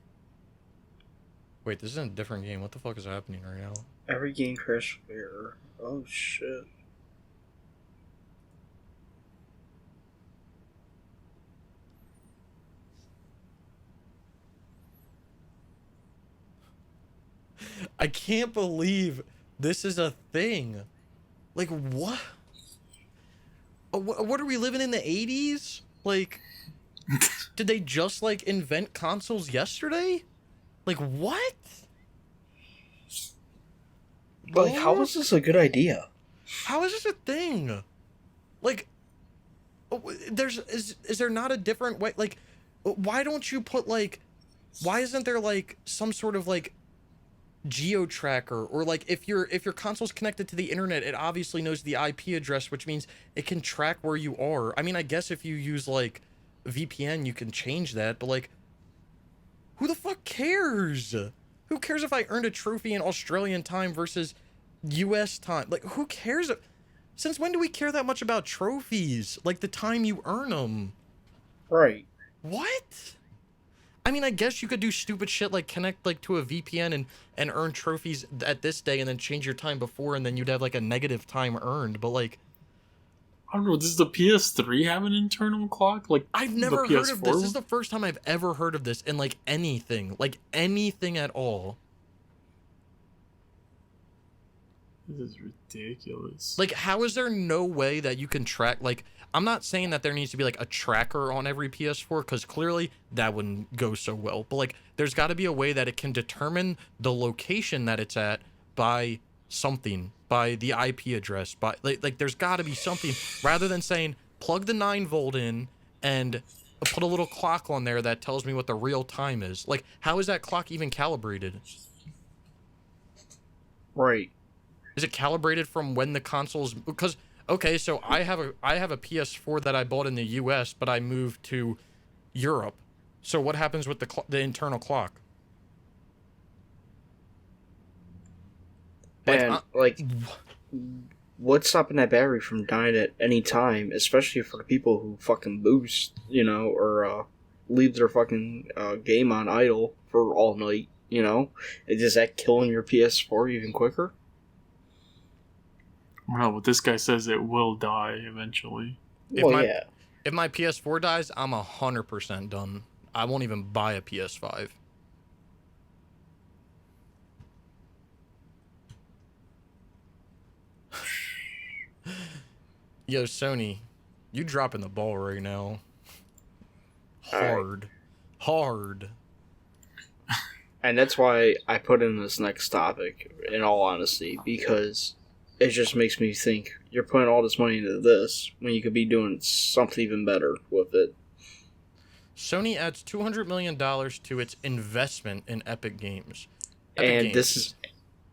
Wait, this is a different game. What the fuck is happening right now? Every game crash error. Oh shit. I can't believe this is a thing. Like, what? What are we living in the 80s? Like, did they just like invent consoles yesterday? Like, what? Like, how is this a good idea? How is this a thing? Like, is there not a different way? Like, why don't you put like, why isn't there like some sort of like geo tracker, or like if your console's connected to the internet, it obviously knows the IP address, which means it can track where you are. I mean, I guess if you use like VPN, you can change that, but like, who the fuck cares? Who cares if I earned a trophy in Australian time versus US time? Like, who cares? Since when do we care that much about trophies? Like, the time you earn them. Right. What? I mean, I guess you could do stupid shit like connect like to a VPN and earn trophies at this day and then change your time before, and then you'd have like a negative time earned. But like, I don't know, does the PS3 have an internal clock? Like, I've never heard of this. This is the first time I've ever heard of this in like anything at all. This is ridiculous. Like, how is there no way that you can track? Like, I'm not saying that there needs to be like a tracker on every PS4, because clearly that wouldn't go so well. But like, there's got to be a way that it can determine the location that it's at by something, by the IP address, by like there's got to be something, rather than saying plug the 9-volt in and put a little clock on there that tells me what the real time is. Like, how is that clock even calibrated? Right. Is it calibrated from when the console's, because okay, so I have a PS4 that I bought in the US, but I moved to Europe. So what happens with the internal clock? And what's stopping that battery from dying at any time, especially for the people who fucking boost, or leave their fucking game on idle for all night, Is that killing your PS4 even quicker? Well, what this guy says, it will die eventually. If my PS4 dies, I'm 100% done. I won't even buy a PS5. Yo, Sony, you dropping the ball right now. Hard. And that's why I put in this next topic, in all honesty, because it just makes me think, you're putting all this money into this when you could be doing something even better with it. Sony adds $200 million to its investment in Epic Games. This is...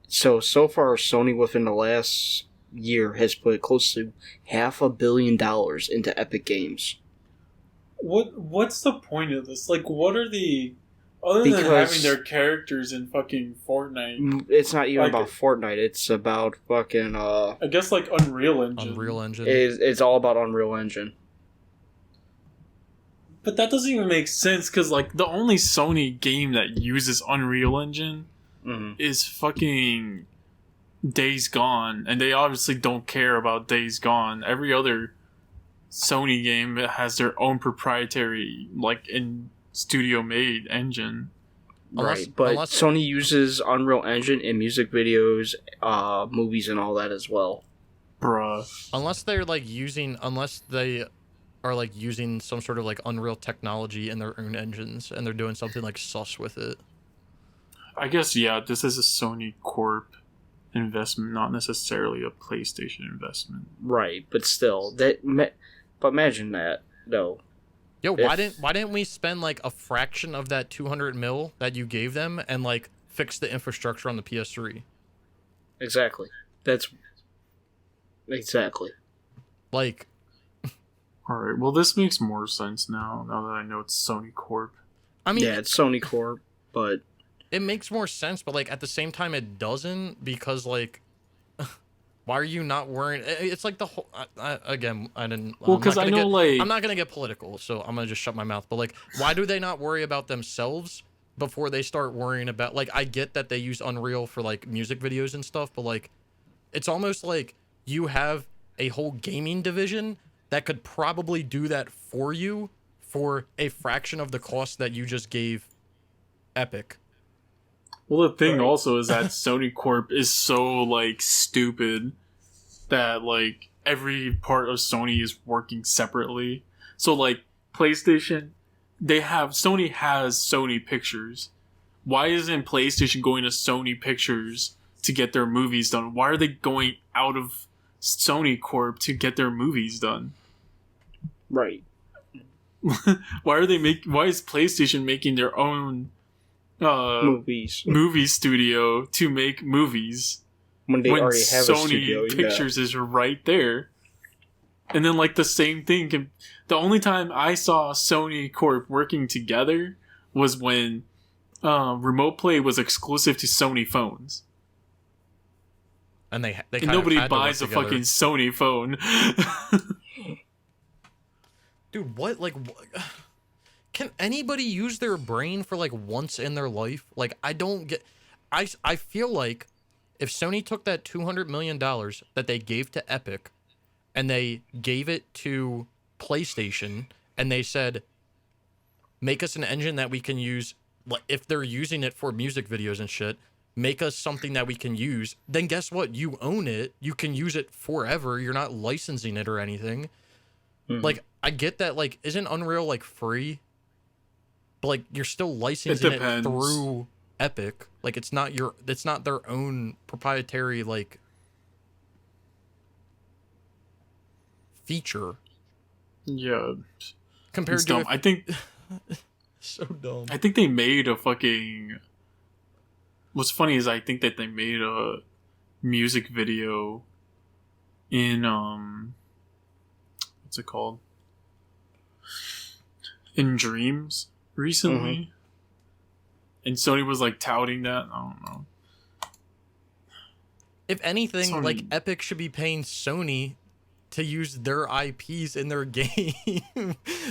So far, Sony within the last year has put close to $500 million into Epic Games. What's the point of this? Like, what are the... Other than having their characters in fucking Fortnite... It's not even about Fortnite. It's about fucking... I guess, like, Unreal Engine. Unreal Engine. It's all about Unreal Engine. But that doesn't even make sense, because, like, the only Sony game that uses Unreal Engine is fucking Days Gone, and they obviously don't care about Days Gone. Every other Sony game has their own proprietary, like, studio-made engine. Right, but Sony uses Unreal Engine in music videos, movies, and all that as well. Bruh. Unless they are like using some sort of like Unreal technology in their own engines, and they're doing something like sus with it. I guess, yeah, this is a Sony Corp investment, not necessarily a PlayStation investment. Right, but still, but imagine that, though. Yo, why didn't we spend like a fraction of that $200 million that you gave them and like fix the infrastructure on the PS3? Exactly. Exactly. Like. All right. Well, this makes more sense now that I know it's Sony Corp. I mean, yeah, it's Sony Corp, but it makes more sense. But like at the same time, it doesn't, because like. Why are you not worrying? It's like the whole... again, I didn't... Well, because I know, I'm not going to get political, so I'm going to just shut my mouth. But, like, why do they not worry about themselves before they start worrying about... Like, I get that they use Unreal for, like, music videos and stuff, but, like, it's almost like you have a whole gaming division that could probably do that for you for a fraction of the cost that you just gave Epic. Well, the thing also is that Sony Corp is so, like, stupid that, like, every part of Sony is working separately. So, like, PlayStation, Sony has Sony Pictures. Why isn't PlayStation going to Sony Pictures to get their movies done? Why are they going out of Sony Corp to get their movies done? Right. Why is PlayStation making their own... movie studio to make movies when they already have Sony a studio, Pictures is right there. And then like the same thing the only time I saw Sony Corp working together was when Remote Play was exclusive to Sony phones, and they and nobody buys a fucking Sony phone. Dude, what? Can anybody use their brain for, like, once in their life? Like, I don't get... I feel like if Sony took that $200 million that they gave to Epic and they gave it to PlayStation and they said, make us an engine that we can use, like, if they're using it for music videos and shit, make us something that we can use, then guess what? You own it. You can use it forever. You're not licensing it or anything. Mm-hmm. Like, I get that, like, isn't Unreal, like, free? But, like, you're still licensing it through Epic. Like, it's not their own proprietary, like, feature. Yeah. Compared it's to dumb. I think so dumb. I think they made a fucking... What's funny is I think that they made a music video in what's it called? In Dreams recently. And Sony was like touting that. I don't know. If anything, Sony. like Epic should be paying Sony to use their IPs in their game,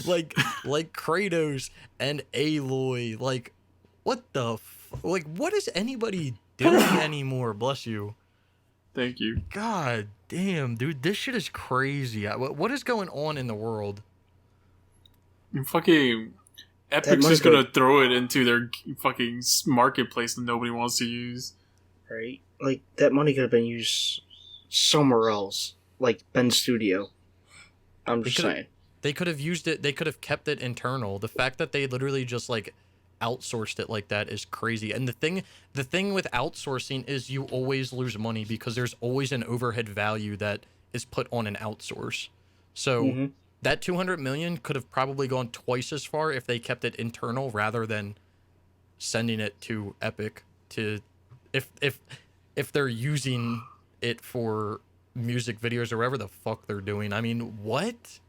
like Kratos and Aloy. Like, what the like? What is anybody doing anymore? Bless you. Thank you. God damn, dude, this shit is crazy. What is going on in the world? Fucking Epic's just gonna throw it into their fucking marketplace that nobody wants to use. Right? Like, that money could have been used somewhere else. Like, Ben's studio. I'm just saying. They could have used it, they could have kept it internal. The fact that they literally just, like, outsourced it like that is crazy. And the thing with outsourcing is you always lose money because there's always an overhead value that is put on an outsource. So that 200 million could have probably gone twice as far if they kept it internal rather than sending it to Epic to if they're using it for music videos or whatever the fuck they're doing. I mean, what?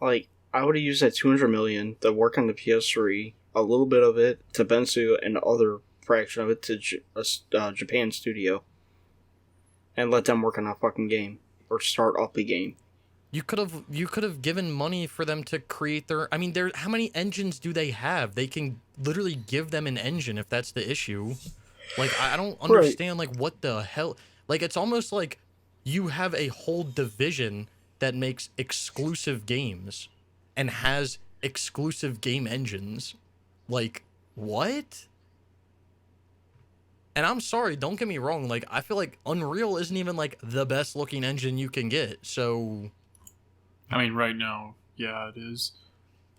Like, I would have used that 200 million to work on the PS3, a little bit of it to Bensu, and the other fraction of it to Japan studio, and let them work on a fucking game or start up a game. You could have given money for them to create their. I mean, how many engines do they have? They can literally give them an engine if that's the issue. Like, I don't understand. Like, what the hell? Like, it's almost like you have a whole division that makes exclusive games and has exclusive game engines. Like, what? And I'm sorry, don't get me wrong. Like, I feel like Unreal isn't even like the best looking engine you can get. So, I mean, right now, yeah, it is.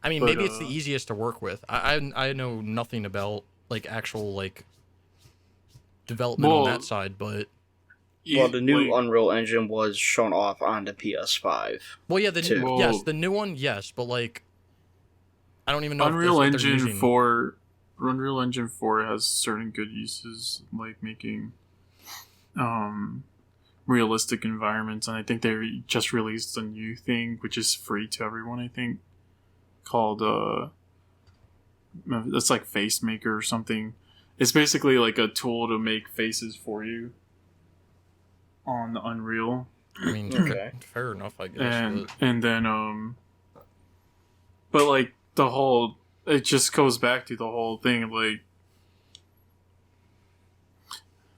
I mean, maybe it's the easiest to work with. I know nothing about like actual like development on that side, but the new Unreal Engine was shown off on the PS5. Well, yeah, the new one, yes, but like I don't even know. Unreal Engine 4 has certain good uses, like making realistic environments, and I think they just released a new thing which is free to everyone. I think called it's like Face Maker or something. It's basically like a tool to make faces for you on the Unreal. I mean, okay, fair enough, I guess. And then but like the whole, it just goes back to the whole thing. Like,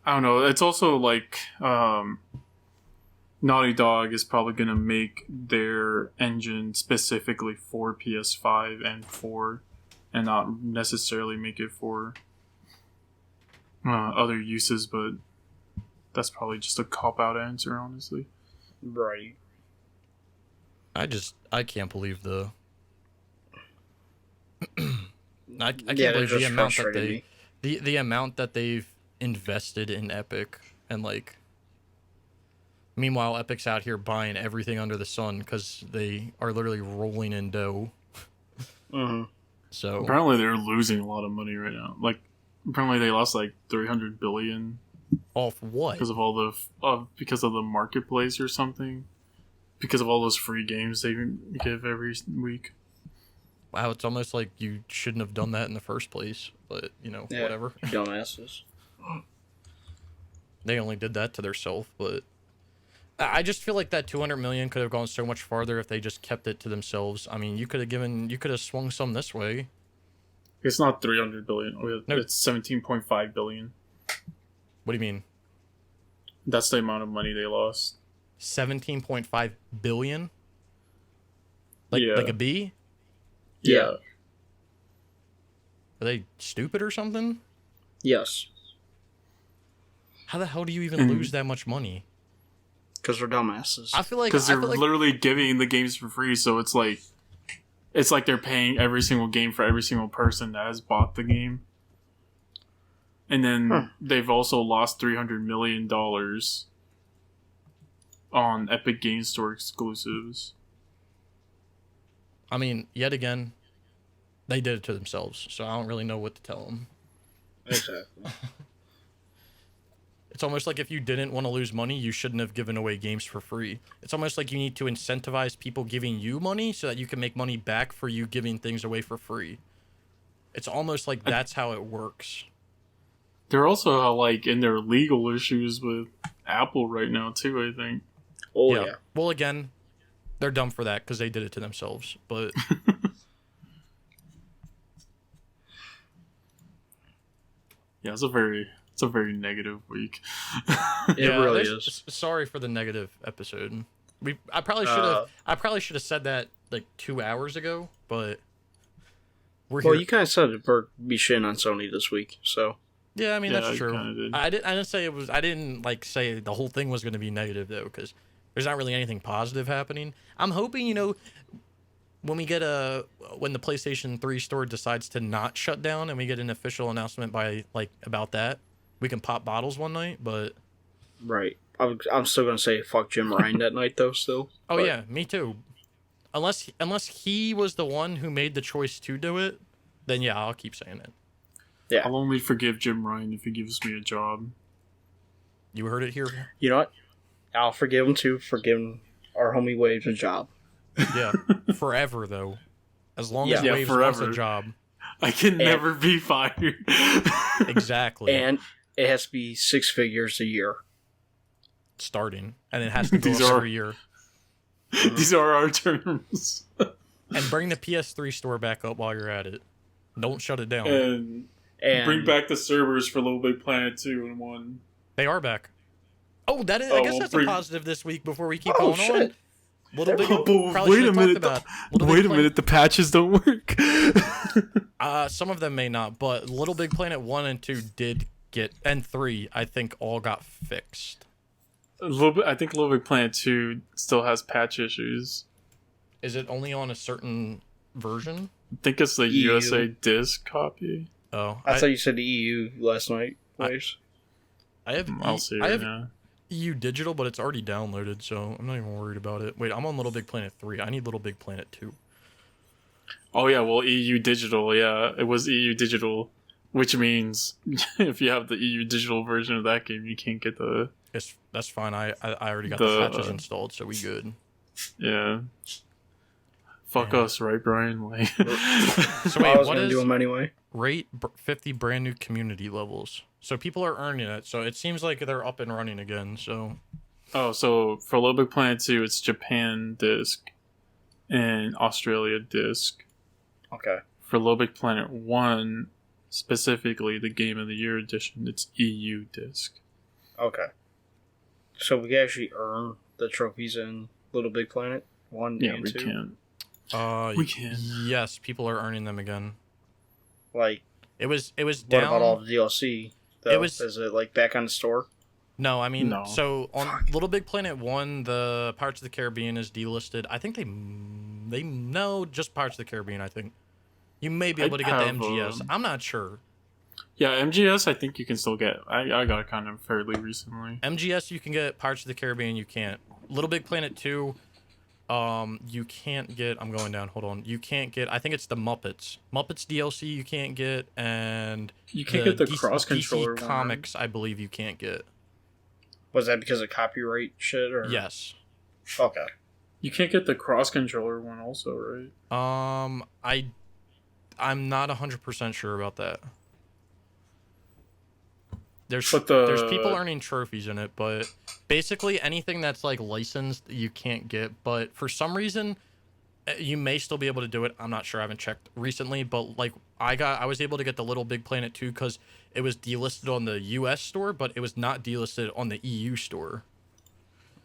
I don't know. It's also like Naughty Dog is probably gonna make their engine specifically for PS5 and 4, and not necessarily make it for other uses, but that's probably just a cop-out answer, honestly. Right. I can't believe I can't believe the amount that they've invested in Epic, and like meanwhile Epic's out here buying everything under the sun because they are literally rolling in dough. So apparently they're losing a lot of money right now. Like, apparently they lost like 300 billion. Off what? Because of all because of the marketplace or something. Because of all those free games they give every week. Wow, it's almost like you shouldn't have done that in the first place, but whatever. Dumbasses. They only did that to themselves, but I just feel like that 200 million could have gone so much farther if they just kept it to themselves. I mean, you could have swung some this way. It's not 300 billion. No. It's 17.5 billion. What do you mean? That's the amount of money they lost. 17.5 billion? Like a B? Yeah. Are they stupid or something? Yes. How the hell do you even lose that much money? Because they're dumbasses. I feel like because they're literally giving the games for free, so it's like they're paying every single game for every single person that has bought the game. And then they've also lost $300 million on Epic Game Store exclusives. I mean, yet again, they did it to themselves, so I don't really know what to tell them. Exactly. It's almost like if you didn't want to lose money, you shouldn't have given away games for free. It's almost like you need to incentivize people giving you money so that you can make money back for you giving things away for free. It's almost like that's how it works. They're also like in their legal issues with Apple right now too, I think. Oh yeah. Well, again, they're dumb for that because they did it to themselves. But yeah, it's a very negative week. It really is. Sorry for the negative episode. I probably should have said that like 2 hours ago, but we're here. You kind of said it for be shitting on Sony this week, so. Yeah, I mean that's true. I didn't say it was. I didn't like say the whole thing was going to be negative though, because there's not really anything positive happening. I'm hoping when we get when the PlayStation 3 store decides to not shut down and we get an official announcement by about that, we can pop bottles one night. But right, I'm still gonna say fuck Jim Ryan that night though. Still. Oh yeah, me too. Unless he was the one who made the choice to do it, then yeah, I'll keep saying it. Yeah. I'll only forgive Jim Ryan if he gives me a job. You heard it here. You know what? I'll forgive him too for giving our homie Waves a job. Yeah, forever though. As long as Waves wants a job. I can never be fired. Exactly. And it has to be 6 figures a year. Starting. And it has to go up every year. These are our terms. And bring the PS3 store back up while you're at it. Don't shut it down. And bring back the servers for Little Big Planet 2 and 1. They are back. Oh, that is. I guess that's a positive this week before we keep going on. Little Big, wait a minute. Wait a minute. The patches don't work. Some of them may not, but Little Big Planet 1 and 2 did get, and 3, I think, all got fixed. I think Little Big Planet 2 still has patch issues. Is it only on a certain version? I think it's the EU. USA disc copy. Oh, I thought you said the EU last night. I have. I'll see it right now. EU digital, but it's already downloaded, so I'm not even worried about it. Wait, I'm on Little Big Planet 3. I need Little Big Planet 2. Oh yeah, well EU digital, yeah, it was EU digital, which means if you have the EU digital version of that game, you can't get the. That's fine. I already got the patches installed, so we good. Yeah. Fuck us, right, Brian? Like, so wait, I was gonna do them anyway. Rate 50 brand new community levels. So people are earning it. So it seems like they're up and running again. So. Oh, so for Little Big Planet 2, it's Japan disc and Australia disc. Okay. For Little Big Planet 1, specifically the Game of the Year edition, it's EU disc. Okay. So we can actually earn the trophies in Little Big Planet 1 and 2? We can. Yes, people are earning them again. Like, it was down. What about all the DLC? Though? Is it back on the store? No, I mean, so on Little Big Planet 1, the Pirates of the Caribbean is delisted. I think they know just Pirates of the Caribbean, I think. You may be able to get the MGS. I'm not sure. Yeah, MGS I think you can still get. I got it kind of fairly recently. MGS you can get, Pirates of the Caribbean you can't. Little Big Planet 2, you can't get, I'm going down, hold on. You can't get, I think it's the Muppets. Muppets DLC you can't get, and you can't get the cross-controller DC Comics, I believe you can't get. Was that because of copyright shit, or? Yes. Okay. You can't get the cross-controller one also, right? I'm not 100% sure about that. There's people earning trophies in it, but basically anything that's licensed you can't get. But for some reason, you may still be able to do it. I'm not sure. I haven't checked recently, but I was able to get the Little Big Planet 2 because it was delisted on the US store, but it was not delisted on the EU store.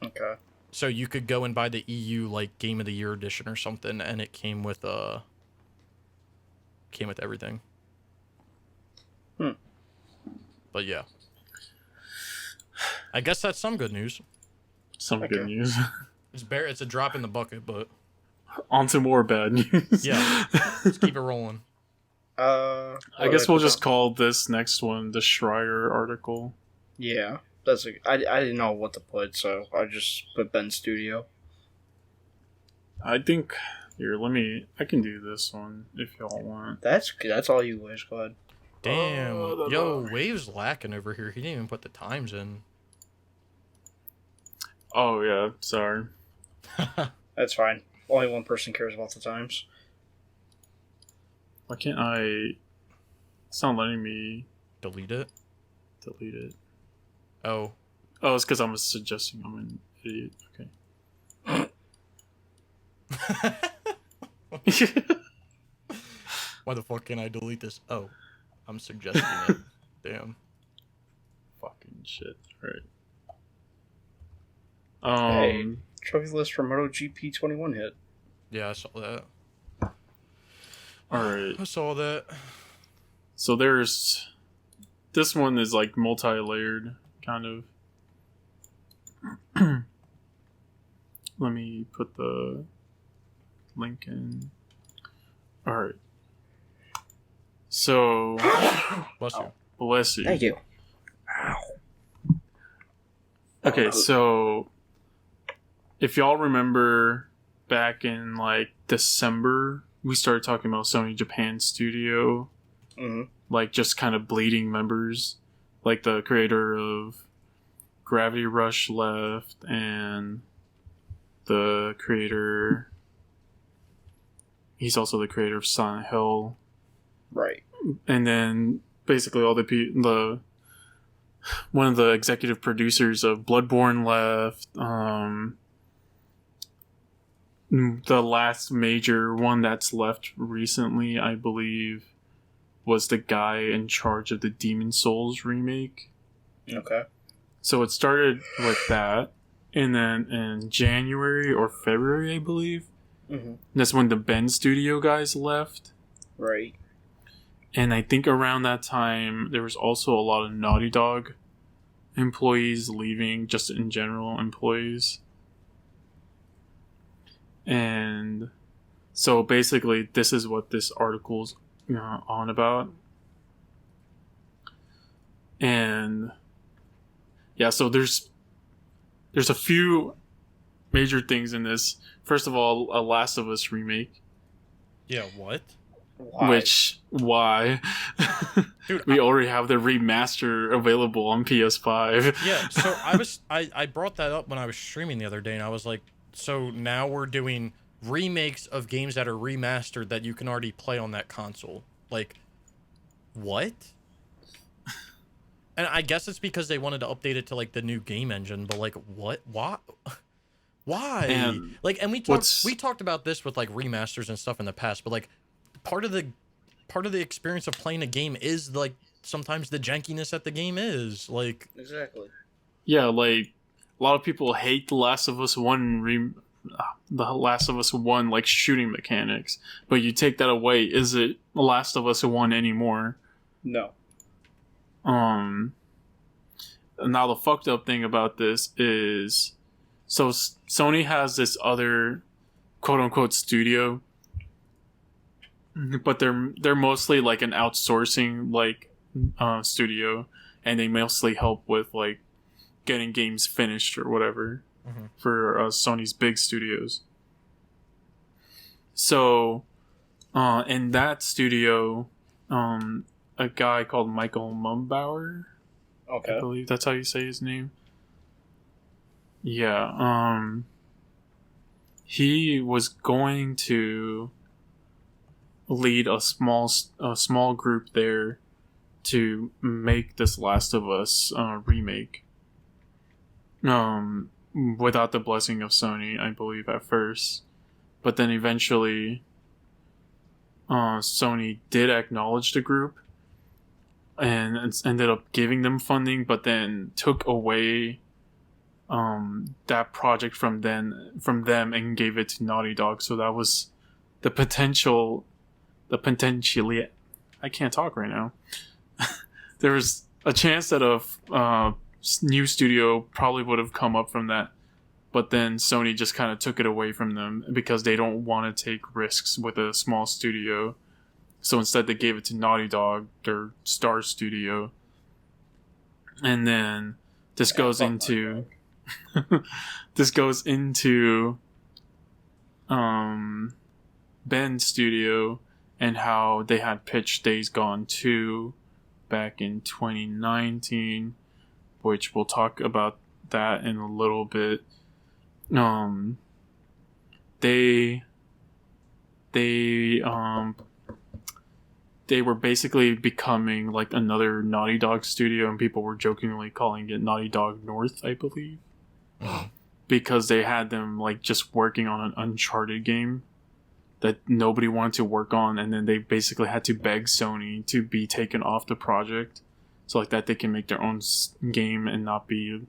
Okay. So you could go and buy the EU Game of the Year edition or something, and it came with everything. But yeah. I guess that's some good news. Good news. It's a drop in the bucket, but on to more bad news. Yeah. Let's keep it rolling. I guess we'll just call this next one the Schreier article. Yeah. I didn't know what to put, so I just put Ben Studio. I think I can do this one if y'all want. That's all you wish, go ahead. Damn. Yo, Wave's lacking over here. He didn't even put the times in. Oh, yeah. Sorry. That's fine. Only one person cares about the times. Why can't I... It's not letting me... Delete it? Delete it. Oh. Oh, it's because I'm suggesting I'm an idiot. Okay. Why the fuck can I delete this? Oh, I'm suggesting it. Damn. Fucking shit. Alright. Hey, trophy list for MotoGP 21 hit. Yeah, I saw that. Alright. I saw that. So there's... This one is like multi-layered, kind of. Let me put the link in. Alright. So... Bless you. Bless you. Thank you. Okay, so... If y'all remember back in like December, we started talking about Sony Japan Studio. Mm-hmm. Like just kind of bleeding members. Like the creator of Gravity Rush left, and the creator... He's also the creator of Silent Hill. Right. And then basically all the one of the executive producers of Bloodborne left. The last major one that's left recently, I believe, was the guy in charge of the Demon Souls remake. Okay. So it started with that, and then in January or February, I believe, that's when the Ben Studio guys left. Right. And I think around that time, there was also a lot of Naughty Dog employees leaving, just in general employees. And so basically, this is what this article's on about. And yeah, so there's a few major things in this. First of all, a Last of Us remake. Yeah, what? Why? Why? Dude, we already have the remaster available on PS5. Yeah, so I brought that up when I was streaming the other day, and I was like, so now we're doing remakes of games that are remastered that you can already play on that console. Like, what? And I guess it's because they wanted to update it to like the new game engine, but like, what? Why? And like, and we talked about this with like remasters and stuff in the past, but like part of the experience of playing a game is like sometimes the jankiness that the game is. Like, Exactly. Yeah, like a lot of people hate The Last of Us 1 The Last of Us 1 like shooting mechanics, but you take that away, is it The Last of Us 1 anymore? No. Now the fucked up thing about this is, so Sony has this other quote unquote studio, but they're mostly like an outsourcing like studio, and they mostly help with like getting games finished or whatever for Sony's big studios. So in that studio, a guy called Michael Mumbauer, Okay. I believe that's how you say his name. Yeah, he was going to lead a small group there to make this Last of Us remake. Without the blessing of Sony, I believe at first, but then eventually, Sony did acknowledge the group, and ended up giving them funding, but then took away that project from them and gave it to Naughty Dog. So that was potentially I can't talk right now. There was a chance that a new studio probably would have come up from that, but then Sony just kind of took it away from them because they don't want to take risks with a small studio. So instead they gave it to Naughty Dog, their star studio. And then this goes into Ben's studio and how they had pitched Days Gone 2 back in 2019, which we'll talk about that in a little bit. they were basically becoming like another Naughty Dog studio, and people were jokingly calling it Naughty Dog North, I believe. Because they had them like just working on an Uncharted game that nobody wanted to work on, and then they basically had to beg Sony to be taken off the project so like that they can make their own game and not be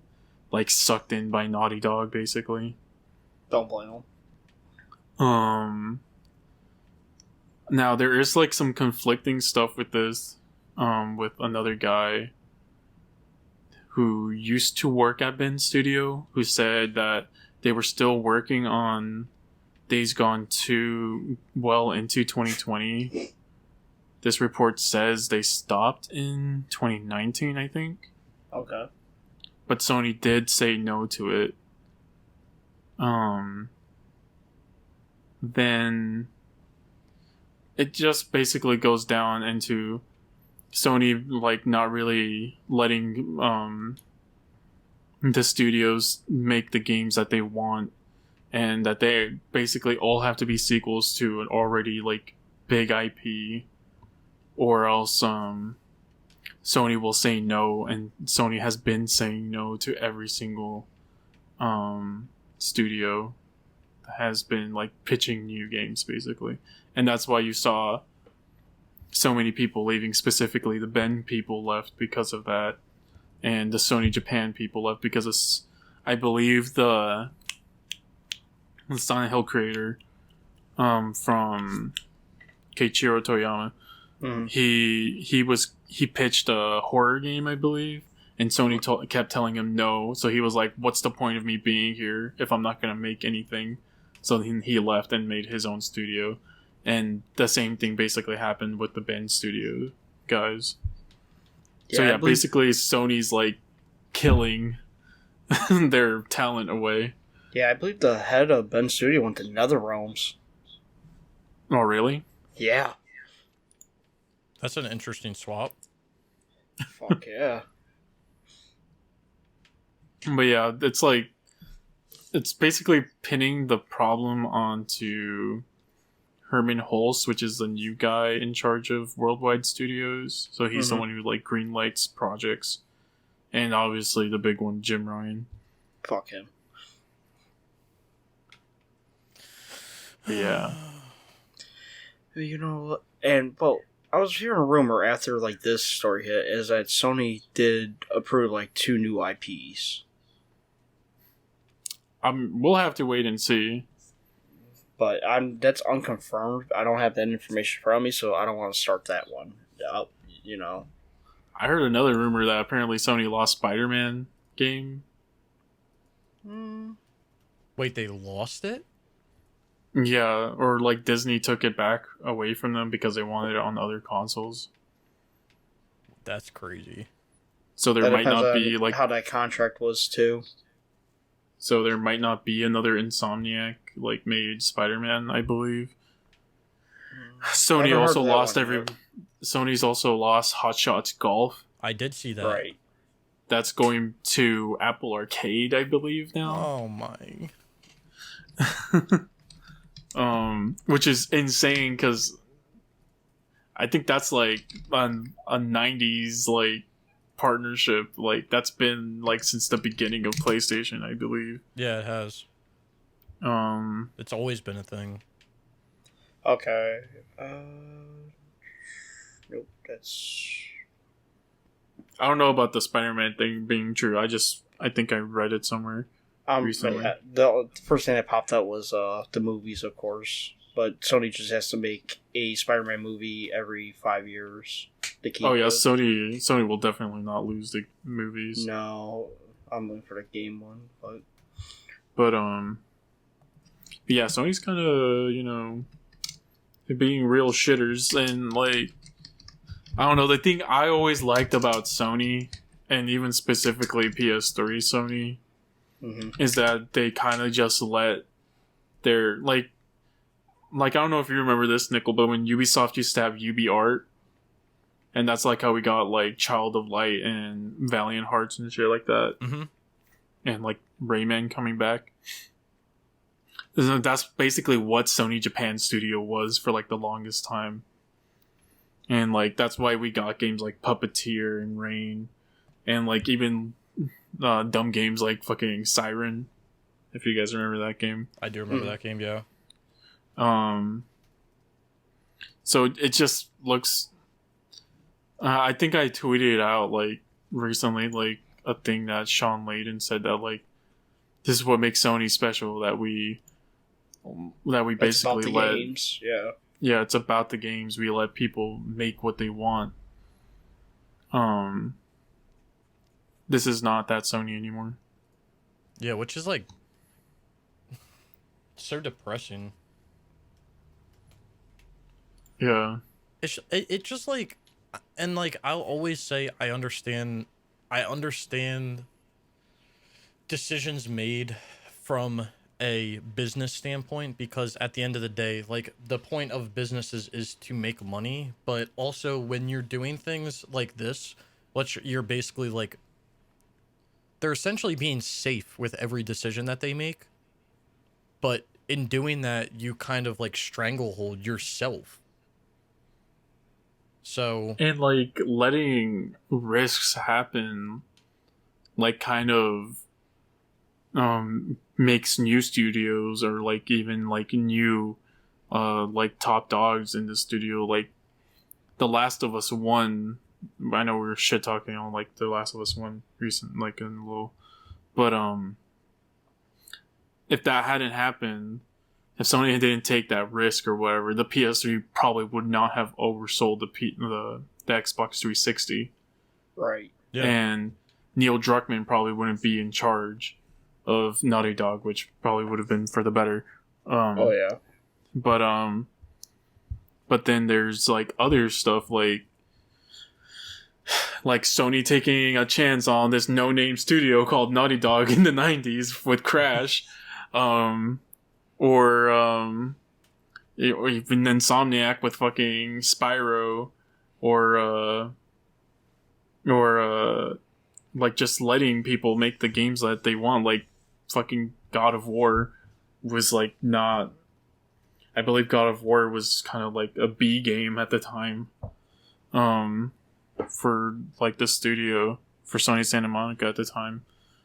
like sucked in by Naughty Dog, basically. Don't blame them. Now there is like some conflicting stuff with this, with another guy who used to work at Ben's studio, who said that they were still working on Days Gone 2 well into 2020. This report says they stopped in 2019, I think. Okay. But Sony did say no to it. Then it just basically goes down into Sony like not really letting the studios make the games that they want, and that they basically all have to be sequels to an already like big IP, or else Sony will say no, and Sony has been saying no to every single studio that has been like pitching new games, basically. And that's why you saw so many people leaving. Specifically the Ben people left because of that, and the Sony Japan people left because of, I believe, the Silent Hill creator from Keiichiro Toyama. He pitched a horror game, I believe, and Sony kept telling him no. So he was like, "What's the point of me being here if I'm not going to make anything?" So he left and made his own studio. And the same thing basically happened with the Ben studio guys. Yeah, so yeah, basically Sony's like killing their talent away. Yeah, I believe the head of Ben Studio went to NetherRealms. Oh, really? Yeah. That's an interesting swap. Fuck yeah. But yeah, it's like, it's basically pinning the problem onto Herman Hulst, which is the new guy in charge of Worldwide Studios. So he's the one who like greenlights projects. And obviously the big one, Jim Ryan. Fuck him. But yeah. You know what? And, well, I was hearing a rumor after like this story hit is that Sony did approve like 2 new IPs. We'll have to wait and see. But that's unconfirmed. I don't have that information from me, so I don't want to start that one up, you know. I heard another rumor that apparently Sony lost Spider-Man game. Wait, they lost it? Yeah, or like Disney took it back away from them because they wanted it on other consoles. That's crazy. So there might not be like how that contract was too. So there might not be another Insomniac like made Spider-Man, I believe. Sony's also lost Hot Shots Golf. I did see that. Right. That's going to Apple Arcade, I believe now. Oh my. Which is insane because I think that's like a 90s like partnership. Like that's been like since the beginning of PlayStation, I believe. Yeah, it has. It's always been a thing. Okay. Nope, that's... I don't know about the Spider-Man thing being true. I think I read it somewhere recently. Yeah, the first thing that popped up was the movies, of course. But Sony just has to make a Spider-Man movie every 5 years to keep it. Sony will definitely not lose the movies. No, I'm looking for the game one, but yeah, Sony's kind of, you know, being real shitters, and like, I don't know, the thing I always liked about Sony, and even specifically PS3 Sony, is that they kind of just let their, like, I don't know if you remember this, Nickel, but when Ubisoft used to have UbiArt, and that's like how we got like Child of Light and Valiant Hearts and shit like that, and like Rayman coming back. That's basically what Sony Japan Studio was for like the longest time. And like that's why we got games like Puppeteer and Rain, and like even dumb games like fucking Siren, if you guys remember that game. I do remember that game, yeah. So it just looks. I think I tweeted out like recently like a thing that Sean Layden said that like this is what makes Sony special, that we basically let games. Yeah, it's about the games. We let people make what they want. This is not that Sony anymore. Yeah, which is like so depressing. Yeah. It just like, and like I'll always say I understand decisions made from a business standpoint, because at the end of the day, like the point of businesses is to make money, but also when you're doing things like this, you're basically like, they're essentially being safe with every decision that they make, but in doing that you kind of like stranglehold yourself. So, and like letting risks happen like kind of makes new studios, or like even like new like top dogs in the studio, like The Last of Us 1. I know we were shit talking on like The Last of Us 1 recent, like in a little, but if that hadn't happened, if somebody didn't take that risk or whatever, the PS3 probably would not have oversold the Xbox 360. Right. yeah. And Neil Druckmann probably wouldn't be in charge of Naughty Dog, which probably would have been for the better. Oh yeah. But then there's like other stuff like Sony taking a chance on this no-name studio called Naughty Dog in the 90s with Crash, or even Insomniac with fucking Spyro, or like just letting people make the games that they want, like fucking God of War was like not. I believe God of War was kind of like a B game at the time, for like the studio, for Sony Santa Monica at the time.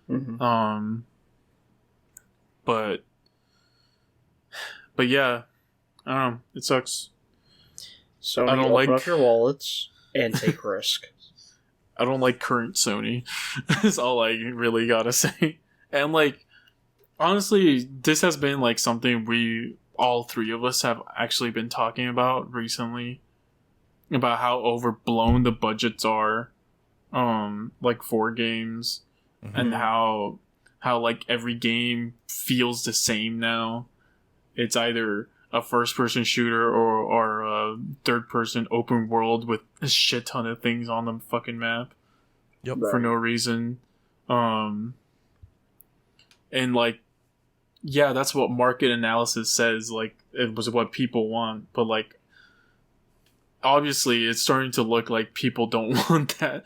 Mm-hmm. But yeah, I don't know. It sucks. Sony, I don't open like- up your wallets and take risk. I don't like current Sony. Is all I really gotta say. And like, honestly, this has been like something we all three of us have actually been talking about recently, about how overblown the budgets are, like for games, and how like every game feels the same now. It's either a first-person shooter or a third-person open world with a shit ton of things on the fucking map. Yep. For no reason. And like, yeah, that's what market analysis says. Like, it was what people want, but like, obviously, it's starting to look like people don't want that.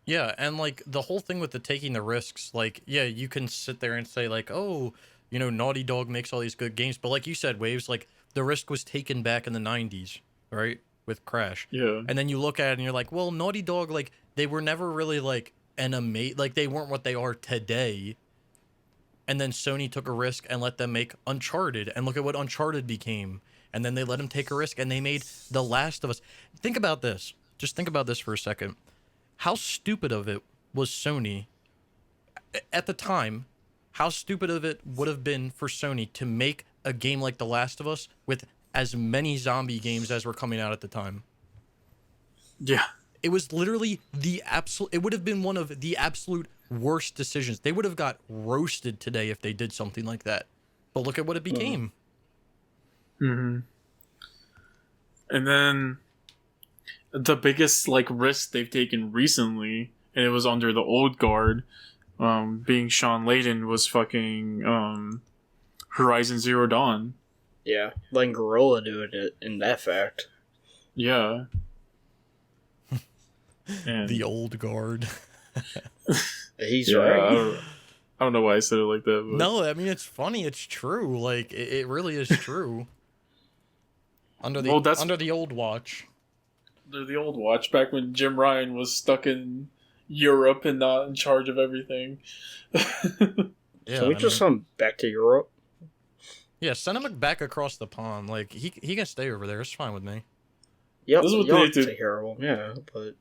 Yeah, and like the whole thing with the taking the risks, like, yeah, you can sit there and say like, oh, you know, Naughty Dog makes all these good games, but like you said, Waves, like the risk was taken back in the 90s, right? With Crash. Yeah. And then you look at it and you're like, well, Naughty Dog, like, they were never really like like they weren't what they are today. And then Sony took a risk and let them make Uncharted, and look at what Uncharted became. And then they let them take a risk and they made The Last of Us. Think about this. Just think about this for a second. How stupid of it was Sony at the time? How stupid of it would have been for Sony to make a game like The Last of Us with as many zombie games as were coming out at the time? Yeah. It was literally it would have been one of the absolute worst decisions. They would have got roasted today if they did something like that. But look at what it became. Mm-hmm. And then the biggest like risk they've taken recently, and it was under the old guard, being Sean Layden, was fucking Horizon Zero Dawn. Yeah, letting Gorilla do it in that fact. Yeah. And The old guard. He's yeah, right. I don't know why I said it like that. But. No, I mean, it's funny. It's true. Like, it really is true. Under the old watch. Under the old watch, back when Jim Ryan was stuck in Europe and not in charge of everything. Yeah, so we just send him back to Europe. Yeah, send him back across the pond. Like he can stay over there. It's fine with me. Yep, this is what they need to take care of him. Yeah, but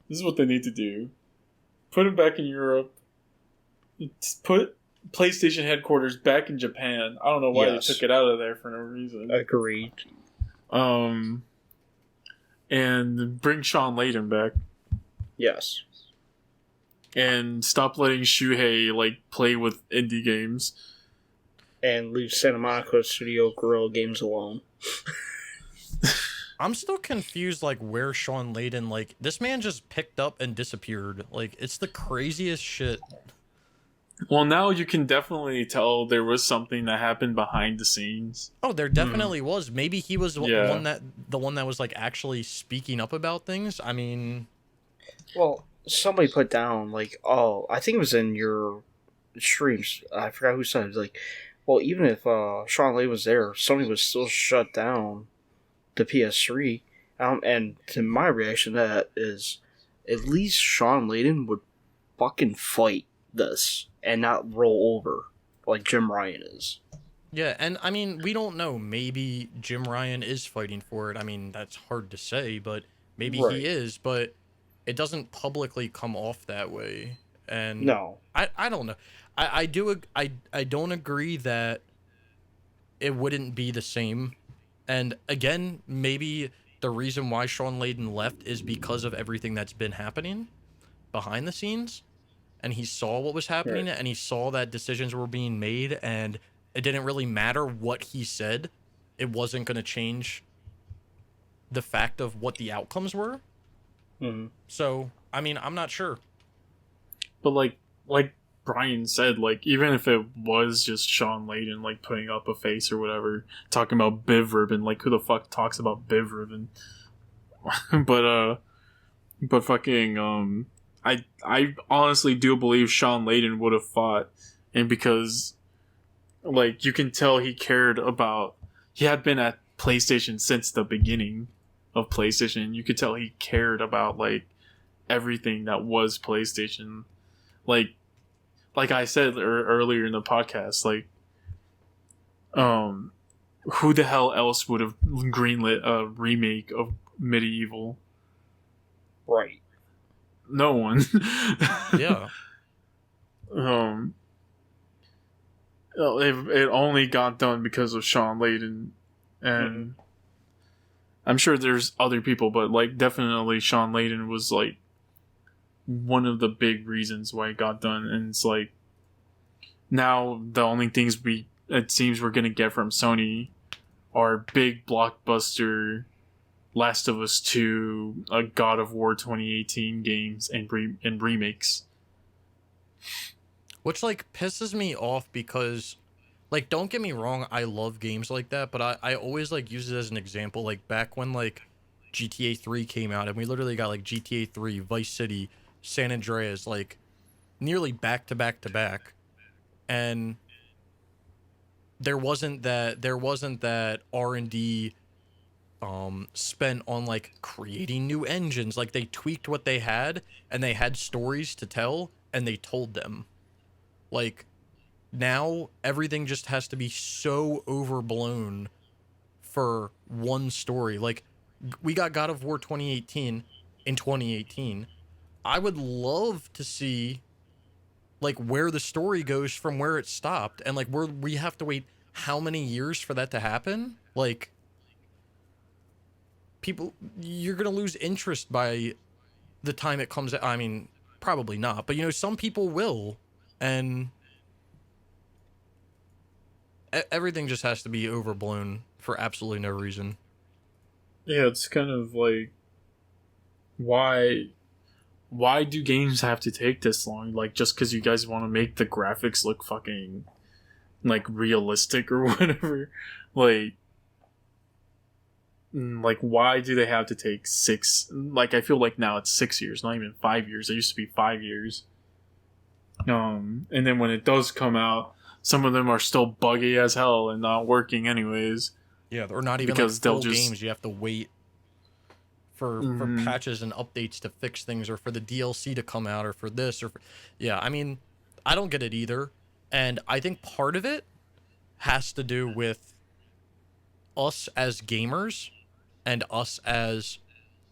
this is what they need to do. Put him back in Europe. Put PlayStation headquarters back in Japan. I don't know why they took it out of there for no reason. Agreed. And bring Sean Layden back. Yes. And stop letting Shuhei play with indie games. And leave Santa Monica Studio Guerrilla Games alone. I'm still confused, where Sean Layden, this man just picked up and disappeared. It's the craziest shit. Well, now you can definitely tell there was something that happened behind the scenes. Oh, there definitely was. Maybe he was the one that was actually speaking up about things. I mean, well, somebody put down I think it was in your streams. I forgot who said it. Well, even if Sean Layden was there, Sony was still shut down the PS3. And to my reaction to that is, at least Sean Layden would fucking fight this and not roll over like Jim Ryan is. Yeah, and I mean, we don't know. Maybe Jim Ryan is fighting for it. I mean, that's hard to say, but maybe he is, but it doesn't publicly come off that way. And no. I don't know. I don't agree that it wouldn't be the same. And again, maybe the reason why Sean Layden left is because of everything that's been happening behind the scenes. And he saw what was happening, and he saw that decisions were being made, and it didn't really matter what he said. It wasn't going to change the fact of what the outcomes were. Mm-hmm. So, I mean, I'm not sure. But like Brian said, even if it was just Sean Layden, putting up a face or whatever, talking about Biv Ribbon, who the fuck talks about Biv Ribbon? but fucking, I honestly do believe Sean Layden would have fought, and because, you can tell he had been at PlayStation since the beginning of PlayStation. You could tell he cared about, everything that was PlayStation. Like I said earlier in the podcast, who the hell else would have greenlit a remake of Medieval? Right. No one. Yeah. It only got done because of Sean Layden, and I'm sure there's other people, but definitely Sean Layden was one of the big reasons why it got done. And it's now the only things it seems we're gonna get from Sony are big blockbuster Last of Us 2, God of War 2018 games, and remakes. Which, pisses me off because, don't get me wrong, I love games like that, but I always, use it as an example. Back when, GTA 3 came out, and we literally got, GTA 3, Vice City, San Andreas, nearly back to back to back. And there wasn't that R&D spent on creating new engines. They tweaked what they had, and they had stories to tell, and they told them. Now everything just has to be so overblown for one story. We got God of War 2018 in 2018. I would love to see where the story goes from where it stopped, and we have to wait how many years for that to happen. People, you're gonna lose interest by the time it comes out. I mean, probably not, but some people will, and everything just has to be overblown for absolutely no reason. Yeah, it's kind of why do games have to take this long? Just because you guys want to make the graphics look fucking realistic or whatever. Why do they have to take 6? I feel now it's 6 years, not even 5 years. It used to be 5 years. And then when it does come out, some of them are still buggy as hell and not working anyways. Yeah, or not even because like full they'll just games. You have to wait for patches and updates to fix things, or for the DLC to come out, or for this, or for, yeah. I mean, I don't get it either, and I think part of it has to do with us as gamers and us as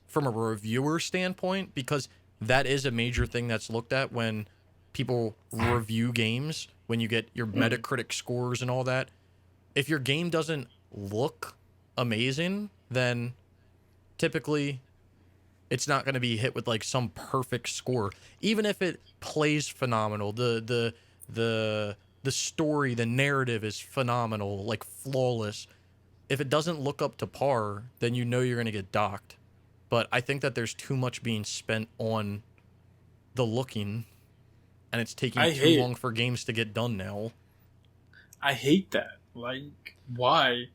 from a reviewer standpoint, because that is a major thing that's looked at when people review games, when you get your Metacritic scores and all that. If your game doesn't look amazing, then typically it's not going to be hit with like some perfect score. Even if it plays phenomenal, the story, the narrative is phenomenal, like flawless. If it doesn't look up to par, then you know you're going to get docked. But I think that there's too much being spent on the looking, and it's taking too long for games to get done now. I hate that. Like, why?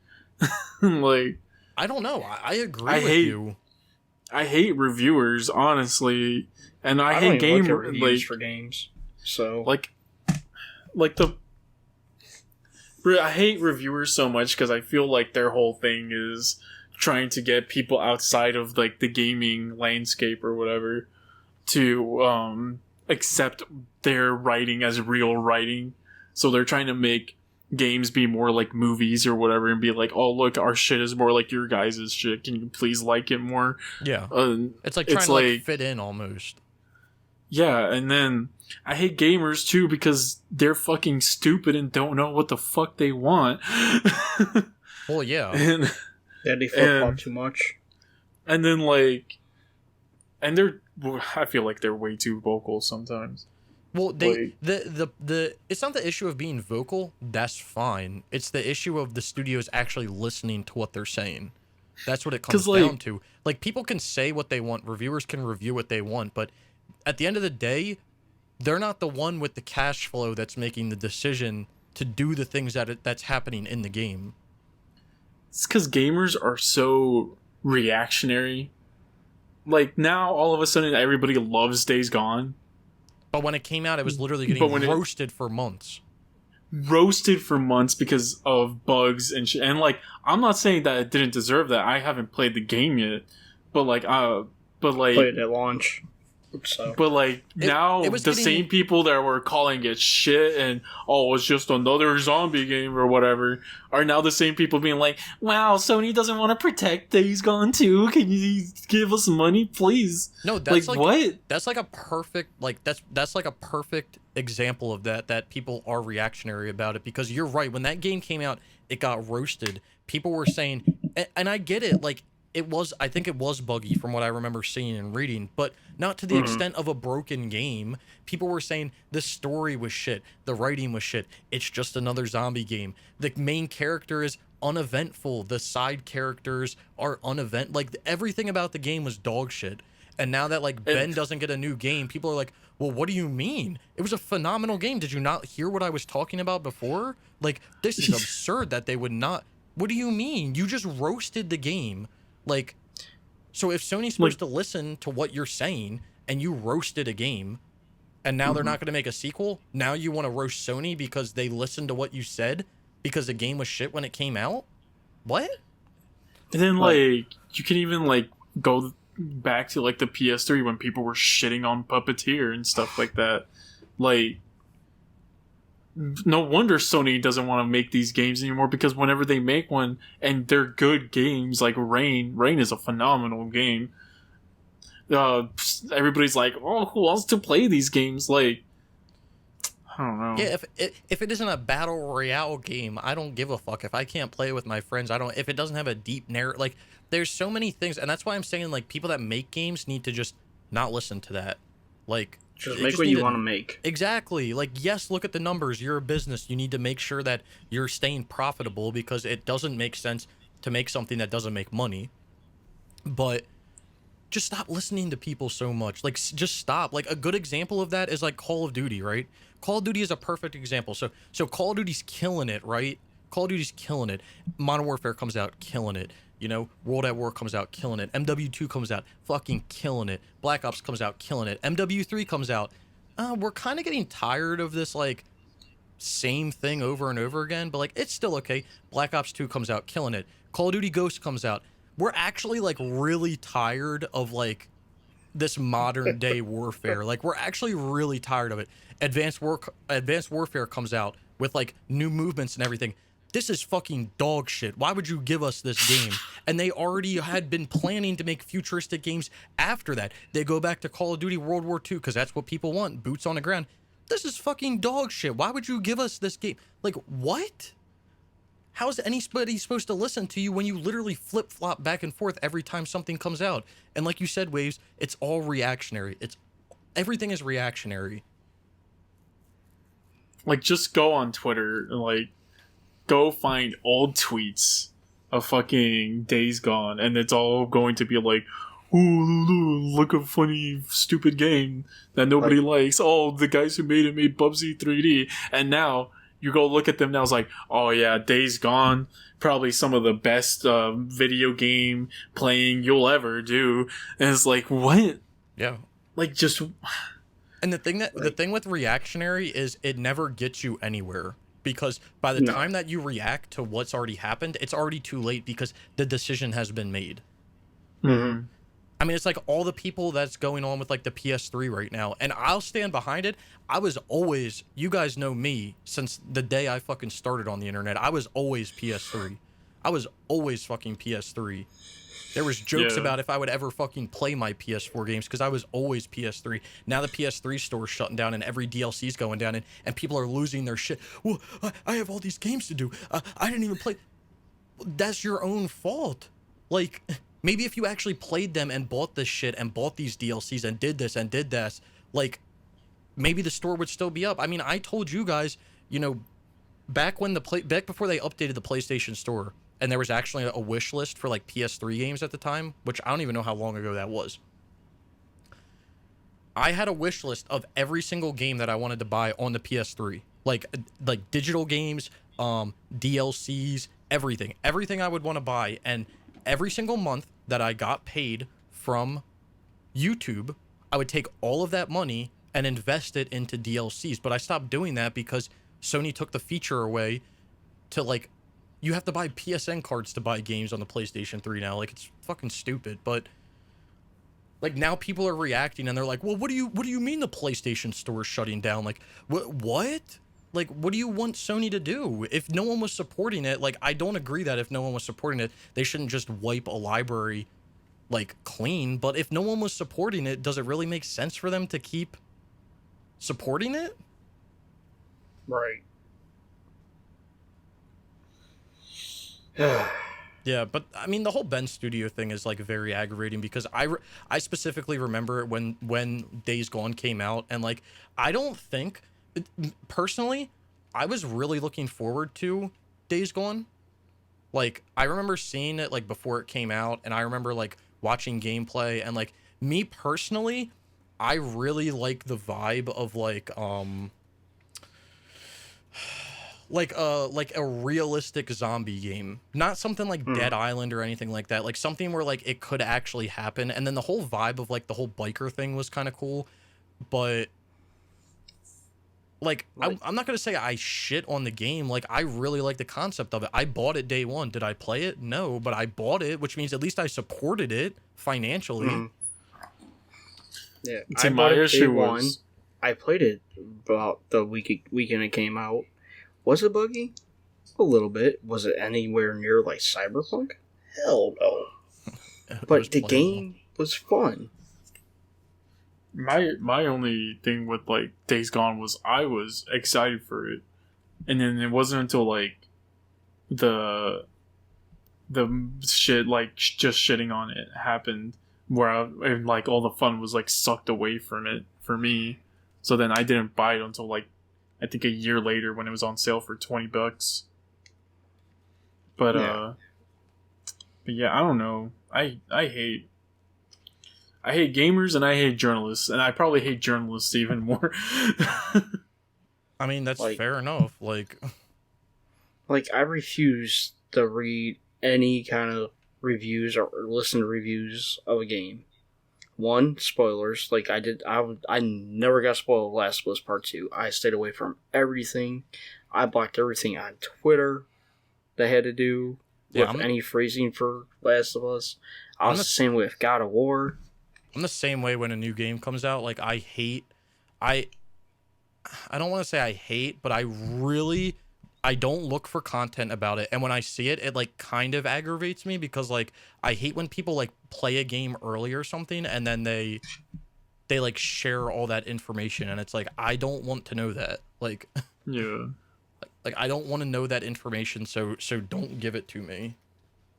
Like, I don't know. I agree with you. I hate reviewers, honestly, and I hate reviews for games. So, I hate reviewers so much because I feel like their whole thing is trying to get people outside of like the gaming landscape or whatever to accept their writing as real writing. So they're trying to make games be more like movies or whatever, and be like, oh look, our shit is more like your guys' shit, can you please like it more? Yeah. It's like trying to like fit in almost. Yeah, and then I hate gamers too because they're fucking stupid and don't know what the fuck they want. Well, yeah. And they flip-flop too much. And then I feel like they're way too vocal sometimes. Well, it's not the issue of being vocal. That's fine. It's the issue of the studios actually listening to what they're saying. That's what it comes down to. Like, people can say what they want. Reviewers can review what they want. But at the end of the day, they're not the one with the cash flow that's making the decision to do the things that's happening in the game. It's because gamers are so reactionary. Like, now, all of a sudden, everybody loves Days Gone. But when it came out, it was literally getting roasted for months. Roasted for months because of bugs and shit. And, like, I'm not saying that it didn't deserve that. I haven't played the game yet. But, like... Played it at launch. So. But, like, now the same people that were calling it shit and, oh, it's just another zombie game or whatever, are now the same people being like, wow, Sony doesn't want to protect Days Gone 2. Can you give us money, please? No, that's like what? That's like a perfect, like, that's like a perfect example of that people are reactionary about it, because you're right. When that game came out, it got roasted. People were saying, and I get it, like, I think it was buggy from what I remember seeing and reading, but not to the extent of a broken game. People were saying the story was shit, the writing was shit, it's just another zombie game. The main character is uneventful, the side characters are like, everything about the game was dog shit. And now that, like, Ben doesn't get a new game, people are like, well, what do you mean? It was a phenomenal game. Did you not hear what I was talking about before? Like, this is absurd that they would not. What do you mean? You just roasted the game. Like, so if Sony's supposed to listen to what you're saying, and you roasted a game, and now they're not going to make a sequel, now you want to roast Sony because they listened to what you said because the game was shit when it came out? What? And then, like, you can even, like, go back to, like, the PS3 when people were shitting on Puppeteer and stuff like that. Like, no wonder Sony doesn't want to make these games anymore, because whenever they make one and they're good games, like Rain is a phenomenal game. Everybody's like, oh, who wants to play these games? Like, I don't know. Yeah, if it isn't a battle royale game, I don't give a fuck. If I can't play with my friends, if it doesn't have a deep narrative, like, there's so many things, and that's why I'm saying, like, people that make games need to just not listen to that. Like, just make what you want to make. Exactly. Like, yes, look at the numbers. You're a business. You need to make sure that you're staying profitable, because it doesn't make sense to make something that doesn't make money. But just stop listening to people so much. Like, just stop. Like, a good example of that is, like, Call of Duty, right? Call of Duty is a perfect example. So Call of Duty's killing it, right? Call of Duty's killing it. Modern Warfare comes out, killing it. You know, World at War comes out, killing it. MW2 comes out, fucking killing it. Black Ops comes out, killing it. MW3 comes out. We're kind of getting tired of this, like, same thing over and over again, but like it's still okay. Black Ops 2 comes out, killing it. Call of Duty Ghost comes out. We're actually like really tired of like this modern day warfare. Like we're actually really tired of it. Advanced Warfare comes out with like new movements and everything. This is fucking dog shit. Why would you give us this game? And they already had been planning to make futuristic games after that. They go back to Call of Duty World War II because that's what people want. Boots on the ground. This is fucking dog shit. Why would you give us this game? Like, what? How is anybody supposed to listen to you when you literally flip-flop back and forth every time something comes out? And like you said, Waves, it's all reactionary. Everything is reactionary. Like, just go on Twitter and, like, go find old tweets of fucking Days Gone, and it's all going to be like, ooh, look a funny, stupid game that nobody likes. Oh, the guys who made it made Bubsy 3D. And now, you go look at them now, it's like, oh yeah, Days Gone, probably some of the best video game playing you'll ever do. And it's like, what? Yeah. Like, just... And the thing with reactionary is it never gets you anywhere. Because by the time that you react to what's already happened, it's already too late because the decision has been made. Mm-hmm. I mean, it's like all the people that's going on with like the PS3 right now, and I'll stand behind it. I was always, you guys know me since the day I fucking started on the internet. I was always PS3. I was always fucking PS3. There was jokes about if I would ever fucking play my PS4 games because I was always PS3. Now the PS3 store's shutting down and every DLC's going down and people are losing their shit. Well, I have all these games to do. I didn't even play. That's your own fault. Like, maybe if you actually played them and bought this shit and bought these DLCs and did this and did that, like, maybe the store would still be up. I mean, I told you guys, you know, back before they updated the PlayStation Store, and there was actually a wish list for like PS3 games at the time, which I don't even know how long ago that was. I had a wish list of every single game that I wanted to buy on the PS3, like digital games, DLCs, everything I would want to buy. And every single month that I got paid from YouTube, I would take all of that money and invest it into DLCs. But I stopped doing that because Sony took the feature away to like, you have to buy PSN cards to buy games on the PlayStation 3 now. Like, it's fucking stupid. But like now people are reacting and they're like, well, what do you mean the PlayStation Store is shutting down? Like, what? Like, what do you want Sony to do? If no one was supporting it, like, I don't agree that if no one was supporting it, they shouldn't just wipe a library like clean. But if no one was supporting it, does it really make sense for them to keep supporting it? Right. Yeah, but I mean the whole Ben Studio thing is like very aggravating because I specifically remember when Days Gone came out, and like I don't think personally I was really looking forward to Days Gone. Like I remember seeing it like before it came out, and I remember like watching gameplay, and like me personally, I really like the vibe of like a realistic zombie game, not something like Dead Island or anything like that, like something where like it could actually happen. And then the whole vibe of like the whole biker thing was kind of cool, but like I'm not gonna say I shit on the game. Like I really like the concept of it. I bought it day one. Did I play it? No, but I bought it, which means at least I supported it financially. Yeah, See, my issue was one. I played it about the weekend it came out. Was it buggy? A little bit. Was it anywhere near like Cyberpunk? Hell no. But the game was fun. My only thing with like Days Gone was I was excited for it, and then it wasn't until like the shit like just shitting on it happened where and like all the fun was like sucked away from it for me. So then I didn't buy it until like I think a year later when it was on sale for $20. But yeah, I don't know. I hate gamers and I hate journalists, and I probably hate journalists even more. I mean, that's like, fair enough. Like I refuse to read any kind of reviews or listen to reviews of a game. One, spoilers. Like, I never got spoiled Last of Us Part 2. I stayed away from everything. I blocked everything on Twitter that had to do with any phrasing for Last of Us. I was the same way with God of War. I'm the same way when a new game comes out. Like, I don't want to say I hate, but I don't look for content about it. And when I see it, it like kind of aggravates me because like I hate when people like play a game early or something and then they like share all that information and it's like I don't want to know that. Like yeah. Like I don't want to know that information, so don't give it to me.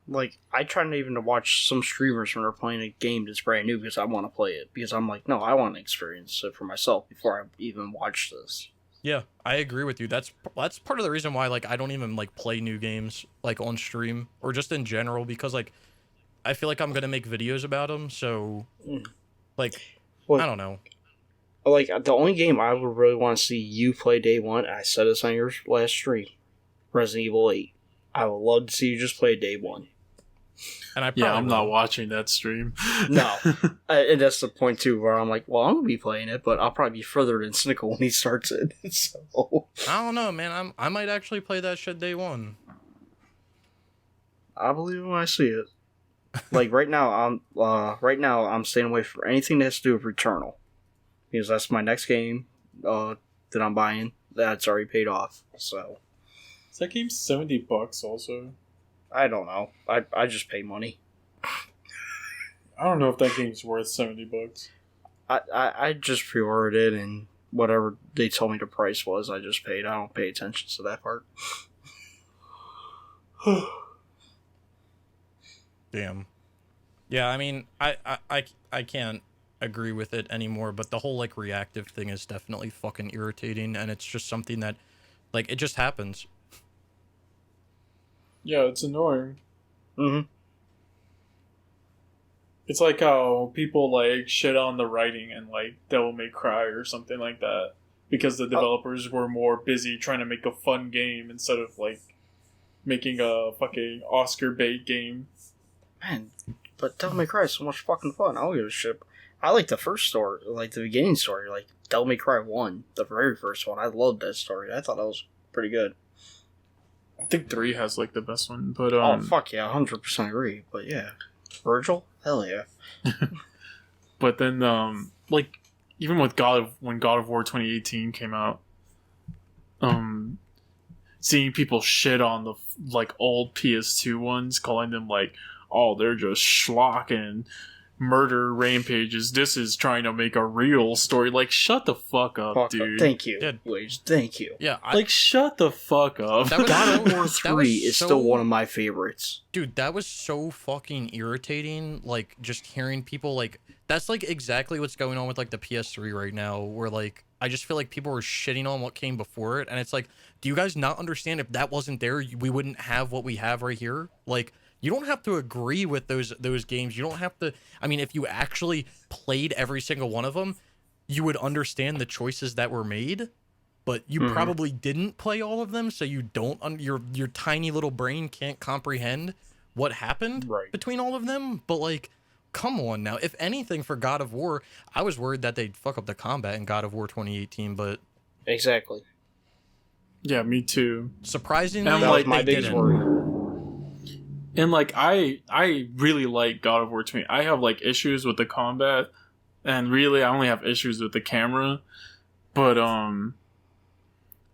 Like, I try not even to watch some streamers when they're playing a game that's brand new because I want to play it. Because I'm like, no, I want to experience it for myself before I even watch this. Yeah, I agree with you. That's part of the reason why like I don't even like play new games like on stream or just in general because like I feel like I'm gonna make videos about them. So like I don't know. Like the only game I would really want to see you play day one, I said this on your last stream, Resident Evil 8. I would love to see you just play day one. And I'm not watching that stream. No. And that's the point, too, where I'm like, well, I'm going to be playing it, but I'll probably be further than cynical when he starts it. So I don't know, man. I might actually play that shit day one. I believe it when I see it. Like, right now, I'm staying away from anything that has to do with Returnal. Because that's my next game that I'm buying. That's already paid off, so... Is that game $70 also? I don't know. I just pay money. I don't know if that game's worth $70. I just pre-ordered it and whatever they told me the price was, I just paid. I don't pay attention to that part. Damn. Yeah, I mean, I can't agree with it anymore, but the whole like reactive thing is definitely fucking irritating, and it's just something that like it just happens. Yeah, it's annoying. Mm-hmm. It's like how people like shit on the writing and like Devil May Cry or something like that because the developers were more busy trying to make a fun game instead of like making a fucking Oscar bait game. Man, but Devil May Cry is so much fucking fun. I don't give a shit. I like the first story, like the beginning story, like Devil May Cry 1, the very first one. I loved that story. I thought that was pretty good. I think 3 has like the best one, but oh fuck yeah, 100% agree. But yeah, Virgil, hell yeah. But then like even with when God of War 2018 came out, seeing people shit on the like old PS2 ones, calling them like, oh, they're just schlock and murder rampages. This is trying to make a real story. Like, shut the fuck up, dude. Thank you. Wage, thank you. Yeah, like, shut the fuck up. God of War 3 is still one of my favorites. Dude, that was so fucking irritating. Like, just hearing people, like, that's, like, exactly what's going on with, like, the PS3 right now, where, like, I just feel like people were shitting on what came before it, and it's like, do you guys not understand if that wasn't there, we wouldn't have what we have right here? Like, you don't have to agree with those games. You don't have to... I mean, if you actually played every single one of them, you would understand the choices that were made, but you probably didn't play all of them, so you don't... your tiny little brain can't comprehend what happened between all of them. But, like, come on now. If anything, for God of War, I was worried that they'd fuck up the combat in God of War 2018, but... Exactly. Yeah, me too. Surprisingly, that was my biggest worry. And, like, I really like God of War 20. I have, like, issues with the combat, and really, I only have issues with the camera. But,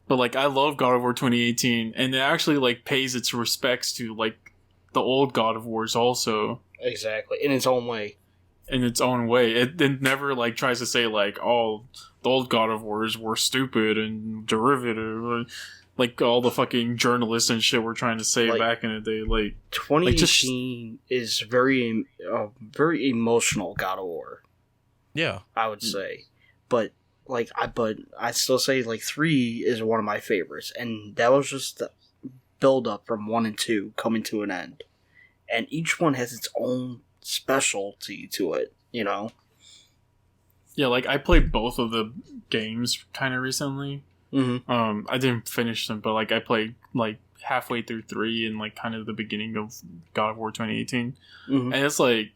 like, I love God of War 2018, and it actually, like, pays its respects to, like, the old God of Wars also. Exactly. In its own way. In its own way. It never, like, tries to say, like, oh, the old God of Wars were stupid and derivative, like all the fucking journalists and shit were trying to say like, back in the day. Like 2018 is very emotional God of War. Yeah, I would say, but I still say like 3 is one of my favorites, and that was just the build up from 1 and 2 coming to an end, and each one has its own specialty to it. You know. Yeah, like I played both of the games kind of recently. Mm-hmm. I didn't finish them, but like I played like halfway through 3 and like kind of the beginning of God of War 2018, and it's like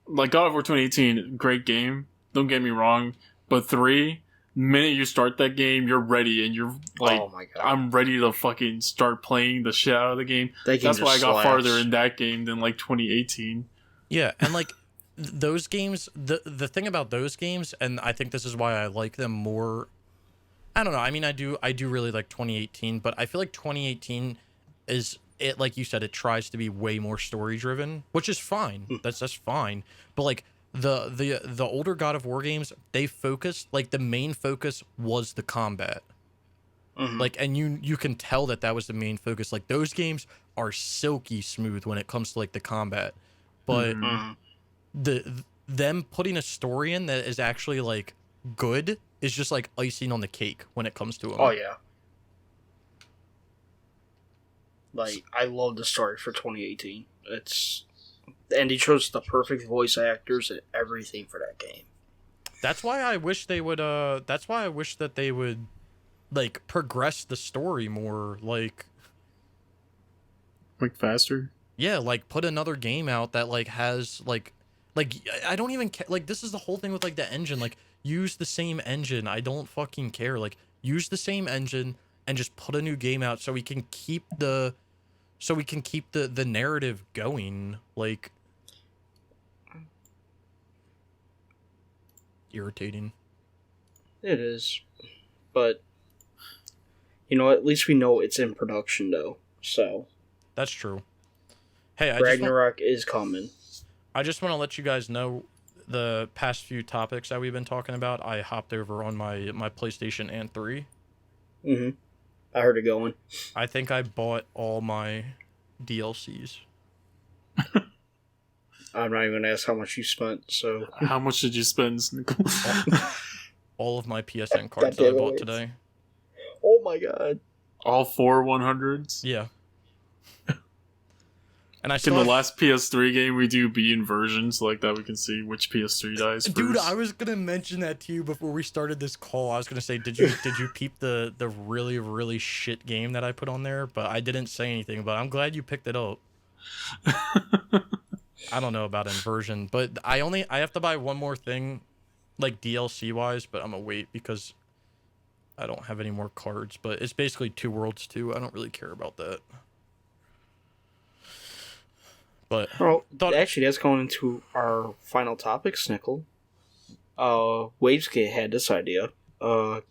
like God of War 2018, great game. Don't get me wrong, but 3, the minute you start that game, you're ready, and you're like, oh my God. I'm ready to fucking start playing the shit out of the game. That's why I got farther in that game than like 2018. Yeah, and like those games, the thing about those games, and I think this is why I like them more. I don't know. I mean, I do really like 2018, but I feel like 2018 is it, like you said, it tries to be way more story driven, which is fine. That's fine. But like the older God of War games, they focused, like the main focus was the combat. Like, and you can tell that was the main focus. Like those games are silky smooth when it comes to like the combat, but them putting a story in that is actually like good is just like icing on the cake when it comes to them. Oh yeah. Like, I love the story for 2018. And he chose the perfect voice actors and everything for that game. That's why I wish they would. That's why I wish that they would, like, progress the story more. Like faster. Yeah, like put another game out that like has like I don't even care. Like, this is the whole thing with like the engine. Like, use the same engine. I don't fucking care. Like, use the same engine and just put a new game out so we can keep the narrative going. Like, irritating. It is. But you know, at least we know it's in production though. So that's true. Hey, Ragnarok is coming. I just want to let you guys know the past few topics that we've been talking about. I hopped over on my PlayStation and 3. I heard it going. I think I bought all my DLCs. I'm not even going to ask how much you spent, so... How much did you spend, Snickle? All of my PSN cards that I bought today. Oh my god. All 4 100s? Yeah. And Can the last PS3 game we do be in versions like that we can see which PS3 dies first? Dude, I was gonna mention that to you before we started this call. I was gonna say, did you peep the really, really shit game that I put on there? But I didn't say anything, but I'm glad you picked it up. I don't know about inversion, but I have to buy one more thing, like DLC wise, but I'm gonna wait because I don't have any more cards. But it's basically 2 Worlds 2. I don't really care about that. But actually, that's going into our final topic, Snickle. Waveskate had this idea.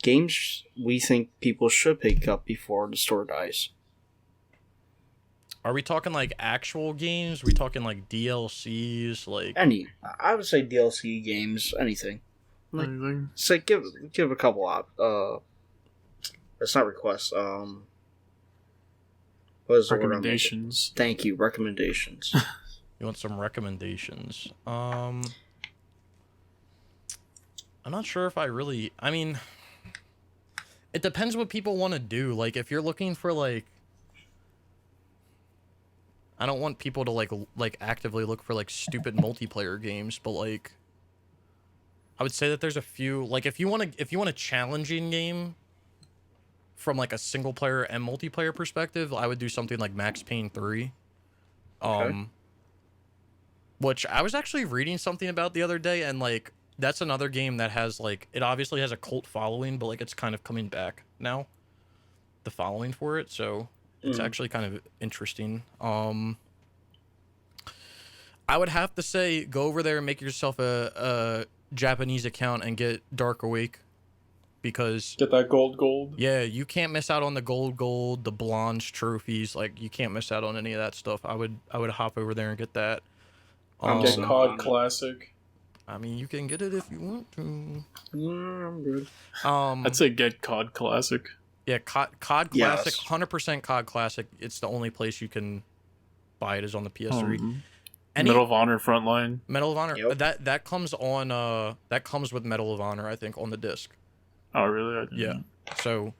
Games we think people should pick up before the store dies. Are we talking like actual games? Are we talking like DLCs? Like I would say DLC games, anything. Like, anything? Say give a couple it's not requests. What is the word? Recommendations. Thank you. Recommendations. You want some recommendations? I'm not sure if I really... I mean, it depends what people want to do. Like, if you're looking for, like... I don't want people to, like actively look for, like, stupid multiplayer games, but, like... I would say that there's a few... Like, if you want a challenging game from, like, a single-player and multiplayer perspective, I would do something like Max Payne 3. Okay. Which I was actually reading something about the other day, and, like, that's another game that has, like, it obviously has a cult following, but, like, it's kind of coming back now, the following for it, so it's actually kind of interesting. I would have to say, go over there and make yourself a Japanese account and get Dark Awake, because... Get that gold. Yeah, you can't miss out on the gold, the bronze trophies, like, you can't miss out on any of that stuff. I would hop over there and get that. Get COD Classic. I mean, you can get it if you want to. Yeah, I'm good. I'd say get COD Classic. Yeah, COD Classic, yes. 100% COD Classic. It's the only place you can buy it is on the PS3. Medal of Honor Frontline. Medal of Honor. Yep. That comes on. That comes with Medal of Honor, I think, on the disc. Oh, really? Yeah. So,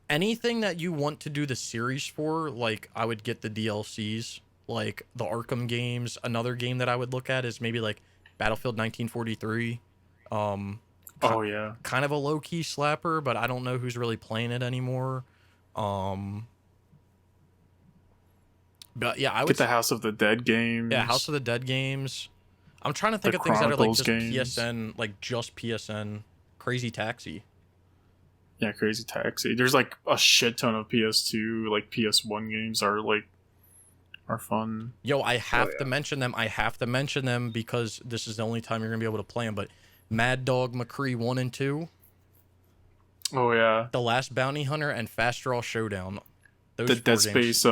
anything that you want to do the series for, like, I would get the DLCs, like the Arkham games. Another game that I would look at is maybe like Battlefield 1943. Oh yeah. Kind of a low key slapper, but I don't know who's really playing it anymore. But yeah, I would get the House of the Dead games. Yeah, House of the Dead games. I'm trying to think The of things that are like Chronicles just games. PSN, like just PSN. Crazy Taxi. Yeah, Crazy Taxi. There's like a shit ton of PS2, like PS1 games are fun. Yo, I have to mention them. I have to mention them because this is the only time you're gonna be able to play them. But Mad Dog McCree 1 and 2, Oh yeah, The Last Bounty Hunter, and Fast Draw Showdown. Those the 4 Dead games. Space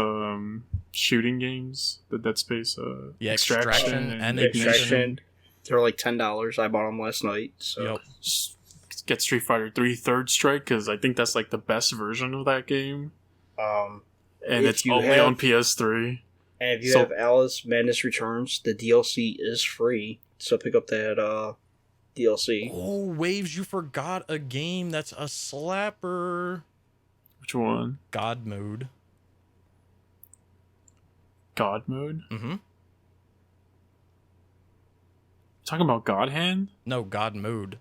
shooting games. The Dead Space Yeah, Extraction and Extraction. They're like $10. I bought them last night. So. Yep. Get Street Fighter 3 Third Strike because I think that's like the best version of that game. And it's only on PS3. And if you have Alice Madness Returns, the DLC is free. So pick up that DLC. Oh, Waves, you forgot a game that's a slapper. Which one? God Mode. God Mode? Mm-hmm. Talking about God Hand? No, God Mode.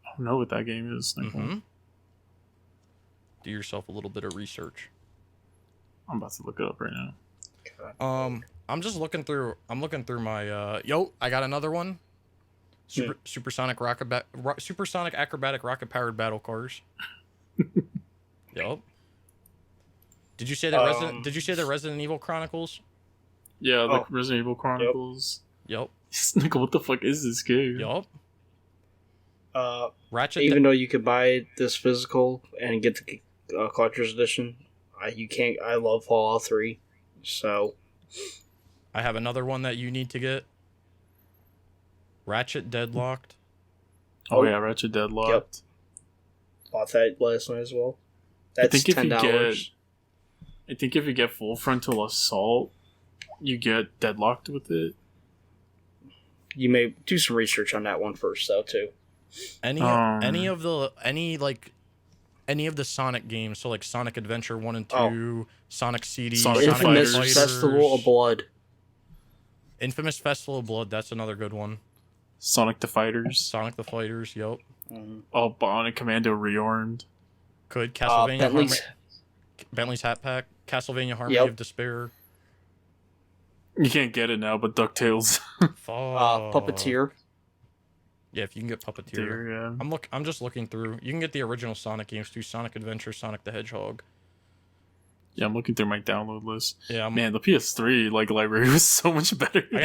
I don't know what that game is. Mm-hmm. Do yourself a little bit of research. I'm about to look it up right now. I'm just looking through. I'm looking through my. Yo, I got another one. Supersonic acrobatic rocket powered battle cars. Yup. Did you say the Resident Evil Chronicles? Yeah, the Resident Evil Chronicles. Yup. Nigga, what the fuck is this game? Yup. Ratchet. Even though you could buy this physical and get the collector's edition, you can't. I love Fallout 3, so I have another one that you need to get. Ratchet Deadlocked. Oh yeah, Ratchet Deadlocked. Yep. Bought that last night as well. That's $10. I think if you get Full Frontal Assault, you get Deadlocked with it. You may do some research on that one first, though, too. Any of the Sonic games, so like Sonic Adventure 1 and 2, Sonic CD, Sonic Infamous Fighters. Festival of Blood. Infamous Festival of Blood, that's another good one. Sonic the Fighters. Sonic the Fighters, yep. Oh, Bionic Commando Rearmed. Could Castlevania Bentley's Hat Pack, Castlevania Harmony of Despair. You can't get it now, but DuckTales. Puppeteer. Yeah, if you can get Puppeteer. Yeah. I'm just looking through. You can get the original Sonic games too, Sonic Adventure, Sonic the Hedgehog. Yeah, I'm looking through my download list. Yeah, man, the PS3 library was so much better. I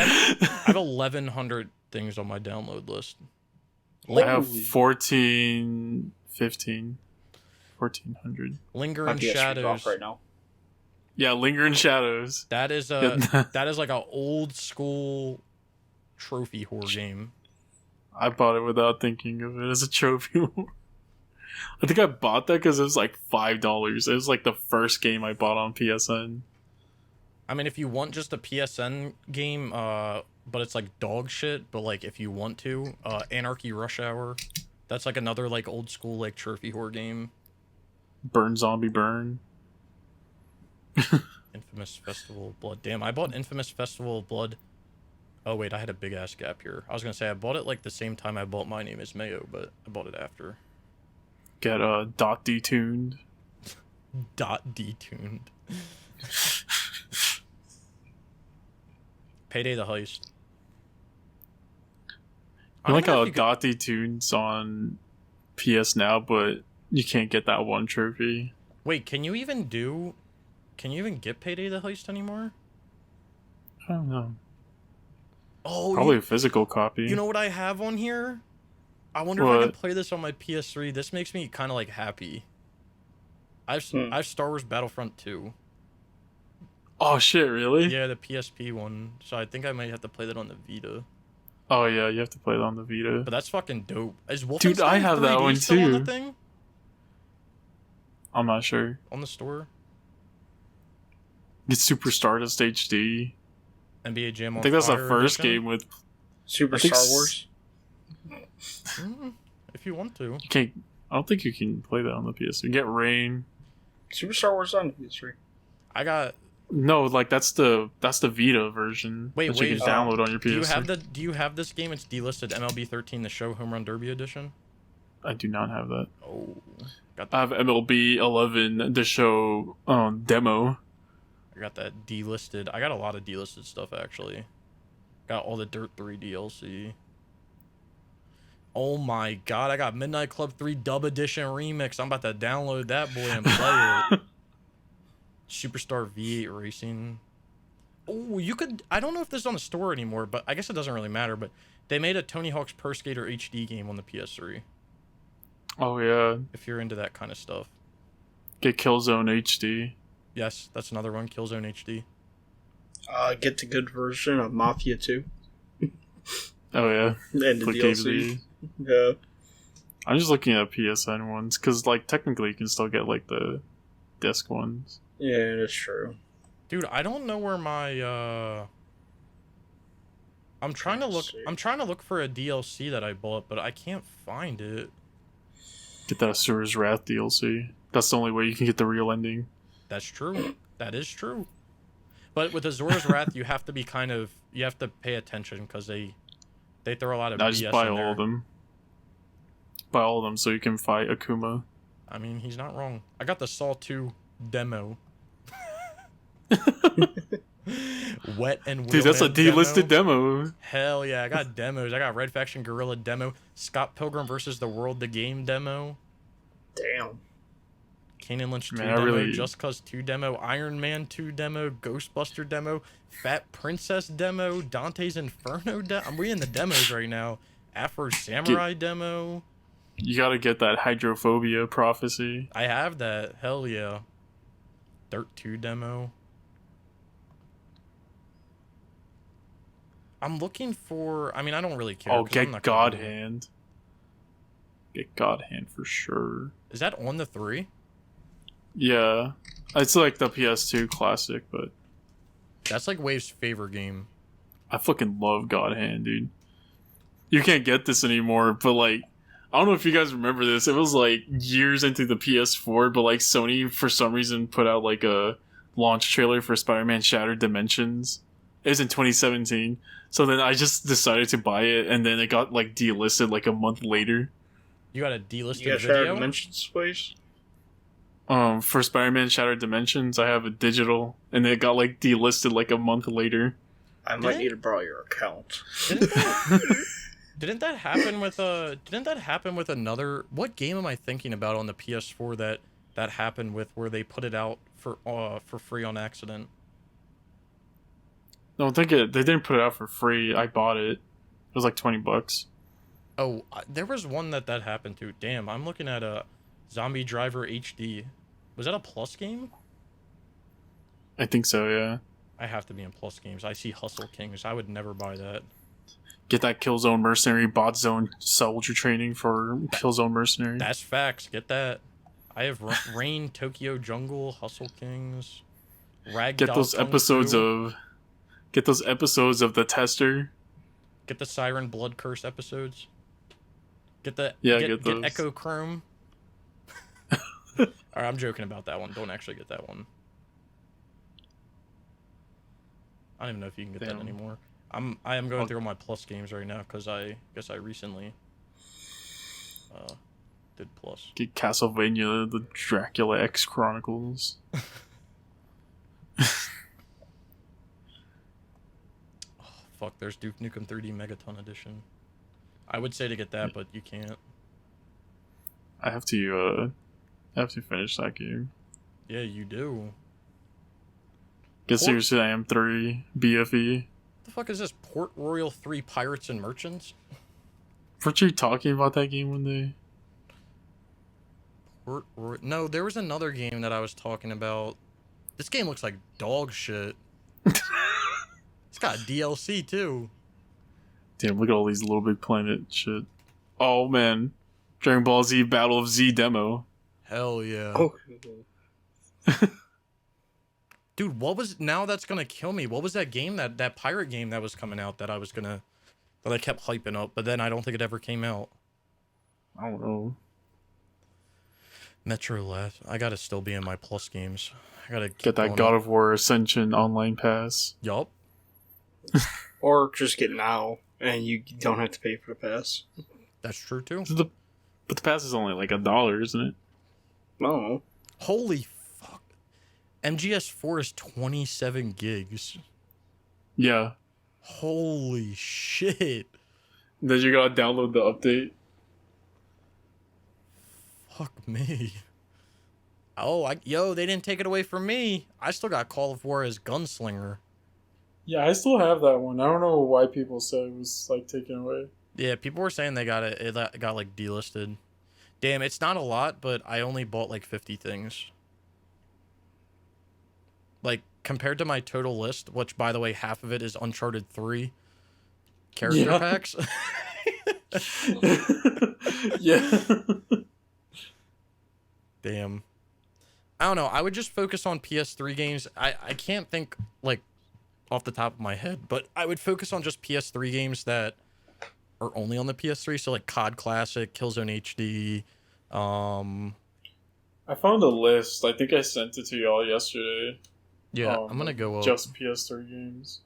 have 1,100 things on my download list. I have 1,400. Linger in Shadows. Right now. Yeah, Linger in Shadows. That is like an old school trophy horror game. I bought it without thinking of it as a trophy horror. I think I bought that because it was like $5. It was like the first game I bought on PSN. I mean, if you want just a PSN game, but it's like dog shit, but like if you want to, Anarchy Rush Hour, that's like another like old school like trophy horror game. Burn Zombie Burn. Infamous Festival of Blood. Damn, I bought Infamous Festival of Blood. Oh wait, I had a big ass gap here. I was gonna say I bought it like the same time I bought My Name Is Mayo, but I bought it after. Get Dot Detuned. Dot Detuned. Payday the Heist. I like how Dot Detuned's on PS Now, but you can't get that one trophy. Wait, can you even get Payday the Heist anymore? I don't know. Oh, probably a physical copy. You know what I have on here? I wonder if I can play this on my PS3. This makes me kind of like happy. I have Star Wars Battlefront 2. Oh shit, really? Yeah, the PSP one. So I think I might have to play that on the Vita. Oh yeah, you have to play it on the Vita. But that's fucking dope. Is Wolfenstein Dude, I have 3D that one still too. On the thing? I'm not sure. On the store? It's Super Stardust HD. NBA Jam on I think that's the Fire first edition? game with Super Star Wars. If you want to. You can't. I don't think you can play that on the PS3. You get Rain. Super Star Wars on the PS3. I got. No, like that's the Vita version. Wait, that you can download on your PS3. Do you have this game? It's delisted MLB 13, the Show Home Run Derby edition. I do not have that. Oh, I have MLB 11, the show demo. I got that delisted. I got a lot of delisted stuff actually. Got all the Dirt 3 DLC. Oh my god, I got Midnight Club 3 Dub Edition Remix. I'm about to download that boy and play it. Superstar V8 Racing. Oh, you could... I don't know if this is on the store anymore, but I guess it doesn't really matter, but they made a Tony Hawk's Pro Skater HD game on the PS3. Oh, yeah. If you're into that kind of stuff. Get Killzone HD. Yes, that's another one, Killzone HD. Get the good version of Mafia 2. Oh, yeah. And the DLC. Yeah. I'm just looking at PSN ones, because, like, technically you can still get, like, the disc ones. Yeah, that's true. Dude, I don't know where my, I'm trying to look for a DLC that I bought, but I can't find it. Get that Asura's Wrath DLC. That's the only way you can get the real ending. That's true. That is true. But with Azura's Wrath, you have to be you have to pay attention, because they throw a lot of BS just buy in all there. of them. Buy all of them so you can fight Akuma. I mean, he's not wrong. I got the Saw 2 demo. Wet and Dude, that's a delisted demo. Hell yeah, I got demos. I got Red Faction Guerrilla demo, Scott Pilgrim versus the World the game demo, Damn. Kanan Lynch 2 Man, demo, Just Cause 2 demo, Iron Man 2 demo, Ghostbuster demo, Fat Princess demo, Dante's Inferno demo. I'm reading the demos right now. Afro Samurai demo. You gotta get that Hydrophobia Prophecy. I have that. Hell yeah. Dirt 2 demo. I'm looking for... I mean, I don't really care. Oh, 'cause I'm get not God gonna do it. Hand. Get God Hand for sure. Is that on the 3? Yeah. It's like the PS2 classic, but That's like Wave's favorite game. I fucking love God Hand, dude. You can't get this anymore, but like, I don't know if you guys remember this. It was like years into the PS4, but like Sony for some reason put out like a launch trailer for Spider-Man Shattered Dimensions. It was in 2017. So then I just decided to buy it, and then it got like delisted like a month later. You got a delisted You got video? Shattered Dimensions, please? For Spider-Man Shattered Dimensions, I have a digital, and it got like delisted like a month later. I might need to borrow your account. Didn't that happen with another... What game am I thinking about on the PS4 that happened with, where they put it out for free on accident? No, they didn't put it out for free. I bought it. It was like $20. Oh, there was one that happened to. Damn, I'm looking at a Zombie Driver HD. Was that a Plus game? I think so, yeah. I have to be in Plus games. I see Hustle Kings. I would never buy that. Get that Killzone Mercenary Bot Zone Soldier Training for Killzone Mercenary. That's facts. Get that. I have Rain, Tokyo Jungle, Hustle Kings, Ragdoll. Get those episodes of The Tester. Get the Siren Blood Curse episodes. Get those. Get Echo Chrome. Alright, I'm joking about that one. Don't actually get that one. I don't even know if you can get that anymore. I am going through my Plus games right now, because I guess I recently did Plus. Get Castlevania, the Dracula X Chronicles. Fuck, there's Duke Nukem 3D Megaton Edition. I would say to get that, but you can't. I have to finish that game. Yeah, you do. Get Seriously I Am 3, BFE. What the fuck is this? Port Royal 3 Pirates and Merchants? Weren't you talking about that game one day? No, there was another game that I was talking about. This game looks like dog shit. It's got DLC too. Damn, look at all these Little Big Planet shit. Oh man. Dragon Ball Z Battle of Z demo. Hell yeah. Oh. Dude, what was... Now that's gonna kill me. What was that game, that pirate game that was coming out that I kept hyping up, but then I don't think it ever came out? I don't know. Metro Last. I gotta still be in my Plus games. I gotta get that God of War Ascension online pass. Yup. Or just get now, and you don't have to pay for the pass. That's true too. But the pass is only like $1, isn't it? No. Holy fuck. MGS4 is 27 gigs. Yeah. Holy shit. Then you gotta download the update. Fuck me. Oh, they didn't take it away from me. I still got Call of War as Gunslinger. Yeah, I still have that one. I don't know why people said it was like taken away. Yeah, people were saying they got it got like delisted. Damn, it's not a lot, but I only bought like 50 things. Like, compared to my total list, which, by the way, half of it is Uncharted 3 character packs. Yeah. Damn. I don't know. I would just focus on PS3 games. I can't think, like, off the top of my head, but I would focus on just PS3 games that are only on the PS3. So, like, COD Classic, Killzone HD. I found a list. I think I sent it to y'all yesterday. Yeah, I'm gonna go up. Just PS3 games.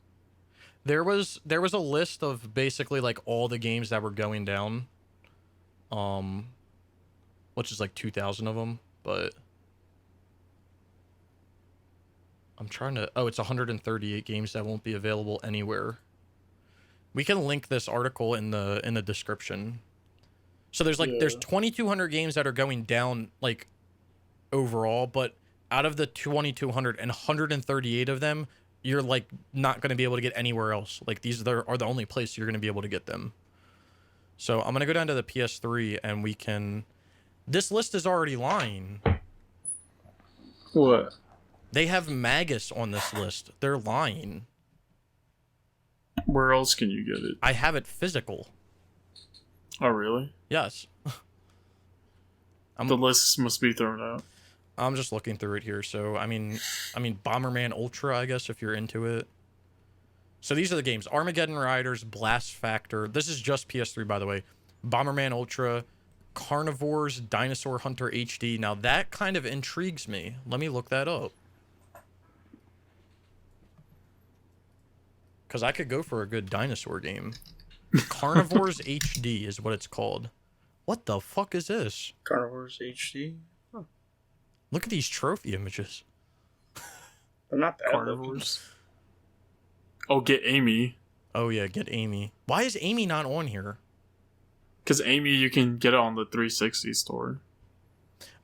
There was a list of basically like all the games that were going down, which is like 2,000 of them. But I'm trying to. Oh, it's 138 games that won't be available anywhere. We can link this article in the description. So there's 2,200 games that are going down like overall, but out of the 2,200 and 138 of them, you're like not going to be able to get anywhere else. Like these are the only place you're going to be able to get them. So I'm going to go down to the PS3 and we can. This list is already lying. What? They have Magus on this list. They're lying. Where else can you get it? I have it physical. Oh, really? Yes. The list must be thrown out. I'm just looking through it here. So, I mean, Bomberman Ultra, I guess, if you're into it. So these are the games. Armageddon Riders, Blast Factor. This is just PS3, by the way. Bomberman Ultra, Carnivores, Dinosaur Hunter HD. Now, that kind of intrigues me. Let me look that up. Because I could go for a good dinosaur game. Carnivores HD is what it's called. What the fuck is this? Carnivores HD? Huh. Look at these trophy images. They're not bad. Carnivores. Oh, get Amy. Oh, yeah, get Amy. Why is Amy not on here? Because Amy, you can get it on the 360 store.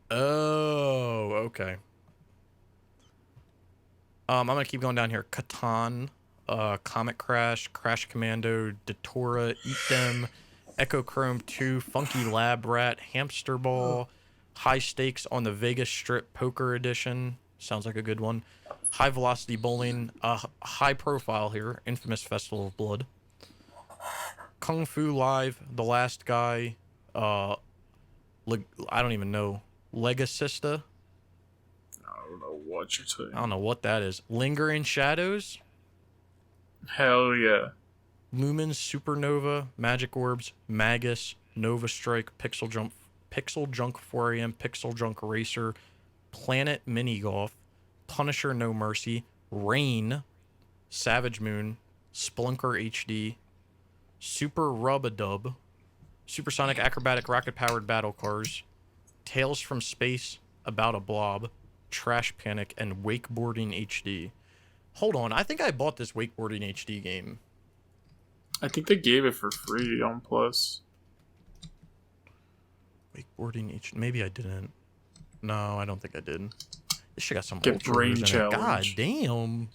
Oh, okay. I'm going to keep going down here. Catan, Comet Crash, Crash Commando, Datora, Eat Them, Echo Chrome 2, Funky Lab Rat, Hamster Ball, High Stakes on the Vegas Strip Poker Edition. Sounds like a good one. High Velocity Bowling, high profile here, Infamous Festival of Blood. Kung Fu Live, The Last Guy, I don't even know, Legacista. I don't know what you're saying. I don't know what that is. Lingering Shadows. Hell yeah. Lumens, Supernova, Magic Orbs, Magus, Nova Strike, Pixel Junk 4am, Pixel Junk Racer, Planet Mini Golf, Punisher No Mercy, Rain, Savage Moon, Splunker HD, Super Rub-a-Dub, Supersonic Acrobatic Rocket Powered Battle Cars, Tales from Space, About a Blob, Trash Panic, and Wakeboarding HD. Hold on, I think I bought this Wakeboarding HD game. I think they gave it for free on Plus. Wakeboarding HD. Maybe I didn't. No, I don't think I did. This shit got some Get ultra brain moves in it. challenge. God damn.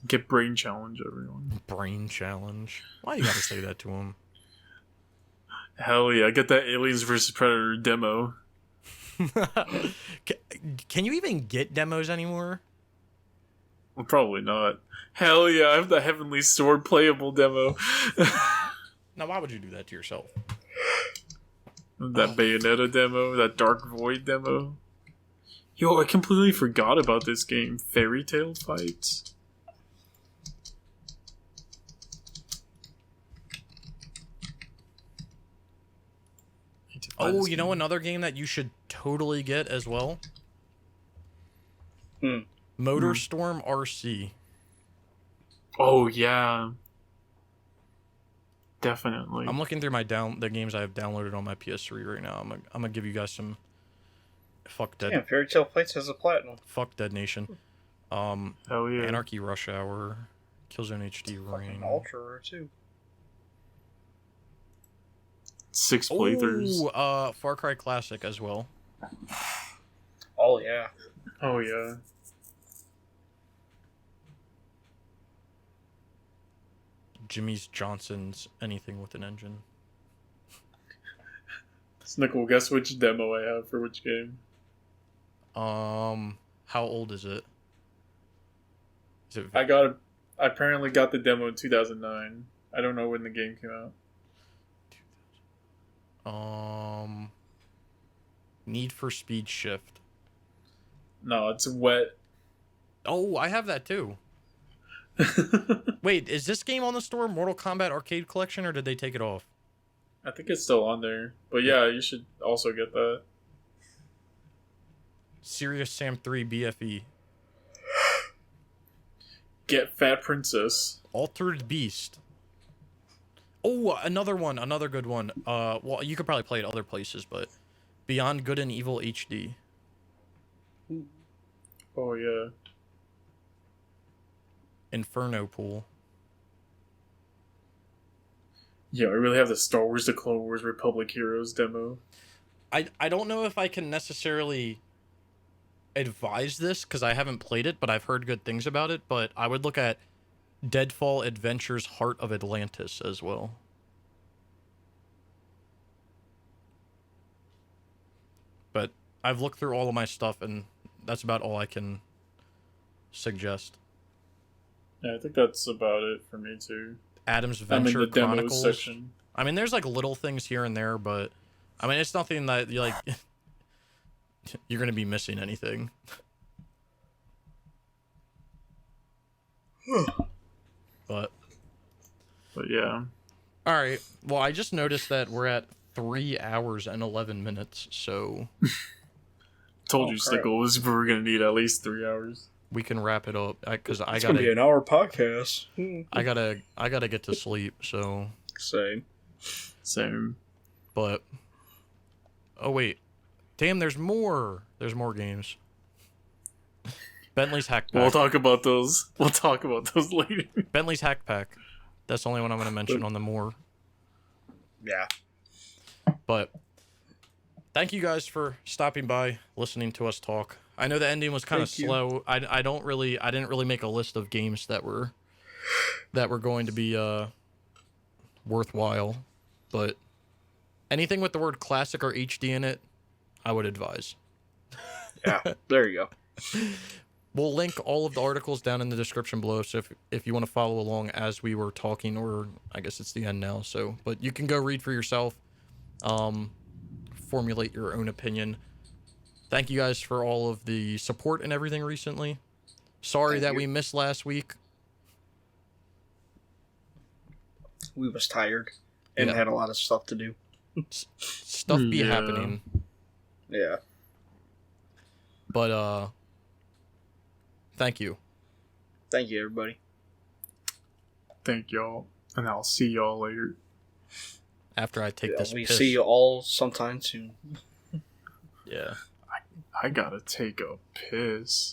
Get Brain Challenge, everyone. Brain challenge. Why you gotta say that to him? Hell yeah, get that Aliens vs. Predator demo. Can you even get demos anymore? Well, probably not. Hell yeah, I have the Heavenly Sword playable demo. Now, why would you do that to yourself? That Bayonetta demo, that Dark Void demo. Yo, I completely forgot about this game. Fairy Tail Fights. Oh, you know another game that you should totally get as well? Motorstorm RC. Oh yeah, definitely. I'm looking through the games I have downloaded on my PS3 right now. I'm gonna give you guys some Fuck Dead. Yeah, Fairy Tail Fights has a platinum. Fuck Dead Nation. Hell yeah. Anarchy Rush Hour. Killzone HD Rain. Ultra Rare too. 6 playthroughs. Oh, Far Cry Classic as well. Oh yeah. Oh yeah. Jimmy's Johnson's Anything with an Engine. Snickle, guess which demo I have for which game? How old is it? Is it? I apparently got the demo in 2009. I don't know when the game came out. Need for Speed Shift. No, it's wet. Oh, I have that too. Wait, is this game on the store, Mortal Kombat Arcade Collection, or did they take it off? I think it's still on there. But yeah, you should also get that. Serious Sam 3 BFE. Get Fat Princess. Altered Beast. Oh, another one, another good one. Well, you could probably play it other places, but Beyond Good and Evil HD. Oh yeah. Inferno Pool. Yeah, I really have the Star Wars: The Clone Wars Republic Heroes demo. I don't know if I can necessarily advise this because I haven't played it, but I've heard good things about it. But I would look at Deadfall Adventures Heart of Atlantis as well. But I've looked through all of my stuff, and that's about all I can suggest. Yeah, I think that's about it for me too. Adam's I'm in Venture the demos Chronicles. section. I mean, there's like little things here and there, but I mean, it's nothing that you like. You're gonna be missing anything. But yeah. All right. Well, I just noticed that we're at 3 hours and 11 minutes, so Told you, Stickles, we were gonna need at least 3 hours. we can wrap it up because I It's gonna be gotta. an hour podcast. I gotta get to sleep. So, Same. but oh wait, damn! There's more. There's more games. Bentley's Hack Pack. We'll talk about those. We'll talk about those later. Bentley's Hack Pack. That's the only one I'm gonna mention on the more. Yeah. But thank you guys for stopping by, listening to us talk. I know the ending was kind of slow. I didn't really make a list of games that were going to be worthwhile, but anything with the word classic or HD in it, I would advise. Yeah, there you go. We'll link all of the articles down in the description below, so if you want to follow along as we were talking, or I guess it's the end now, so but you can go read for yourself, formulate your own opinion. Thank you guys for all of the support and everything recently. Sorry that we missed last week. We was tired and had a lot of stuff to do. Stuff be happening. Yeah. But thank you. Thank you, everybody. Thank y'all, and I'll see y'all later. After I take this We piss. see you all sometime soon. Yeah. I gotta take a piss.